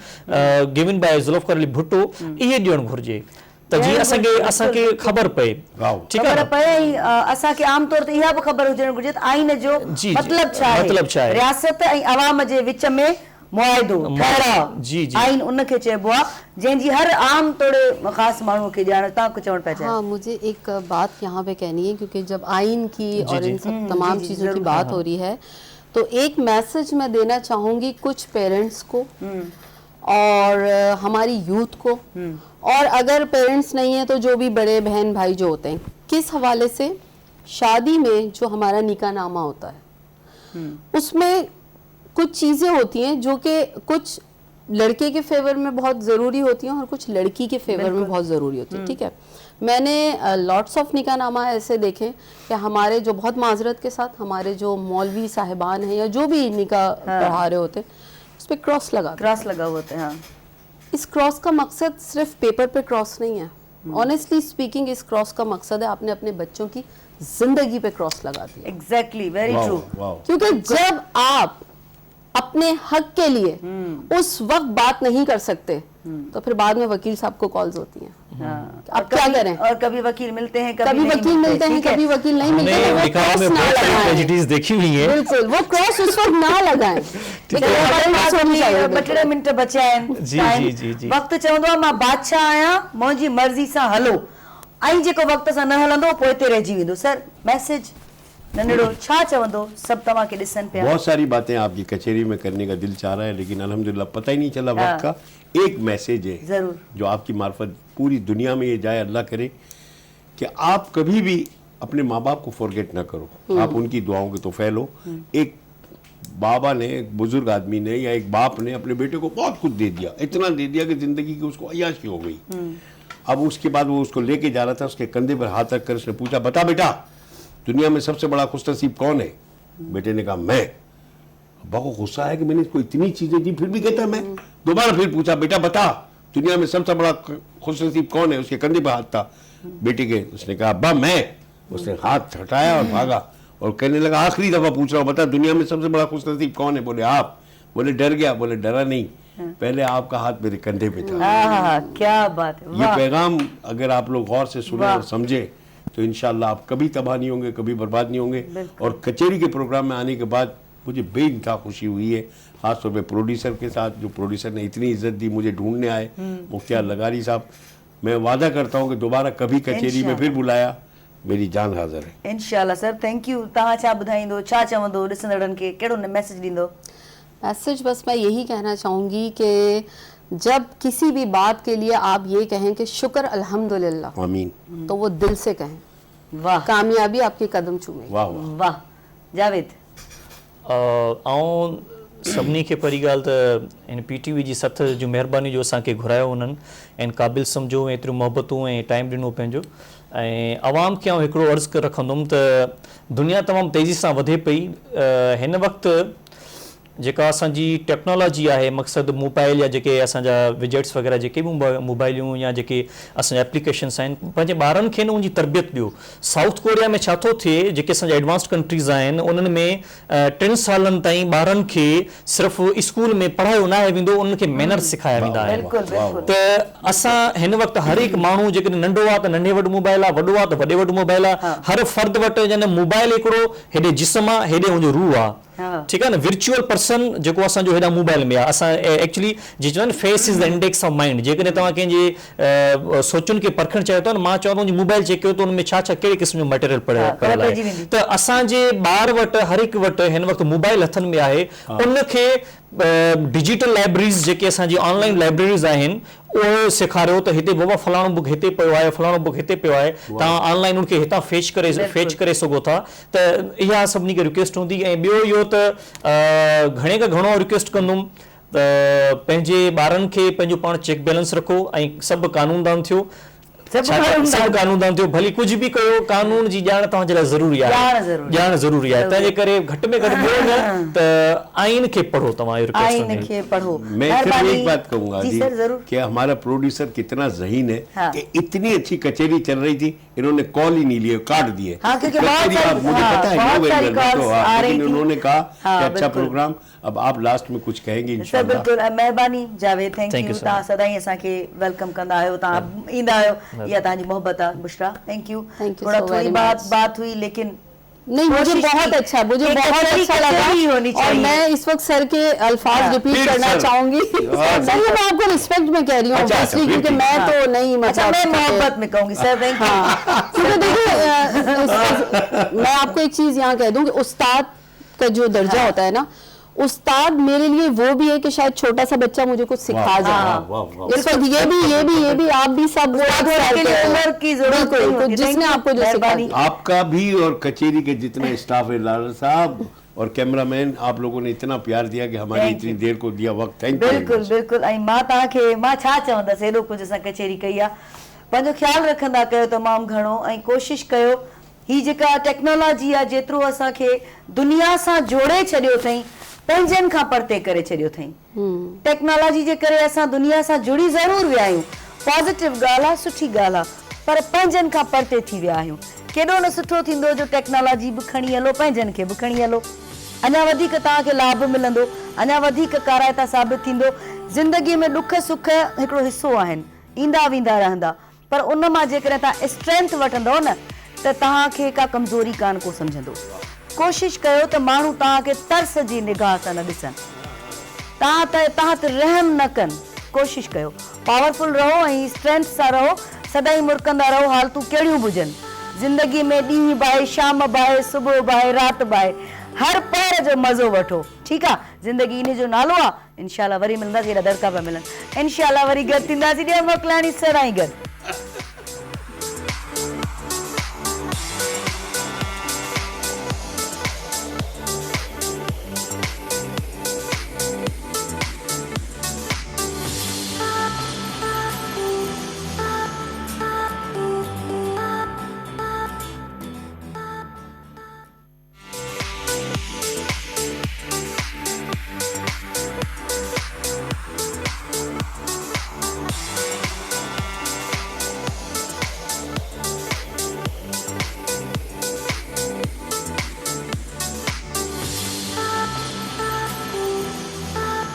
given by Zulfikar Ali Bhutto, इहे ॾियणु घुरिजे त जीअं असांखे ख़बर पए, ठीकु आहे, ख़बर पए असांखे आम तौर ते इहा बि ख़बर हुजणु घुरिजे त आइन जो मतिलबु छा आहे, रियासत ऐं अवाम जे विच में मुआहिदो ठहराव, आइन उनखे चइबो आहे जंहिंजी हर आम तौर ख़ासि माण्हू खे ॼाण। तव्हां कुझु चवणु पिया चाहियो? हाँ, मुझे एक बात यहाँ पे कहनी है, क्योंकि जब आइन की और इन सब तमाम चीज़ों की बात हो रही है, तो एक मैसेज मैं देना चाहूँगी कुछ पेरेंट्स को और हमारी यूथ को, और अगर पेरेंट्स नहीं है तो जो भी बड़े बहन भाई जो होते हैं, किस हवाले से, शादी में जो हमारा निकाहनामा होता है उसमें कुछ चीज़ें होती हैं जो कि कुछ लड़के के फेवर में बहुत ज़रूरी होती हैं और कुछ लड़की के फेवर में बहुत ज़रूरी होती है, ठीक है। मैंने लॉट्स ऑफ निकाहनामा ऐसे देखे कि हमारे जो, बहुत माजरत के साथ, हमारे जो मौलवी साहिबान हैं या जो भी निकाह पढ़ा रहे होते हैं उस पर क्रॉस लगा होता है। इस क्रॉस का मकसद सिर्फ पेपर पे क्रॉस नहीं है, ऑनेस्टली स्पीकिंग इस क्रॉस का मकसद है आपने अपने बच्चों की जिंदगी पे क्रॉस लगा दिया। Exactly, very true. क्योंकि जब आप अपने हक के लिए उस वक्त बात नहीं कर सकते तो फिर बाद में वकील साहब को कॉल्स होती हैं, अब क्या करें, और कभी वकील मिलते हैं, कभी वकील मिलते हैं, कभी वकील नहीं मिलते हैं, वो क्रॉस ना लगाएं, देखी हुई है, बिल्कुल वो क्रॉस उस वक्त ना लगाएं। ॿ मिंट बचिया आहिनि, वक़्तु चवंदो आहे मां बादशाह आहियां, मुंहिंजी मर्ज़ी सां हलो, ऐं जेको वक़्त सां न हलंदो पोइ हिते रहिजी वेंदो। सर मैसेज नंढड़ो छा चवंदो, सब तव्हांखे ॾिसनि पिया। बहुत सारी बातें आपकी कचहरी में करने का दिल चाह रहा है, लेकिन अल्हम्दुलिल्लाह पता ही नहीं चला वक्त का। एक मैसेज है जरूर जो आपकी मार्फत पूरी दुनिया में ये जाए, अल्लाह करे कि आप कभी भी अपने माँ बाप को फॉरगेट ना करो, आप उनकी दुआओं के तोफ़ैल हो। एक बाबा ने, एक बुजुर्ग आदमी ने या एक बाप ने अपने बेटे को बहुत कुछ दे दिया, इतना दे दिया कि जिंदगी की उसको अय्याशी हो गई। अब उसके बाद वो उसको लेके जा रहा था, उसके कंधे पर हाथ रख कर उसने पूछा, बता बेटा दुनिया में सबसे बड़ा खुशनसीब कौन है? बेटे ने कहा मैं। अब्बा को गुस्सा है कि मैंने इसको इतनी चीजें दी फिर भी कहता है मैं। दोबारा फिर पूछा, बेटा बता दुनिया में सबसे बड़ा खुशनसीब कौन है? उसके कंधे पर हाथ था बेटे के, उसने कहा अब्बा मैं। उसने हाथ हटाया और भागा और कहने लगा आखिरी दफा पूछ रहा हूँ, बता दुनिया में सबसे बड़ा खुशनसीब कौन है? बोले आप। बोले डर गया? बोले डरा नहीं, पहले आपका हाथ मेरे कंधे पे था। क्या बात है। ये पैगाम अगर आप लोग गौर से सुने और समझे तो इंशाल्लाह आप कभी तबाह नहीं होंगे, कभी बर्बाद नहीं होंगे। और कचहरी के प्रोग्राम में आने के बाद मुझे बेइंतहा खुशी हुई है, खासतौर पे प्रोड्यूसर के साथ, जो प्रोड्यूसर ने इतनी इज्जत दी, मुझे ढूंढने आए, मुख्तियार लगारी साहब। मैं वादा करता हूँ कि दोबारा कभी कचहरी में फिर बुलाया, मेरी जान हाजिर है इंशाल्लाह। Sir thank U. तव्हां छा ॿुधाईंदो, छा चवंदो ॾिसंदड़नि खे, कहिड़ो मैसेज ॾींदो? मैसेज बस मैं यही कहना चाहूँगी कि जब किसी भी बात के लिए आप ये कहें कि शुक्र अल्हम्दुलिल्लाह, आमीन, तो वो दिल से कहें, वाह, कामयाबी आपके कदम चूमेगी। वाह वाह। जावेद ऐं सभिनी खे पहिरीं ॻाल्हि त इन PTV जी सथ जो महिरबानी जो असांखे घुरायो उन्हनि, ऐं क़ाबिल सम्झो, एतिरियूं मोहबतूं ऐं टाइम ॾिनो पंहिंजो। ऐं आवाम खे आउं हिकिड़ो अर्ज़ु रखंदुमि त दुनिया तमामु तेज़ी सां वधे पई। हिन वक़्तु जेका असांजी टेक्नोलॉजी आहे, मक़सदु मोबाइल या जेके असांजा विजेट्स वग़ैरह जेके बि मोबाइलियूं या जेके असांजा एप्लीकेशन्स आहिनि, पंहिंजे ॿारनि खे न उनजी तरबियत ॾियो। साउथ कोरिया में छा थो थिए, जेके असांजा एडवांस्ड कंट्रीज़ आहिनि उन्हनि में 3 सालनि ताईं ॿारनि खे सिर्फ़ु स्कूल में पढ़ायो न वेंदो, उन्हनि खे मैनर्स सिखाया वेंदा आहिनि। त असां हिन वक़्तु हर हिकु माण्हू जेकॾहिं नंढो आहे त नंढे वटि मोबाइल आहे, वॾो आहे त वॾे वटि मोबाइल आहे, हर फ़र्द वटि यानी मोबाइल हिकिड़ो हेॾे जिस्म आहे, हेॾे हुनजो रूह आहे, ठीकु आहे न। विर्चुअल पर्सन जेको असांजो हेॾा मोबाइल में आहे, असां एक्चुअली जीअं चवंदा आहिनि face is the index of mind. जेकॾहिं तव्हां कंहिंजे सोचुनि खे परखणु चाहियो था न, मां चवां थो मोबाइल चेक कयो त उन में छा छा कहिड़े क़िस्म जो मटेरियल पढ़ियल आहे। त असांजे ॿार वटि, हर हिकु वटि हिन वक़्तु मोबाइल हथनि में आहे, उनखे डिजिटल लाइब्रेरीज़ जेके असांजी ऑनलाइन लाइब्रेरीज़ आहिनि उहो सेखारियो त हिते बाबा फलाणो बुक हिते पियो आहे, फलाणो बुक हिते पियो आहे, तव्हां ऑनलाइन उनखे हितां फेच करे सघो था। त इहा सभिनी खे रिक्वेस्ट हूंदी। ऐं ॿियो इहो त घणे खां घणो रिक्वेस्ट कंदुमि त पंहिंजे ॿारनि खे पंहिंजो पाण चेक बैलेंस रखो ऐं सभु कानूनदान थियो। सभु कानूनदान थियो भली कुछ भी कयो कानून जी ॼाण तव्हांजे लाइ ज़रूरी आहे ॼाण ज़रूरी आहे तंहिंजे करे घटि में घटि ॿियो न त आइन खे पढ़ो तव्हां इहो रिक्वेस्ट आइन खे पढ़ो मैं सिर्फ एक बात कहूंगा जी कि हमारा प्रोड्यूसर कितना ज़हीन है कि इतनी अच्छी कचेरी चल रही थी इन्होंने कॉल ही नहीं लिए काट दिए मुझे पता है लेकिन उन्होंने कहा कि अच्छा प्रोग्राम अब आप लास्ट में कुछ कहेंगे इंशाल्लाह बिल्कुल मेहरबानी जावेद थैंक यू तव्हां सदाई असांखे वेलकम कंदा आहियो तव्हां ईंदा आहियो इहा तव्हांजी मोहब्बत आहे बुशरा थैंक यू थोड़ी बात हुई लेकिन नहीं मुझे बहुत अच्छा लगा और मैं इस वक्त सर के अल्फाज रिपीट करना चाहूंगी सर मैं आपको रिस्पेक्ट में कह रही हूँ ऑब्वियसली क्योंकि मैं तो नहीं मतलब मैं मोहब्बत में कहूंगी सर थैंक यू देखिए मैं आपको एक चीज यहाँ कह दूं कि उस्ताद का जो दर्जा होता है ना उस्ताद मेरे लिए वो भी है कि शायद छोटा सा बच्चा मुझे कुछ सिखा जाए बिल्कुल ये भी आप भी सब उम्र की जरूरत बिल्कुल जिसने आपको जो सिखाई आपका भी और कचेरी के जितने स्टाफ है लाल साहब और कैमरामैन आप लोगों ने इतना प्यार दिया कि हमारी इतनी देर को दिया वक्त थैंक यू बिल्कुल ऐं मां तव्हांखे मां छा चवंदसि एॾो कुझु असां कचेरी कई आहे पंहिंजो ख्यालु रखंदा कयो तमामु घणो ऐं कोशिशि कयो ही जेका टेक्नोलॉजी आहे जेतिरो असांखे दुनिया सां जोड़े छॾियो अथई पंहिंजनि खां परते करे छॾियो अथई टेक्नोलॉजी जे करे असां दुनिया सां जुड़ी ज़रूरु विया आहियूं पॉज़िटिव ॻाल्हि आहे सुठी ॻाल्हि आहे पर पंहिंजनि खां परते थी विया आहियूं केॾो न सुठो थींदो जो टेक्नोलॉजी बि खणी हलो पंहिंजनि खे बि खणी हलो अञा वधीक तव्हांखे लाभ मिलंदो अञा वधीक काराइता साबित थींदो ज़िंदगीअ में दुख सुख हिकिड़ो हिसो आहिनि ईंदा वेंदा रहंदा पर उन मां जेकॾहिं तव्हां स्ट्रेंथ वठंदव न त तव्हांखे का कमज़ोरी कान को सम्झंदो कोशिशि कयो त माण्हू तव्हांखे तर्स जी निगाह सां न ॾिसनि तव्हां ते रहम न कनि कोशिशि कयो पावरफुल रहो ऐं स्ट्रेंथ सां रहो सदाई मुरकंदा रहो हालतूं कहिड़ियूं बि हुजनि ज़िंदगी में ॾींहुं बाहे शाम बाहे सुबुह बाहे राति बाहे हर पहर जो मज़ो वठो ठीकु आहे ज़िंदगी इन जो नालो आहे इंशाल्लाह वरी मिलंदासीं हेॾा दड़का पिया मिलनि इंशाल्लाह वरी गॾु थींदासीं ॾे मोकिलाणी सदाई गॾु